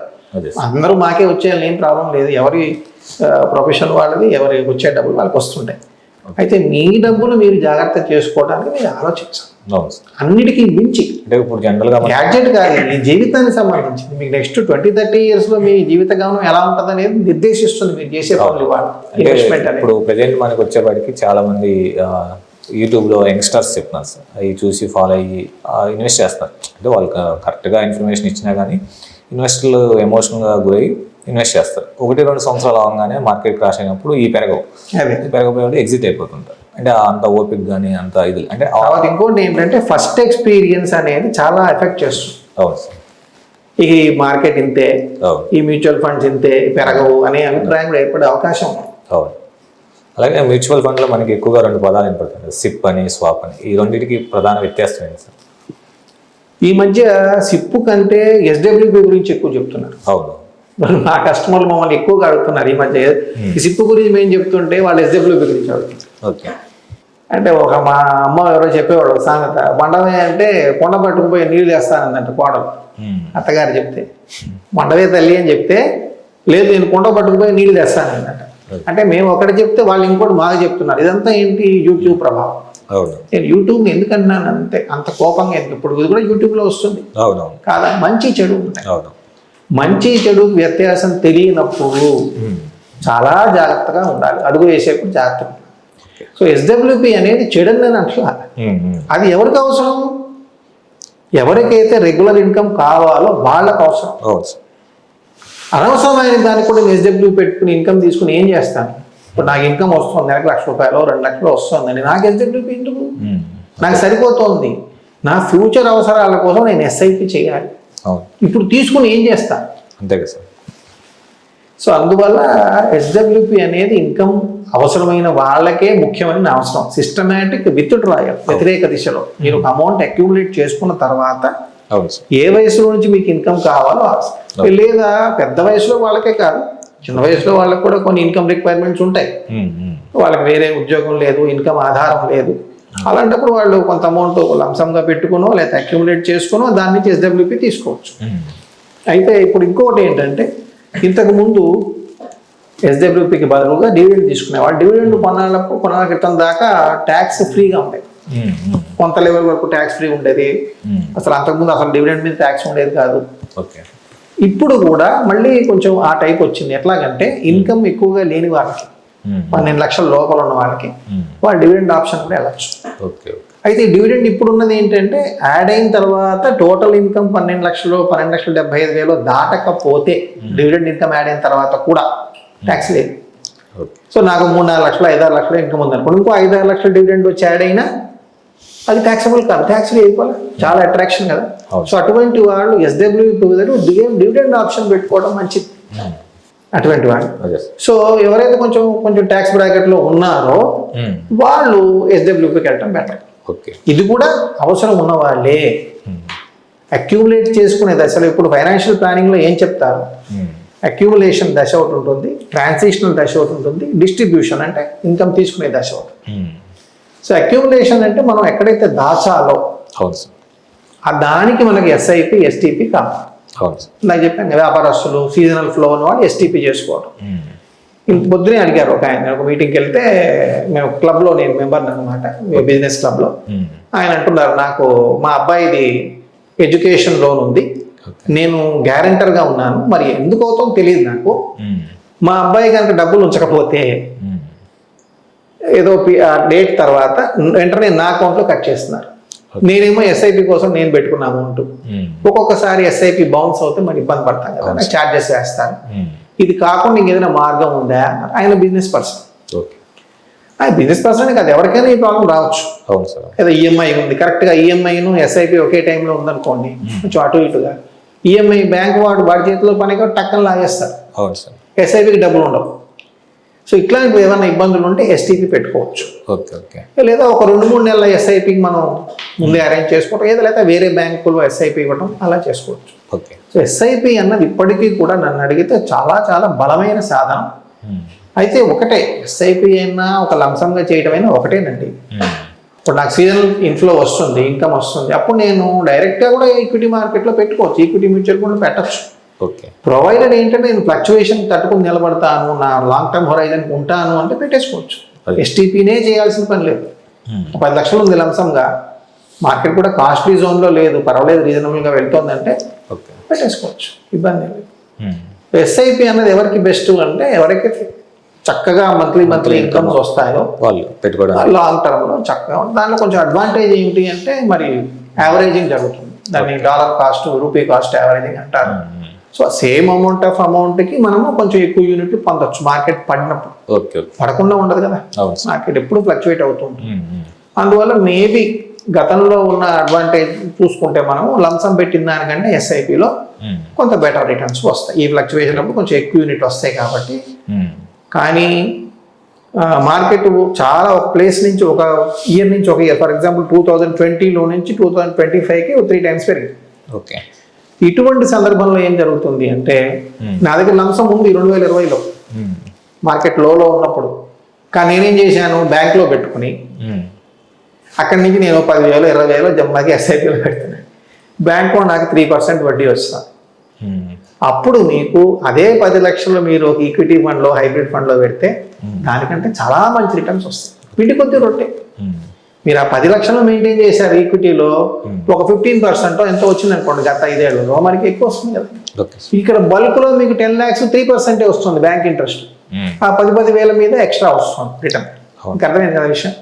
అందరూ మాకే వచ్చేయాలని ఏం ప్రాబ్లం లేదు. ఎవరి ప్రొఫెషన్ వాళ్ళది, ఎవరి వచ్చే డబ్బులు వాళ్ళకి వస్తుంటాయి. అయితే మీ డబ్బులు మీరు జాగ్రత్త చేసుకోవడానికి మీరు ఆలోచించాలి. అన్నిటికీ మించి అంటే ఇప్పుడు జనరల్గా గ్యాడ్జెట్ కాదు, మీ జీవితానికి సంబంధించింది. మీకు నెక్స్ట్ 20-30 yearsలో మీ జీవిత గమనం ఎలా ఉంటుంది అనేది నిర్దేశిస్తుంది మీరు చేసే పనులు. ఇన్వెస్ట్మెంట్ ఇప్పుడు ప్రజెంట్ మనకు వచ్చేవాడికి చాలా మంది యూట్యూబ్లో యంగ్స్టర్స్ చెప్తున్నారు సార్, అవి చూసి ఫాలో అయ్యి ఇన్వెస్ట్ చేస్తారు. అంటే వాళ్ళకి కరెక్ట్గా ఇన్ఫర్మేషన్ ఇచ్చినా కానీ ఇన్వెస్టర్లు ఎమోషనల్గా గురై ఇన్వెస్ట్ చేస్తారు. 1-2 సంవత్సరాలు అవగానే మార్కెట్ క్రాష్ అయినప్పుడు ఈ పెరగపోయి ఎగ్జిట్ అయిపోతుంటారు. అంటే అంత ఓపిక కానీ అంత ఇది. అంటే ఇంకోటి ఏంటంటే ఫస్ట్ ఎక్స్పీరియన్స్ అనేది చాలా ఎఫెక్ట్ చేస్తుంది. అవును సార్, ఈ మార్కెట్ ఇంతే, ఈ మ్యూచువల్ ఫండ్స్ ఇంతే, పెరగవు అనే అభిప్రాయం కూడా ఏర్పడే అవకాశం ఉంది. అవును. అలాగే మ్యూచువల్ ఫండ్లో మనకి ఎక్కువగా 2 పదాలు వినపడుతుంది, సిప్ అని, స్వాప్ అని. ఈ రెండింటికి ప్రధాన వ్యత్యాసం ఏంటి సార్? ఈ మధ్య సిప్ కంటే SWP గురించి ఎక్కువ చెప్తున్నారు. అవును, మా కస్టమర్లు మమ్మల్ని ఎక్కువగా అడుగుతున్నారు ఈ మధ్య. ఈ సిప్ గురించి మేము చెప్తుంటే వాళ్ళు SWP గురించి అడుగుతున్నారు. ఓకే. అంటే ఒక మా అమ్మ ఎవరో చెప్పేవాడు సామెత, మండవే అంటే కొండ పట్టుకుపోయి నీళ్ళు వేస్తానందంట కోడలు. అత్తగారు చెప్తే, మండవే తల్లి అని చెప్తే, లేదు నేను కొండ పట్టుకుపోయి నీళ్ళు తెస్తానంట. అంటే మేము ఒకటి చెప్తే వాళ్ళు ఇంకోటి మాకు చెప్తున్నారు. ఇదంతా ఏంటి? యూట్యూబ్ ప్రభావం. నేను యూట్యూబ్ ఎందుకన్నాను అంటే అంత కోపంగా, ఇప్పుడు ఇది కూడా యూట్యూబ్లో వస్తుంది కాదా, మంచి చెడు ఉంటాయి. మంచి చెడు వ్యత్యాసం తెలియనప్పుడు చాలా జాగ్రత్తగా ఉండాలి, అడుగు వేసేప్పుడు జాగ్రత్తగా. సో SWP అనేది చెడుని అట్లా, అది ఎవరికి అవసరం? ఎవరికైతే రెగ్యులర్ ఇన్కమ్ కావాలో వాళ్ళకు అవసరం. అనవసరమైన దానికి కూడా నేను SWP పెట్టుకుని ఇన్కమ్ తీసుకుని ఏం చేస్తాను? ఇప్పుడు నాకు ఇన్కమ్ వస్తుంది, నెలకు ₹1,00,000 2,00,000 వస్తుందని నాకు SWP ఎందుకు? నాకు సరిపోతుంది. నా ఫ్యూచర్ అవసరాల కోసం నేను SIP చేయాలి. ఇప్పుడు తీసుకుని ఏం చేస్తా? అంతే కదా సార్. సో అందువల్ల SWP అనేది ఇన్కమ్ అవసరమైన వాళ్ళకే ముఖ్యమైన అవసరం. సిస్టమేటిక్ విత్డ్రాయల్, వ్యతిరేక దిశలో మీరు అమౌంట్ అక్యూములేట్ చేసుకున్న తర్వాత ఏ వయసులో నుంచి మీకు ఇన్కమ్ కావాలో అవసరం. లేదా పెద్ద వయసులో వాళ్ళకే కాదు, చిన్న వయసులో వాళ్ళకి కూడా కొన్ని ఇన్కమ్ రిక్వైర్మెంట్స్ ఉంటాయి. వాళ్ళకి వేరే ఉద్యోగం లేదు, ఇన్కమ్ ఆధారం లేదు. అలాంటప్పుడు వాళ్ళు కొంత అమౌంట్ లంసంగా పెట్టుకునో లేదా అక్యూములేట్ చేసుకునో దాని నుంచి SWP తీసుకోవచ్చు. అయితే ఇప్పుడు ఇంకొకటి ఏంటంటే, ఇంతకు ముందు SWPకి బదులుగా డివిడెండ్ తీసుకునేవాళ్ళు. డివిడెండ్ కొన్నాళ్ళ క్రితం దాకా ట్యాక్స్ ఫ్రీగా ఉండేది, కొంత లెవెల్ వరకు ట్యాక్స్ ఫ్రీ ఉండేది. అసలు అంతకుముందు అసలు డివిడెండ్ మీద ట్యాక్స్ ఉండేది కాదు. ఇప్పుడు కూడా మళ్ళీ కొంచెం ఆ టైప్ వచ్చింది. ఎట్లాగంటే ఇన్కమ్ ఎక్కువగా లేని వాళ్ళకి, 12 లక్షల లోపల ఉన్న వాళ్ళకి వాళ్ళు డివిడెండ్ ఆప్షన్ కూడా వెళ్ళచ్చు. అయితే డివిడెండ్ ఇప్పుడు ఉన్నది ఏంటంటే, యాడ్ అయిన తర్వాత టోటల్ ఇన్కమ్ 12 లక్షలు 12,75,000 దాటకపోతే డివిడెండ్ ఇన్కమ్ యాడ్ అయిన తర్వాత కూడా ట్యాక్స్ లేదు. సో నాకు 3-4 లక్షలు 5-6 లక్షలు ఇన్కమ్ ఉందనుకోండి, ఇంకో 5-6 లక్షల డివిడెండ్ వచ్చి యాడ్ అయినా అది ట్యాక్సబుల్ కాదు, ట్యాక్స్ అయిపోవాలి. చాలా అట్రాక్షన్ కదా. సో అటువంటి వాళ్ళు SWP డివిడెండ్ ఆప్షన్ పెట్టుకోవడం మంచిది, అటువంటి వాళ్ళు. సో ఎవరైతే కొంచెం ట్యాక్స్ బ్రాకెట్లో ఉన్నారో వాళ్ళు SWPకి వెళ్ళటం బెటర్. ఇది కూడా అవసరం ఉన్న వాళ్ళే అక్యూములేట్ చేసుకునే దశలో. ఇప్పుడు ఫైనాన్షియల్ ప్లానింగ్లో ఏం చెప్తారు? అక్యూములేషన్ దశ ఒకటి ఉంటుంది, ట్రాన్సిషనల్ దశ ఒకటి ఉంటుంది, డిస్ట్రిబ్యూషన్ అంటే ఇన్కమ్ తీసుకునే దశ ఒకటి. సో అక్యూములేషన్ అంటే మనం ఎక్కడైతే దాచాలో ఆ దానికి మనకి SIP STP కావాలి. నాకు చెప్పాను, వ్యాపారస్తులు సీజనల్ ఫ్లో ఉన్న వాళ్ళు STP చేసుకోవడం. పొద్దునే అడిగారు ఒక ఆయన, ఒక మీటింగ్కి వెళ్తే మేము క్లబ్లో, నేను మెంబర్ని అనమాట, బిజినెస్ క్లబ్లో. ఆయన అంటున్నారు, నాకు మా అబ్బాయిది ఎడ్యుకేషన్ లోన్ ఉంది, నేను గ్యారెంటర్గా ఉన్నాను, మరి ఎందుకు అవుతాం తెలియదు నాకు. మా అబ్బాయి కనుక డబ్బులు ఉంచకపోతే ఏదో డేట్ తర్వాత వెంటనే నా అకౌంట్లో కట్ చేస్తున్నారు. నేనేమో ఎస్ఐపి కోసం నేను పెట్టుకున్న అమౌంట్, ఒక్కొక్కసారి ఎస్ఐపి బౌన్స్ అవుతే మరి ఇబ్బంది పడతాం కదా, ఛార్జెస్ వేస్తారు. ఇది కాకుండా ఇంకేదైనా మార్గం ఉందా అన్నారు. ఆయన బిజినెస్ పర్సన్, ఆయన బిజినెస్ పర్సన్ కాదు, ఎవరికైనా ఈ ప్రాబ్లం రావచ్చు. ఏదో ఈఎంఐ ఉంది, కరెక్ట్గా ఈఎంఐను ఎస్ఐపి ఒకే టైంలో ఉందనుకోండి, కొంచెం అటు ఇటుగా ఈఎంఐ బ్యాంక్ వాడి చేతిలో పని టక్కన లాగేస్తారు, ఎస్ఐపికి డబ్బులు ఉండవు. సో ఇట్లాంటి ఏమైనా ఇబ్బందులు ఉంటే ఎస్టీపీ పెట్టుకోవచ్చు. లేదా ఒక 2-3 నెలల ఎస్ఐపికి మనం ముందే అరేంజ్ చేసుకోవటం, ఏదో లేదా వేరే బ్యాంకులో ఎస్ఐపి ఇవ్వడం, అలా చేసుకోవచ్చు. సో ఎస్ఐపి అన్నది ఇప్పటికీ కూడా నన్ను అడిగితే చాలా చాలా బలమైన సాధనం. అయితే ఒకటే, ఎస్ఐపి అయినా ఒక లంసంగా చేయడం అయినా ఒకటేనండి. ఇప్పుడు నాకు సీజనల్ ఇన్ఫ్లో వస్తుంది, ఇన్కమ్ వస్తుంది, అప్పుడు నేను డైరెక్ట్గా కూడా ఈక్విటీ మార్కెట్లో పెట్టుకోవచ్చు, ఈక్విటీ మ్యూచువల్ ఫండ్ పెట్టచ్చు. ప్రొవైడెడ్ ఏంటంటే నేను ఫ్లక్చువేషన్ తట్టుకుని నిలబడతాను, నా లాంగ్ టర్మ్ హొరైజన్ ఉంటాను అంటే పెట్టేసుకోవచ్చు. ఎస్టీపీనే చేయాల్సిన పని లేదు. 10 లక్షలు ఉంది లంసంగా, మార్కెట్ కూడా కాస్ట్లీ జోన్లో లేదు, పర్వాలేదు, రీజనబుల్గా వెళ్తుందంటే పెట్టేసుకోవచ్చు, ఇబ్బంది లేదు. ఎస్ఐపి అన్నది ఎవరికి బెస్ట్ అంటే, ఎవరికైతే చక్కగా మంత్లీ ఇన్కమ్స్ వస్తాయో వాళ్ళు పెట్టుకోవడం లాంగ్ టర్మ్లో చక్కగా ఉంటుంది. దాంట్లో కొంచెం అడ్వాంటేజ్ ఏంటి అంటే, మరి యావరేజింగ్ జరుగుతుంది, దాన్ని dollar cost, rupee cost averaging అంటారు. సో సేమ్ అమౌంట్కి మనము కొంచెం ఎక్కువ యూనిట్లు పొందొచ్చు మార్కెట్ పడినప్పుడు. పడకుండా ఉండదు కదా, మార్కెట్ ఎప్పుడు ఫ్లక్చువేట్ అవుతూ ఉంటుంది. అందువల్ల మేబీ గతంలో ఉన్న అడ్వాంటేజ్ చూసుకుంటే మనము లంసం పెట్టిన దానికంటే ఎస్ఐపిలో కొంత బెటర్ రిటర్న్స్ వస్తాయి. ఈ ఫ్లక్చువేషన్ అప్పుడు కొంచెం ఎక్కువ యూనిట్ వస్తాయి కాబట్టి. కానీ మార్కెట్ చాలా ఒక ప్లేస్ నుంచి ఒక ఇయర్ నుంచి ఒక ఇయర్, ఫర్ ఎగ్జాంపుల్ 2020లో నుంచి 2025కి 3 times పెరిగింది. ఇటువంటి సందర్భంలో ఏం జరుగుతుంది అంటే, నా దగ్గర లంసం ఉంది 2020లో మార్కెట్ లోలో ఉన్నప్పుడు, కానీ నేనేం చేశాను, బ్యాంక్లో పెట్టుకుని అక్కడి నుంచి నేను 10,000 20,000 జమ్మాకి ఎస్ఐపీలో పెడుతున్నాను. బ్యాంక్లో నాకు 3% వడ్డీ వస్తుంది. అప్పుడు మీకు అదే 10 లక్షలు మీరు ఒక ఈక్విటీ ఫండ్లో, హైబ్రిడ్ ఫండ్లో పెడితే దానికంటే చాలా మంచి రిటర్న్స్ వస్తాయి. పిండి కొద్ది రొట్టె. మీరు ఆ 10 లక్షలు మెయింటైన్ చేశారు ఈక్విటీలో, ఒక 15% ఎంతో వచ్చింది అనుకోండి గత 5 ఏళ్లలో, మనకి ఎక్కువ వస్తుంది కదా. ఇక్కడ బల్క్లో మీకు 10 lakhs 3% వస్తుంది బ్యాంక్ ఇంట్రెస్ట్, ఆ 10,000 మీద ఎక్స్ట్రా వస్తుంది రిటర్న్. ఇంకా అర్థమైంది కదా విషయం.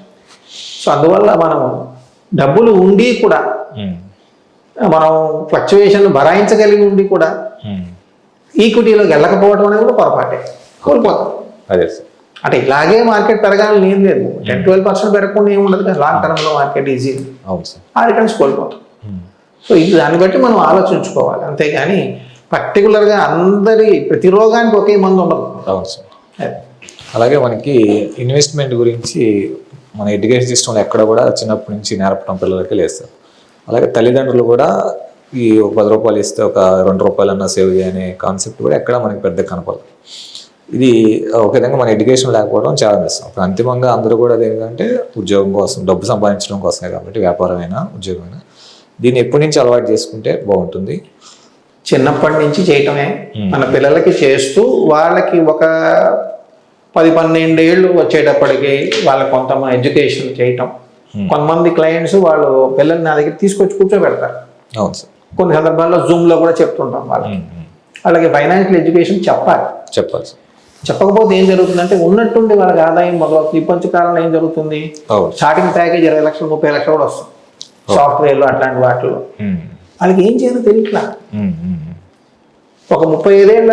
సో అందువల్ల మనం డబ్బులు ఉండి కూడా, మనం ఫ్లక్చువేషన్ భరాయించగలిగి ఉండి కూడా ఈక్విటీలోకి వెళ్ళకపోవడం అనేది కూడా పొరపాటే, కోల్పోతాం. అంటే ఇలాగే మార్కెట్ పెరగాలని ఏం లేదు, 10-12% పెరగకుండా ఏమి ఉండదు కదా లాంగ్ టర్మ్లో మార్కెట్ ఈజీ, ఆ రిటర్న్స్ కోల్పోతాం. సో ఇది దాన్ని బట్టి మనం ఆలోచించుకోవాలి, అంతేగాని పర్టికులర్గా ప్రతి రోగానికి ఒకే మందు ఉండదు. అలాగే మనకి ఇన్వెస్ట్మెంట్ గురించి మన ఎడ్యుకేషన్ సిస్టంలో ఎక్కడ కూడా చిన్నప్పటి నుంచి నేర్పడం పిల్లలకి లేదు. అలాగే తల్లిదండ్రులు కూడా ఈ ఒక 10 రూపాయలు ఇస్తే ఒక 2 రూపాయలన్నా సేవ్ అనే కాన్సెప్ట్ కూడా ఎక్కడ మనకి పెద్ద కనపడదు. ఇది ఒక విధంగా మన ఎడ్యుకేషన్ లేకపోవడం చాలా మిస్సం. అప్పుడు అంతిమంగా అందరూ కూడా ఏంటంటే ఉద్యోగం కోసం, డబ్బు సంపాదించడం కోసమే కాబట్టి, వ్యాపారమైనా ఉద్యోగమైనా దీన్ని ఎప్పటి నుంచి అలవాటు చేసుకుంటే బాగుంటుంది. చిన్నప్పటి నుంచి చేయటమే మన పిల్లలకి చేస్తూ, వాళ్ళకి ఒక 10-12 ఏళ్ళు వచ్చేటప్పటికి వాళ్ళకి కొంత ఎడ్యుకేషన్ చేయటం. కొంతమంది క్లయింట్స్ వాళ్ళు పిల్లల్ని నా దగ్గర తీసుకొచ్చి కూర్చోబెడతారు. అవును సార్. కొన్ని సందర్భాల్లో జూమ్లో కూడా చెప్తుంటాం వాళ్ళకి. అలాగే ఫైనాన్షియల్ ఎడ్యుకేషన్ చెప్పాలి సార్. చెప్పకపోతే ఏం జరుగుతుందంటే, ఉన్నట్టుండి వాళ్ళకి ఆదాయం మొదలవుతుంది. ఈ పంచకాలంలో ఏం జరుగుతుంది, స్టార్టింగ్ ప్యాకేజ్ 20 లక్షలు 30 లక్షలు కూడా వస్తుంది సాఫ్ట్వేర్లో, అట్లాంటి వాటిలో. వాళ్ళకి ఏం చేయాలో తెలియట్లా. ఒక 35 ఏళ్ళ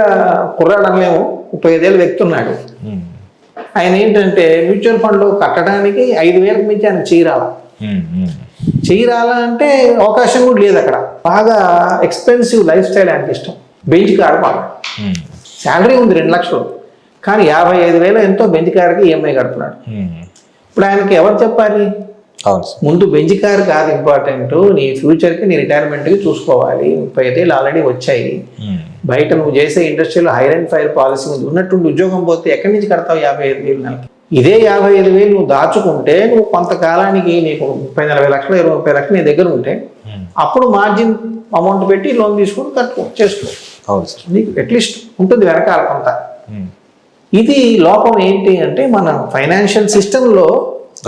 కుర్రాడు అనలేము, 35 ఏళ్ళ వ్యక్తి ఉన్నాడు. ఆయన ఏంటంటే మ్యూచువల్ ఫండ్లో కట్టడానికి 5,000కి మించి ఆయన చేయరాలా అంటే అవకాశం కూడా లేదు అక్కడ. బాగా ఎక్స్పెన్సివ్ లైఫ్ స్టైల్ ఆయనకి ఇష్టం. బెంచ్ కారు బాగా, శాలరీ ఉంది 2 లక్షలు, కానీ 55,000 ఎంతో బెంచ్ కార్కి ఈఎంఐ కడుతున్నాడు. ఇప్పుడు ఆయనకి ఎవరు చెప్పాలి, ముందు బెంచ్ కార్ కాదు ఇంపార్టెంట్, నీ ఫ్యూచర్కి, నీ రిటైర్మెంట్కి చూసుకోవాలి. 35 ఏళ్ళు ఆల్రెడీ వచ్చాయి. బయట నువ్వు చేసే ఇండస్ట్రీలో హైర్ అండ్ ఫైర్ పాలసీ ఉంది. ఉన్నట్టుండి ఉద్యోగం పోతే ఎక్కడి నుంచి కడతావు 55,000 నెలకి? ఇదే 55,000 నువ్వు దాచుకుంటే, నువ్వు కొంతకాలానికి నీకు 30-40 లక్షలు 20-30 లక్షలు నీ దగ్గర ఉంటే, అప్పుడు మార్జిన్ అమౌంట్ పెట్టి లోన్ తీసుకొని చేసుకో. నీకు అట్లీస్ట్ ఉంటుంది వెనకాల కొంత. ఇది లోపం ఏంటి అంటే మన ఫైనాన్షియల్ సిస్టంలో,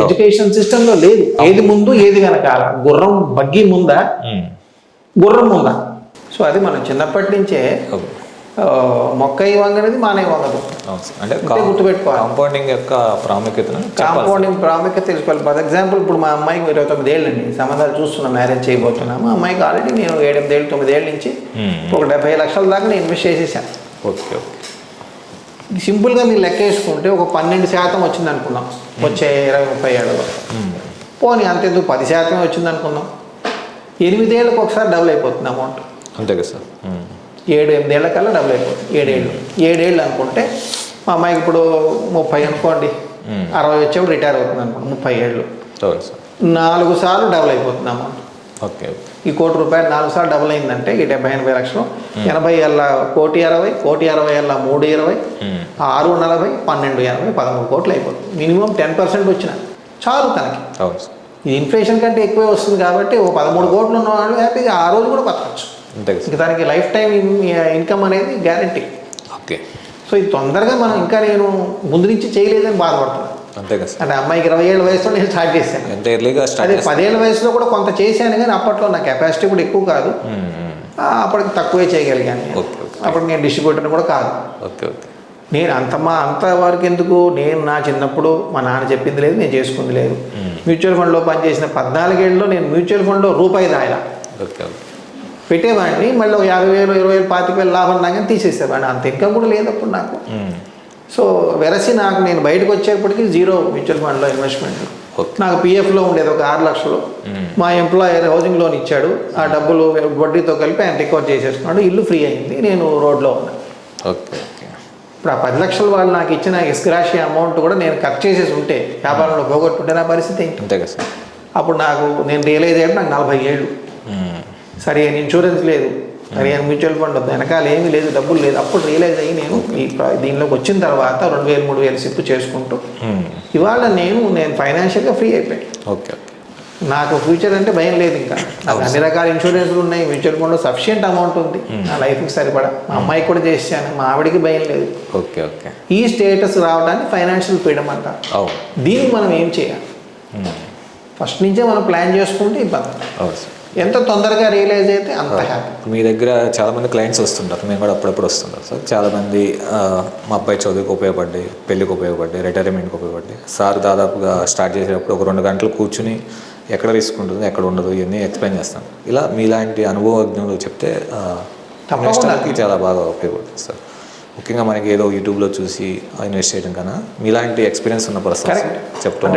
ఎడ్యుకేషన్ సిస్టంలో లేదు. ఏది ముందు ఏది వెనకాల, గుర్రం బగ్గి ముందా గుర్రం ముందా. సో అది మనం చిన్నప్పటి నుంచే మొక్క వంగనేది మానే వంగదు అంటే గుర్తుపెట్టుకోవాలి. కాంపౌండింగ్ యొక్క ప్రాముఖ్యతను కాంపౌండింగ్ ప్రాముఖ్యత తెలుసుకోవాలి. ఫర్ ఎగ్జాంపుల్ ఇప్పుడు మా అమ్మాయికి 29 ఏళ్ళు అండి, సంబంధాలు చూస్తున్నాం, మ్యారేజ్ చేయబోతున్నాము. మా అమ్మాయికి ఆల్రెడీ నేను 7, 8 ఏళ్ళు 9 ఏళ్ళ నుంచి ఒక 70 లక్షల దాకా నేను ఇన్వెస్ట్ చేసేసాను. Okay okay. సింపుల్గా మీరు లెక్క వేసుకుంటే ఒక 12% వచ్చింది అనుకుందాం వచ్చే 20-30 ఏళ్ళలో. పోనీ అంతెందుకు 10% వచ్చింది అనుకుందాం, 8 ఏళ్ళకి ఒకసారి డబుల్ అయిపోతుంది అమౌంట్. అంతే కదా సార్. 7-8 ఏళ్ళ కల్లా డబుల్ అయిపోతుంది. 7 ఏళ్ళు అనుకుంటే మా అమ్మాయికి ఇప్పుడు 30 అనుకోండి, 60 వచ్చేప్పుడు రిటైర్ అవుతుంది అనుకోండి, 30 ఏళ్ళు 4 సార్లు డబుల్ అయిపోతుంది అమౌంట్. ఓకే. ఈ ₹1 కోటి 4 సార్లు డబుల్ అయిందంటే ఈ 70-80 లక్షలు, 80 ఏళ్ళ 1,60,00,000, 1,60,00,000 ఏళ్ళ 3,20,00,000, 6,40,000, 12,80, 13 కోట్లు అయిపోతుంది. మినిమం 10% వచ్చిన చాలు తనకి. ఈ ఇన్ఫ్లేషన్ కంటే ఎక్కువే వస్తుంది కాబట్టి ఓ 13 కోట్లు ఉన్నవాళ్ళు హ్యాపీగా ఆ రోజు కూడా బతకచ్చు. ఇంకా దానికి లైఫ్ టైం ఇన్కమ్ అనేది గ్యారంటీ. ఓకే. సో ఇది తొందరగా మనం ఇంకా నేను ముందు నుంచి చేయలేదని బాధపడుతున్నాను. అంతే కదా. అంటే అమ్మాయికి 20 ఏళ్ళ వయసులో నేను స్టార్ట్ చేశాను. అదే 10 ఏళ్ళ వయసులో కూడా కొంత చేశాను, కానీ అప్పట్లో నా కెపాసిటీ కూడా ఎక్కువ కాదు, అప్పటికి తక్కువే చేయగలిగాను. అప్పుడు నేను డిస్ట్రిబ్యూటర్ కూడా కాదు. Okay okay. నేను అంతవరకు ఎందుకు, నేను నా చిన్నప్పుడు మా నాన్న చెప్పింది లేదు, నేను చేసుకుంది లేదు. మ్యూచువల్ ఫండ్లో పనిచేసిన 14 ఏళ్ళలో నేను మ్యూచువల్ ఫండ్లో రూపాయి దాయలా. ఓకే. పెట్టేవాడిని, మళ్ళీ 50,000, 20,000, 25,000 లాభం నాకని తీసేసేవాడిని. అంత ఇన్కమ్ కూడా లేదు అప్పుడు నాకు. సో వెరసి నాకు నేను బయటకు వచ్చేప్పటికి 0 మ్యూచువల్ ఫండ్లో ఇన్వెస్ట్మెంట్. నాకు పిఎఫ్లో ఉండేది ఒక 6 లక్షలు. మా ఎంప్లాయర్ హౌసింగ్ లోన్ ఇచ్చాడు, ఆ డబ్బులు వడ్డీతో కలిపి ఆయన రికవర్ చేసేసుకున్నాడు, ఇల్లు ఫ్రీ అయింది, నేను రోడ్లో ఉన్నాను. ఓకే. ఇప్పుడు ఆ 10 లక్షలు వాళ్ళు నాకు ఇచ్చిన ఎస్గ్రాషి అమౌంట్ కూడా నేను ఖర్చు చేసేసి ఉంటే, వ్యాపారంలో పోగొట్టుంటే నా పరిస్థితి ఏంటి? అంతే కదా సార్. అప్పుడు నేను రియలైజ్ అయ్యాడు నాకు 40 ఏళ్ళు. సరే ఇన్సూరెన్స్ లేదు, సరే మ్యూచువల్ ఫండ్ వద్దు, వెనకాల ఏమీ లేదు, డబ్బులు లేదు. అప్పుడు రియలైజ్ అయ్యి నేను దీనిలోకి వచ్చిన తర్వాత 2,000, 3,000 సిప్పు చేసుకుంటూ ఇవాళ నేను ఫైనాన్షియల్గా ఫ్రీ అయిపోయాను. ఓకే. నాకు ఫ్యూచర్ అంటే భయం లేదు. ఇంకా నాకు అన్ని రకాల ఇన్సూరెన్స్లు ఉన్నాయి, మ్యూచువల్ ఫండ్లో సఫిషియంట్ అమౌంట్ ఉంది, నా లైఫ్కి సరిపడా. మా అమ్మాయికి కూడా చేసాను, మా ఆవిడికి భయం లేదు. Okay okay. ఈ స్టేటస్ రావడానికి ఫైనాన్షియల్ ఫ్రీడమ్ అంటారు. దీనికి మనం ఏం చేయాలి? ఫస్ట్ నుంచే మనం ప్లాన్ చేసుకుంటే ఇబ్బంది. ఎంత తొందరగా రియలైజ్ అయితే అంత హ్యాపీ. మీ దగ్గర చాలామంది క్లయింట్స్ వస్తుంటారు, మేము కూడా అప్పుడప్పుడు వస్తుంటారు సార్. చాలామంది మా అబ్బాయి చదువుకు ఉపయోగపడ్డాయి, పెళ్ళికి ఉపయోగపడ్డాయి, రిటైర్మెంట్కి ఉపయోగపడ్డాయి. సార్ దాదాపుగా స్టార్ట్ చేసేటప్పుడు ఒక 2 గంటలు కూర్చుని ఎక్కడ రిస్క్ ఉంటుంది, ఎక్కడ ఉండదు, ఇవన్నీ ఎక్స్ప్లెయిన్ చేస్తాను. ఇలా మీలాంటి అనుభవజ్ఞులు చెప్తే ఇన్వెస్టర్కి చాలా బాగా ఉపయోగపడుతుంది సార్. ముఖ్యంగా మనకి ఏదో యూట్యూబ్లో చూసి ఇన్వెస్ట్ చేయడం కన్నా మీలాంటి ఎక్స్పీరియన్స్ ఉన్న పర్సన్స్ చెప్తాం,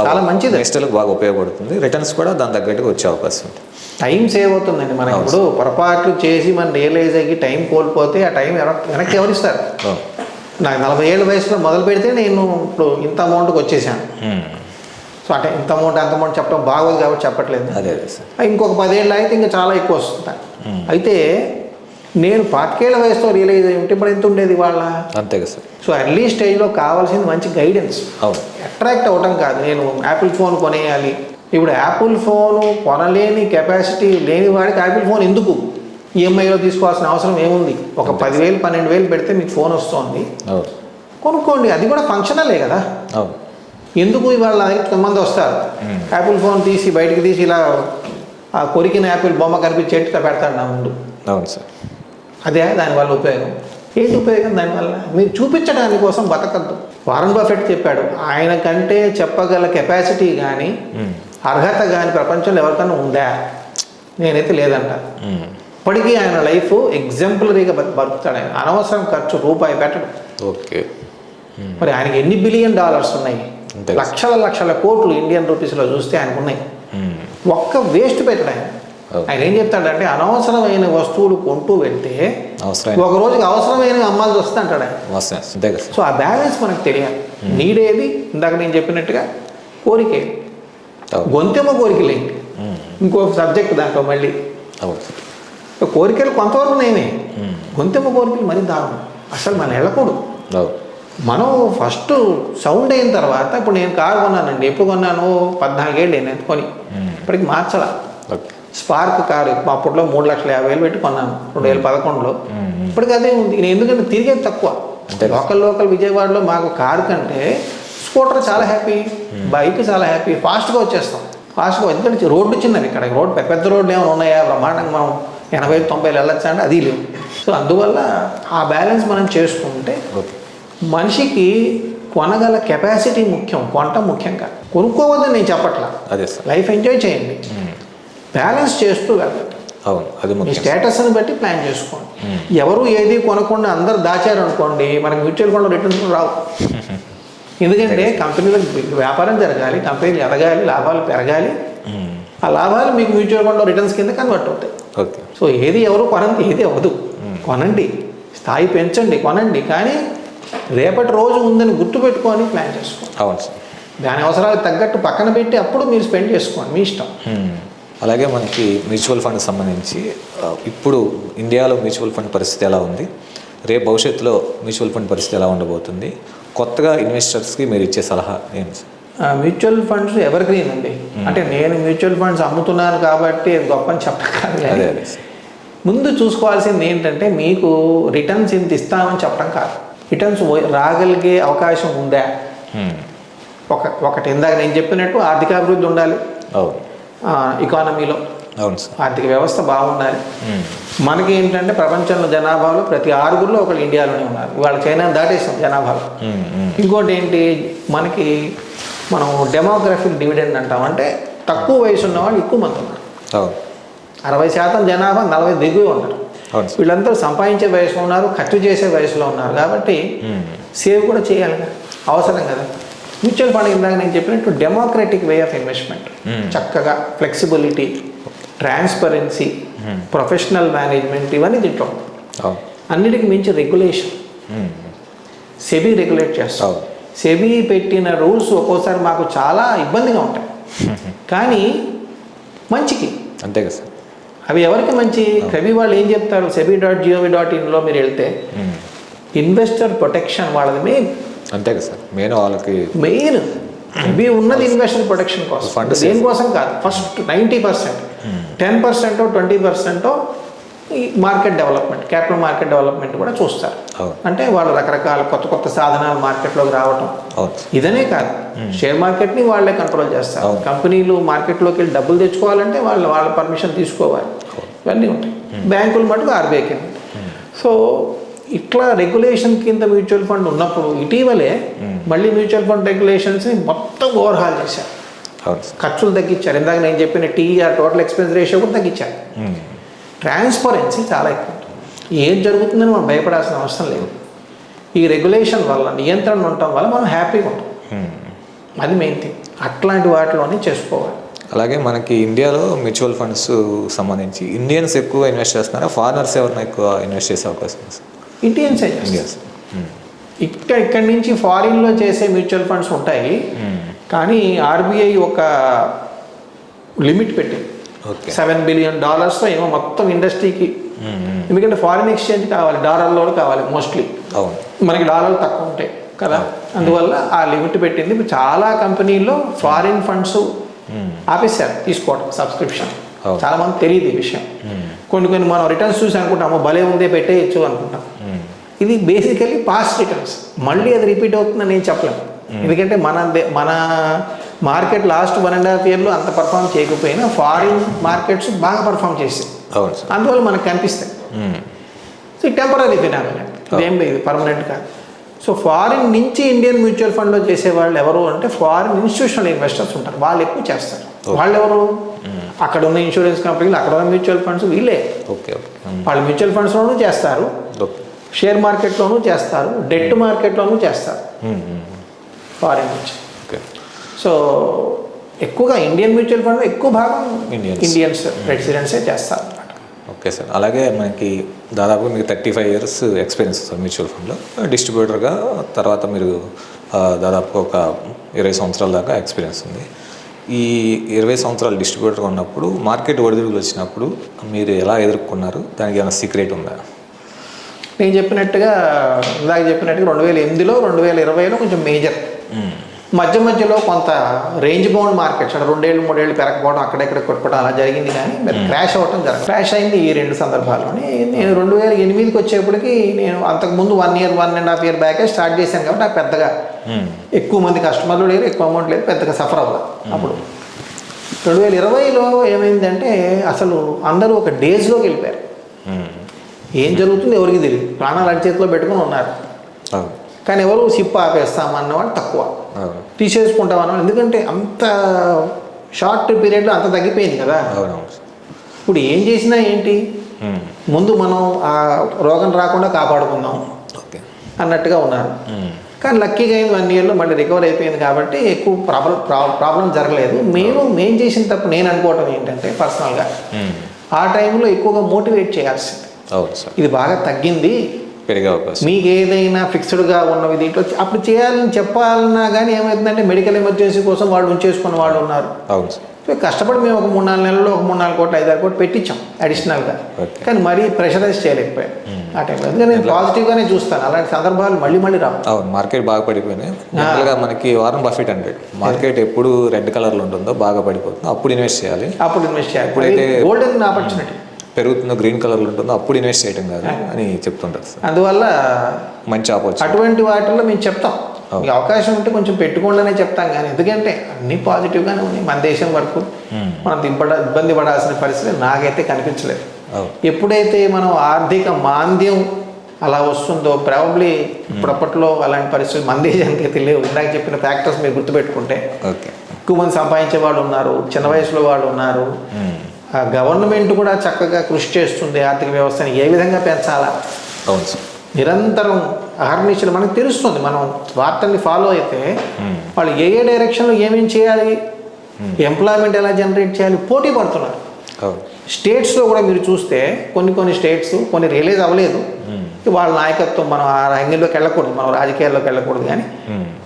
చాలా మంచిది, ఇన్వెస్టర్లకు బాగా ఉపయోగపడుతుంది. రిటర్న్స్ కూడా దాని తగ్గట్టుగా వచ్చే అవకాశం ఉంటుంది. టైం సేవ్ అవుతుందండి. మనకి ఇప్పుడు పొరపాట్లు చేసి మనం రియలైజ్ అయ్యి టైం కోల్పోతే ఆ టైం వెనక్కి ఎవరిస్తారు? నాకు 40 ఏళ్ళ వయసులో మొదలు పెడితే నేను ఇప్పుడు ఇంత అమౌంట్కి వచ్చేసాను. సో అంటే ఇంత అమౌంట్ అంత అమౌంట్ చెప్పడం బాగోదు కాబట్టి చెప్పట్లేదు. అదే సార్. ఇంకొక 10 ఏళ్ళు అయితే ఇంకా చాలా ఎక్కువ వస్తుంది. అయితే నేను 25 ఏళ్ళ వయసులో రియలైజ్ అయ్యి ఉంటే ఇప్పుడు ఎంత ఉండేది వాళ్ళ. అంతే కదా సార్. సో ఎర్లీ స్టేజ్లో కావాల్సింది మంచి గైడెన్స్. అట్రాక్ట్ అవ్వడం కాదు, నేను యాపిల్ ఫోన్ కొనేయాలి. ఇప్పుడు యాపిల్ ఫోను కొనలేని కెపాసిటీ లేని వాడికి యాపిల్ ఫోన్ ఎందుకు? ఈఎంఐలో తీసుకోవాల్సిన అవసరం ఏముంది? ఒక 10,000, 12,000 పెడితే మీకు ఫోన్ వస్తుంది, కొనుక్కోండి. అది కూడా ఫంక్షనలే కదా. ఎందుకు ఇవాళ కొంతమంది వస్తారు, యాపిల్ ఫోన్ తీసి బయటకు తీసి ఇలా ఆ కొరికిన యాపిల్ బొమ్మ కనిపించేట్టుగా పెడతాడు నా ముందు. అవును సార్. అదే దానివల్ల ఉపయోగం ఏంటి? ఉపయోగం దానివల్ల మీరు చూపించడానికి కోసం బతకద్దు. వారన్ బఫెట్ చెప్పాడు, ఆయన కంటే చెప్పగల కెపాసిటీ కానీ అర్హత కానీ ప్రపంచంలో ఎవరికైనా ఉందా? నేనైతే లేదంట. ఇప్పటికీ ఆయన లైఫ్ ఎగ్జాంపులరీగా బతుకుతాడు. ఆయన అనవసరం ఖర్చు రూపాయి పెట్టడు. ఓకే. మరి ఆయనకి ఎన్ని బిలియన్ డాలర్స్ ఉన్నాయి? లక్షల కోట్లు ఇండియన్ రూపీస్లో చూస్తే ఆయనకు ఉన్నాయి. ఒక్క వేస్ట్ పెట్టడు ఆయన. ఆయన ఏం చెప్తాడంటే అనవసరమైన వస్తువులు కొంటూ వెళ్తే ఒక రోజుకి అవసరమైన అమ్మాల్సి వస్తే అంటాడు ఆయన. సో ఆ బ్యాలెన్స్ మనకు తెలియాలి. నీడేది ఇందాక నేను చెప్పినట్టుగా కోరికే, గొంతెమ్మ కోరికలే ఇంకో సబ్జెక్ట్ దాంట్లో మళ్ళీ. కోరికలు కొంతవరకు నేనే, గొంతెమ్మ కోరికలు మరీ దారుణం. అసలు మనం వెళ్ళకూడదు. మనం ఫస్ట్ సౌండ్ అయిన తర్వాత, ఇప్పుడు నేను కారు కొన్నానండి, ఎప్పుడు కొన్నాను? 14 ఏళ్ళు నేను కొని, ఇప్పటికి మార్చాల. స్పార్క్ కారు అప్పట్లో 3,50,000 పెట్టి కొన్నాను 2011లో. ఇప్పటికి అదే ఉంది. నేను ఎందుకంటే తిరిగేది తక్కువ, అంతే లోకల్ విజయవాడలో మాకు కారు కంటే స్కూటర్ చాలా హ్యాపీ, బైక్ చాలా హ్యాపీ, ఫాస్ట్గా వచ్చేస్తాం. ఫాస్ట్గా ఎందుకంటే రోడ్డు చిన్నది, ఇక్కడ రోడ్డు పెద్ద రోడ్లు ఏమైనా ఉన్నాయా బ్రహ్మాండంగా మనం 80-90 వెళ్ళొచ్చా అంటే అది లేదు. సో అందువల్ల ఆ బ్యాలెన్స్ మనం చేసుకుంటే మనిషికి కొనగల కెపాసిటీ ముఖ్యం, కొనటం ముఖ్యం కాదు. కొనుక్కోవద్దని నేను చెప్పట్లా, అదే సార్. లైఫ్ ఎంజాయ్ చేయండి, బ్యాలెన్స్ చేస్తూ వెళ్ళండి. అవును, అది మీ స్టేటస్ని బట్టి ప్లాన్ చేసుకోండి. ఎవరు ఏది కొనకుండా అందరు దాచారు అనుకోండి, మనకి మ్యూచువల్ ఫండ్లో రిటర్న్స్ రావు. ఎందుకంటే కంపెనీలో వ్యాపారం జరగాలి, కంపెనీలు ఎదగాలి, లాభాలు పెరగాలి. ఆ లాభాలు మీకు మ్యూచువల్ ఫండ్లో రిటర్న్స్ కింద కన్వర్ట్ అవుతాయి. సో ఏది ఎవరు కొనండి, ఏది అవ్వదు. కొనండి, స్థాయి పెంచండి, కొనండి, కానీ రేపటి రోజు ఉందని గుర్తుపెట్టుకొని ప్లాన్ చేసుకోండి. అవును సార్. దాని అవసరాలకు తగ్గట్టు పక్కన పెట్టి అప్పుడు మీరు స్పెండ్ చేసుకోండి, మీ ఇష్టం. అలాగే మనకి మ్యూచువల్ ఫండ్ సంబంధించి ఇప్పుడు ఇండియాలో మ్యూచువల్ ఫండ్ పరిస్థితి ఎలా ఉంది, రేపు భవిష్యత్తులో మ్యూచువల్ ఫండ్ పరిస్థితి ఎలా ఉండబోతుంది, కొత్తగా ఇన్వెస్టర్స్కి మీరు ఇచ్చే సలహా ఏంటి sir? Mutual funds ever green అండి. అంటే నేను మ్యూచువల్ ఫండ్స్ అమ్ముతున్నాను కాబట్టి గొప్ప అని చెప్పడం కాదు. ముందు చూసుకోవాల్సింది ఏంటంటే మీకు రిటర్న్స్ ఇంత ఇస్తామని చెప్పడం కాదు, రిటర్న్స్ రాగలిగే అవకాశం ఉందా. ఒకటి ఇందాక నేను చెప్పినట్టు ఆర్థికాభివృద్ధి ఉండాలి ఎకానమీలో, ఆర్థిక వ్యవస్థ బాగుండాలి. మనకి ఏంటంటే ప్రపంచంలో జనాభాలో ప్రతి 6గురిలో ఒకళ్ళు ఇండియాలోనే ఉన్నారు. ఇవాళ చైనా దాటేసాం జనాభాలో. ఇంకోటి ఏంటి, మనం డెమోగ్రఫిక్ డివిడెండ్ అంటాం, అంటే తక్కువ వయసు ఉన్న వాళ్ళు ఎక్కువ మంది ఉన్నారు. 60% జనాభా 40 దిగువ ఉన్నారు. వీళ్ళందరూ సంపాదించే వయసులో ఉన్నారు, ఖర్చు చేసే వయసులో ఉన్నారు. కాబట్టి సేవ్ కూడా చేయాలి కదా, అవసరం కదా. మ్యూచువల్ ఫండ్ ఇందాక నేను చెప్పినట్టు డెమోక్రటిక్ వే ఆఫ్ ఇన్వెస్ట్మెంట్, చక్కగా ఫ్లెక్సిబిలిటీ, ట్రాన్స్పరెన్సీ, ప్రొఫెషనల్ మేనేజ్మెంట్, ఇవన్నీ దీంట్లో. అన్నిటికి మించి రెగ్యులేషన్, సెబీ రెగ్యులేట్ చేస్తాం. సెబీ పెట్టిన రూల్స్ ఒక్కోసారి మాకు చాలా ఇబ్బందిగా ఉంటాయి, కానీ మంచికి అంతే కదా సార్. అవి ఎవరికి మంచి, సెబీ వాళ్ళు ఏం చెప్తారు, sebi.gov.inలో మీరు వెళ్తే ఇన్వెస్టర్ ప్రొటెక్షన్ వాళ్ళది మెయిన్. అంతే కదా సార్, మెయిన్ సెబీ ఉన్నది ఇన్వెస్టర్ ప్రొటెక్షన్ కోసం, దేనికోసం కాదు. ఫస్ట్ 90%, 10%, 20% ఈ market development, capital market development కూడా చూస్తారు. అంటే వాళ్ళు రకరకాల కొత్త సాధనాలు మార్కెట్లోకి రావటం, ఇదనే కాదు, షేర్ మార్కెట్ని వాళ్ళే కంట్రోల్ చేస్తారు. కంపెనీలు మార్కెట్లోకి వెళ్ళి డబ్బులు తెచ్చుకోవాలంటే వాళ్ళ పర్మిషన్ తీసుకోవాలి, ఇవన్నీ ఉంటాయి. బ్యాంకులు మటుకు ఆర్బీఐ కింద. సో ఇట్లా రెగ్యులేషన్ కింద మ్యూచువల్ ఫండ్ ఉన్నప్పుడు ఇటీవలే మళ్ళీ మ్యూచువల్ ఫండ్ రెగ్యులేషన్స్ని మొత్తం ఓవర్హాల్ చేశారు, ఖర్చులు తగ్గించారు. ఇందాక నేను చెప్పిన టీఆర్ టోటల్ ఎక్స్పెన్స్ రేషియో కూడా తగ్గించారు. ట్రాన్స్పరెన్సీ చాలా ఎక్కువ, ఏం జరుగుతుందని మనం భయపడాల్సిన అవసరం లేదు. ఈ రెగ్యులేషన్ వల్ల, నియంత్రణ ఉండటం వల్ల మనం హ్యాపీగా ఉంటాం, అది మెయిన్ థింగ్. అట్లాంటి వాటిలోనే చేసుకోవాలి. అలాగే మనకి ఇండియాలో మ్యూచువల్ ఫండ్స్ సంబంధించి ఇండియన్స్ ఎక్కువ ఇన్వెస్ట్ చేస్తున్నారా, ఫారినర్స్ ఎవరైనా ఎక్కువ ఇన్వెస్ట్ చేసే అవకాశం ఉంది? ఇండియన్సే. ఇక్కడి నుంచి ఫారిన్లో చేసే మ్యూచువల్ ఫండ్స్ ఉంటాయి, కానీ ఆర్బీఐ ఒక లిమిట్ పెట్టింది, $7 బిలియన్ ఏమో మొత్తం ఇండస్ట్రీకి. ఎందుకంటే ఫారిన్ ఎక్స్చేంజ్ కావాలి, డాలర్లో కావాలి మోస్ట్లీ, మనకి డాలర్లు తక్కువ ఉంటాయి కదా, అందువల్ల ఆ లిమిట్ పెట్టింది. ఇప్పుడు చాలా కంపెనీల్లో ఫారిన్ ఫండ్స్ ఆపేశారు తీసుకోవడం, సబ్స్క్రిప్షన్. చాలా మంది తెలియదు ఈ విషయం. కొన్ని మనం రిటర్న్స్ చూసి అనుకుంటాము భలే ఉందే పెట్టేయచ్చు అనుకుంటాం. ఇది బేసికలీ పాస్ట్ రిటర్న్స్, మళ్ళీ అది రిపీట్ అవుతుందని నేను చెప్పలేను. ఎందుకంటే మన మార్కెట్ లాస్ట్ 1.5 yearలో అంత పర్ఫామ్ చేయకపోయినా ఫారిన్ మార్కెట్స్ బాగా పర్ఫామ్ చేస్తాయి, అందువల్ల మనకు కనిపిస్తాయి. సో ఈ టెంపరీ ఫినామినా, ఇదేం లేదు, పర్మనెంట్ కాదు. సో ఫారిన్ నుంచి ఇండియన్ మ్యూచువల్ ఫండ్లో చేసేవాళ్ళు ఎవరు అంటే ఫారిన్ ఇన్స్టిట్యూషనల్ ఇన్వెస్టర్స్ ఉంటారు, వాళ్ళు ఎక్కువ చేస్తారు. వాళ్ళు ఎవరు, అక్కడ ఉన్న ఇన్సూరెన్స్ కంపెనీలు, అక్కడ ఉన్న మ్యూచువల్ ఫండ్స్, వీళ్ళే. వాళ్ళు మ్యూచువల్ ఫండ్స్లోనూ చేస్తారు, షేర్ మార్కెట్లోనూ చేస్తారు, డెట్ మార్కెట్లోనూ చేస్తారు ఫారిన్ నుంచి. సో ఎక్కువగా ఇండియన్ మ్యూచువల్ ఫండ్ ఎక్కువ భాగం ఇండియన్స్ రెసిడెంట్సే చేస్తారు. Okay sir. అలాగే మనకి దాదాపు మీకు 35 years ఎక్స్పీరియన్స్ సార్ మ్యూచువల్ ఫండ్లో డిస్ట్రిబ్యూటర్గా. తర్వాత మీరు దాదాపు ఒక 20 సంవత్సరాల దాకా ఎక్స్పీరియన్స్ ఉంది. ఈ 20 సంవత్సరాలు డిస్ట్రిబ్యూటర్గా ఉన్నప్పుడు మార్కెట్ ఒడిదుడుకులు వచ్చినప్పుడు మీరు ఎలా ఎదుర్కొన్నారు, దానికి ఏమైనా సీక్రెట్ ఉందా? నేను చెప్పినట్టుగా 2008లో 2020లో కొంచెం మేజర్ మధ్య మధ్యలో కొంత రేంజ్ బౌండ్ మార్కెట్స్ అంటే 2 ఏళ్ళు 3 ఏళ్ళు పెరగకపోవడం అక్కడెక్కడ కొట్టుకోవడం అలా జరిగింది, కానీ క్రాష్ అవ్వడం క్రాష్ అయింది ఈ 2 సందర్భాల్లోనే. నేను 2008కి వచ్చేప్పటికి నేను అంతకుముందు 1 year 1.5 year బ్యాకే స్టార్ట్ చేశాను కాబట్టి నాకు పెద్దగా ఎక్కువ మంది కస్టమర్లు లేరు, ఎక్కువ అమౌంట్ లేదు, పెద్దగా సఫర్ అవ్వాలి. అప్పుడు 2020లో ఏమైందంటే అసలు అందరూ ఒక డేజ్లోకి వెళ్ళిపోయారు. ఏం జరుగుతుందో ఎవరికి తెలియదు, ప్రాణాలు అడిచేతిలో పెట్టుకుని ఉన్నారు. కానీ ఎవరు సిప్ ఆపేస్తామన్నవాళ్ళు తక్కువ, తీసేసుకుంటామన్న, ఎందుకంటే అంత షార్ట్ పీరియడ్లో అంత తగ్గిపోయింది కదా. ఇప్పుడు ఏం చేసినా ఏంటి, ముందు మనం ఆ రోగం రాకుండా కాపాడుకుందాం అన్నట్టుగా ఉన్నారు. కానీ లక్కీగా అయింది 1 yearలో మళ్ళీ రికవర్ అయిపోయింది కాబట్టి ఎక్కువ ప్రాబ్లం జరగలేదు. మేము చేసిన తప్పు నేను అనుకోవటం ఏంటంటే పర్సనల్గా ఆ టైంలో ఎక్కువగా మోటివేట్ చేయాల్సింది. ఇది బాగా తగ్గింది, మీకు ఏదైనా ఫిక్స్డ్గా ఉన్నవి దీంట్లో అప్పుడు చేయాలని చెప్పాలన్నా కానీ ఏమవుతుందంటే మెడికల్ ఎమర్జెన్సీ కోసం వాళ్ళు ఉంచేసుకున్న వాళ్ళు ఉన్నారు. సో కష్టపడి మేము ఒక 3-4 నెలల్లో ఒక 3-4 కోట్లు 5-6 కోట్లు పెట్టించాం అడిషనల్గా, కానీ మరీ ప్రెషరైజ్ చేయలేకపోయాం ఆ టైంలో. ఎందుకంటే నేను పాజిటివ్గానే చూస్తాను, అలాంటి సందర్భాలు మళ్ళీ రావు. అవును, మార్కెట్ బాగా పడిపోయినాయి. మనకి వారన్ బఫెట్ అంటే మార్కెట్ ఎప్పుడు రెడ్ కలర్లో ఉంటుందో బాగా పడిపోతుందో అప్పుడు ఇన్వెస్ట్ చేయాలి. ఇప్పుడైతే గోల్డెన్ ఆపర్చునిటీ పెరుగుతుందో గ్రీన్ కలర్లో ఉంటుందో అప్పుడు ఇన్వెస్ట్ చేయడం కాదు అని చెప్తుంటారు సార్. అందువల్ల మంచి ఆపర్చునిటీ అటువంటి వాటిల్లో మేము చెప్తాం, మీకు అవకాశం ఉంటే కొంచెం పెట్టుకోండి చెప్తాం. కానీ ఎందుకంటే అన్ని పాజిటివ్గానే ఉన్నాయి. మన దేశం వరకు మనం ఇబ్బంది పడాల్సిన పరిస్థితి నాకైతే కనిపించలేదు. ఎప్పుడైతే మనం ఆర్థిక మాంద్యం అలా వస్తుందో ప్రాబబ్లీ ఇప్పుడప్పట్లో అలాంటి పరిస్థితులు మన దేశానికి అయితే లేవు. ఇందాక చెప్పిన ఫ్యాక్టర్స్ మీరు గుర్తుపెట్టుకుంటే ఎక్కువ మంది సంపాదించే వాళ్ళు ఉన్నారు, చిన్న వయసులో వాళ్ళు ఉన్నారు. గవర్నమెంట్ కూడా చక్కగా కృషి చేస్తుంది ఆర్థిక వ్యవస్థని ఏ విధంగా పెంచాలా. అవును సార్, నిరంతరం అహర్నిశలు మనకు తెలుస్తుంది. మనం వార్తల్ని ఫాలో అయితే వాళ్ళు ఏ డైరెక్షన్లో ఏమేమి చేయాలి, ఎంప్లాయ్మెంట్ ఎలా జనరేట్ చేయాలి పోటీ పడుతున్నారు. స్టేట్స్లో కూడా మీరు చూస్తే కొన్ని స్టేట్స్ కొన్ని రియలైజ్ అవ్వలేదు, వాళ్ళ నాయకత్వం మనం ఆ రంగంలోకి వెళ్ళకూడదు, మనం రాజకీయాల్లోకి వెళ్ళకూడదు. కానీ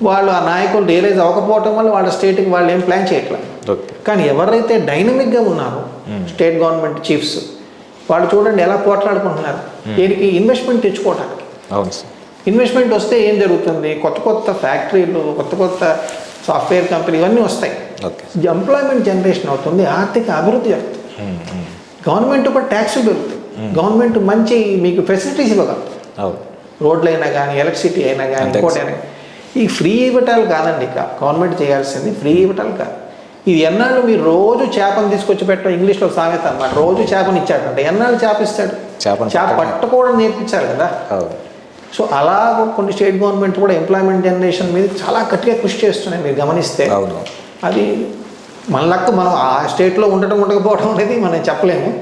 వాళ్ళు ఆ నాయకులు రియలైజ్ అవ్వకపోవటం వల్ల వాళ్ళ స్టేట్కి వాళ్ళు ఏం ప్లాన్ చేయట్లేదు. కానీ ఎవరైతే డైనమిక్గా ఉన్నారో స్టేట్ గవర్నమెంట్ చీఫ్స్ వాళ్ళు చూడండి ఎలా పోట్లాడుకుంటున్నారు దీనికి ఇన్వెస్ట్మెంట్ తెచ్చుకోవడానికి. ఇన్వెస్ట్మెంట్ వస్తే ఏం జరుగుతుంది, కొత్త ఫ్యాక్టరీలు, కొత్త సాఫ్ట్వేర్ కంపెనీ ఇవన్నీ వస్తాయి, ఎంప్లాయ్మెంట్ జనరేషన్ అవుతుంది, ఆర్థిక అభివృద్ధి జరుగుతుంది. గవర్నమెంట్ కూడా ట్యాక్సులు పెరుగుతాయి, గవర్నమెంట్ మంచి మీకు ఫెసిలిటీస్ ఇవ్వగలరు. రోడ్లు అయినా కానీ ఎలక్ట్రిసిటీ అయినా కానీ ఇంకోటి అయినా. ఈ ఫ్రీ ఇవ్వటాలు కాదండి గవర్నమెంట్ చేయాల్సింది, ఫ్రీ ఇవ్వటాలు కాదు. ఇది ఎన్నాళ్ళు మీరు రోజు చేపను తీసుకొచ్చి పెట్టడం, ఇంగ్లీష్లో సామెత అన్నమాట, రోజు చేపను ఇచ్చాడంటే ఎన్నాళ్ళు చేప ఇస్తాడు, చేప పట్టుకోవడం నేర్పించాలి కదా. సో అలా కొన్ని స్టేట్ గవర్నమెంట్ కూడా ఎంప్లాయ్మెంట్ జనరేషన్ మీద చాలా గట్టిగా కృషి చేస్తున్నాయి. మీరు గమనిస్తే అది మన లక్, మనం ఆ స్టేట్లో ఉండకపోవడం అనేది మనం చెప్పలేము.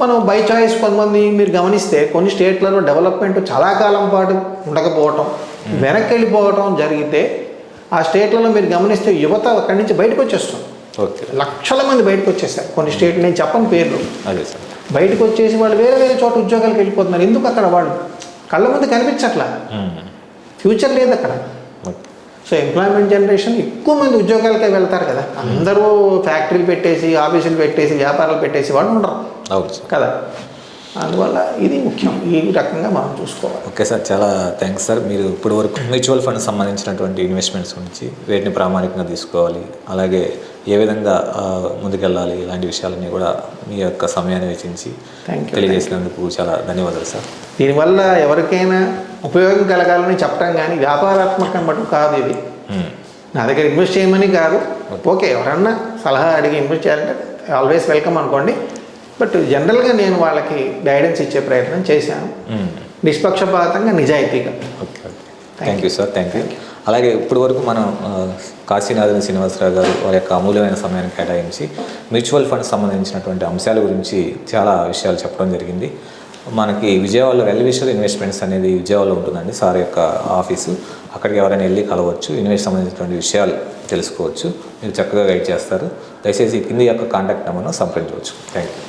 మనం బై చాయిస్ కొంతమంది మీరు గమనిస్తే కొన్ని స్టేట్లలో డెవలప్మెంట్ చాలా కాలం పాటు ఉండకపోవటం, వెనక్కి వెళ్ళిపోవటం జరిగితే ఆ స్టేట్లలో మీరు గమనిస్తే యువత అక్కడి నుంచి బయటకు వచ్చేస్తుంది. లక్షల మంది బయటకు వచ్చేసారు కొన్ని స్టేట్లు, నేను చెప్పని పేర్లు, బయటకు వచ్చేసి వాళ్ళు వేరే చోట ఉద్యోగాలకు వెళ్ళిపోతున్నారు. ఎందుకు అక్కడ వాళ్ళు కళ్ళ ముందు కనిపించట్లా, ఫ్యూచర్ లేదు అక్కడ. సో ఎంప్లాయ్మెంట్ జనరేషన్ ఎక్కువ మంది ఉద్యోగాలకే వెళ్తారు కదా, అందరూ ఫ్యాక్టరీలు పెట్టేసి ఆఫీసులు పెట్టేసి వ్యాపారాలు పెట్టేసి వాళ్ళు ఉండరు కదా. అందువల్ల ఇది ముఖ్యం, ఈ రకంగా మనం చూసుకోవాలి. ఓకే సార్, చాలా థ్యాంక్స్ సార్. మీరు ఇప్పటి వరకు మ్యూచువల్ ఫండ్ సంబంధించినటువంటి ఇన్వెస్ట్మెంట్స్ గురించి వేటిని ప్రామాణికంగా తీసుకోవాలి, అలాగే ఏ విధంగా ముందుకెళ్ళాలి, ఇలాంటి విషయాలన్నీ కూడా మీ యొక్క సమయాన్ని వెచ్చించి తెలియజేసినందుకు చాలా ధన్యవాదాలు సార్. దీనివల్ల ఎవరికైనా ఉపయోగం కలగాలని చెప్పడం కానీ వ్యాపారాత్మకం మటు కాదు ఇది. నా దగ్గర ఇన్వెస్ట్ చేయమని కాదు, ఓకే ఎవరన్నా సలహా అడిగి ఇన్వెస్ట్ చేయాలంటే ఆల్వేస్ వెల్కమ్ అనుకోండి. బట్ జనరల్గా నేను వాళ్ళకి గైడెన్స్ ఇచ్చే ప్రయత్నం చేశాను, నిష్పక్షపాతంగా నిజాయితీగా. Okay, thank you sir, thank you. అలాగే ఇప్పటి వరకు మనం కాశీనాథన్ శ్రీనివాసరావు గారు వారి యొక్క అమూల్యమైన సమయాన్ని కేటాయించి మ్యూచువల్ ఫండ్ సంబంధించినటువంటి అంశాల గురించి చాలా విషయాలు చెప్పడం జరిగింది. మనకి విజయవాడలో వెల్విషర్ ఇన్వెస్ట్మెంట్స్ అనేది విజయవాడలో ఉంటుందండి సార్ యొక్క ఆఫీసు. అక్కడికి ఎవరైనా వెళ్ళి కలవచ్చు, ఇన్వెస్ట్ సంబంధించినటువంటి విషయాలు తెలుసుకోవచ్చు, మీరు చక్కగా గైడ్ చేస్తారు. దయచేసి కింది యొక్క కాంటాక్ట్ నెంబర్ను సంప్రదించవచ్చు. Thank you.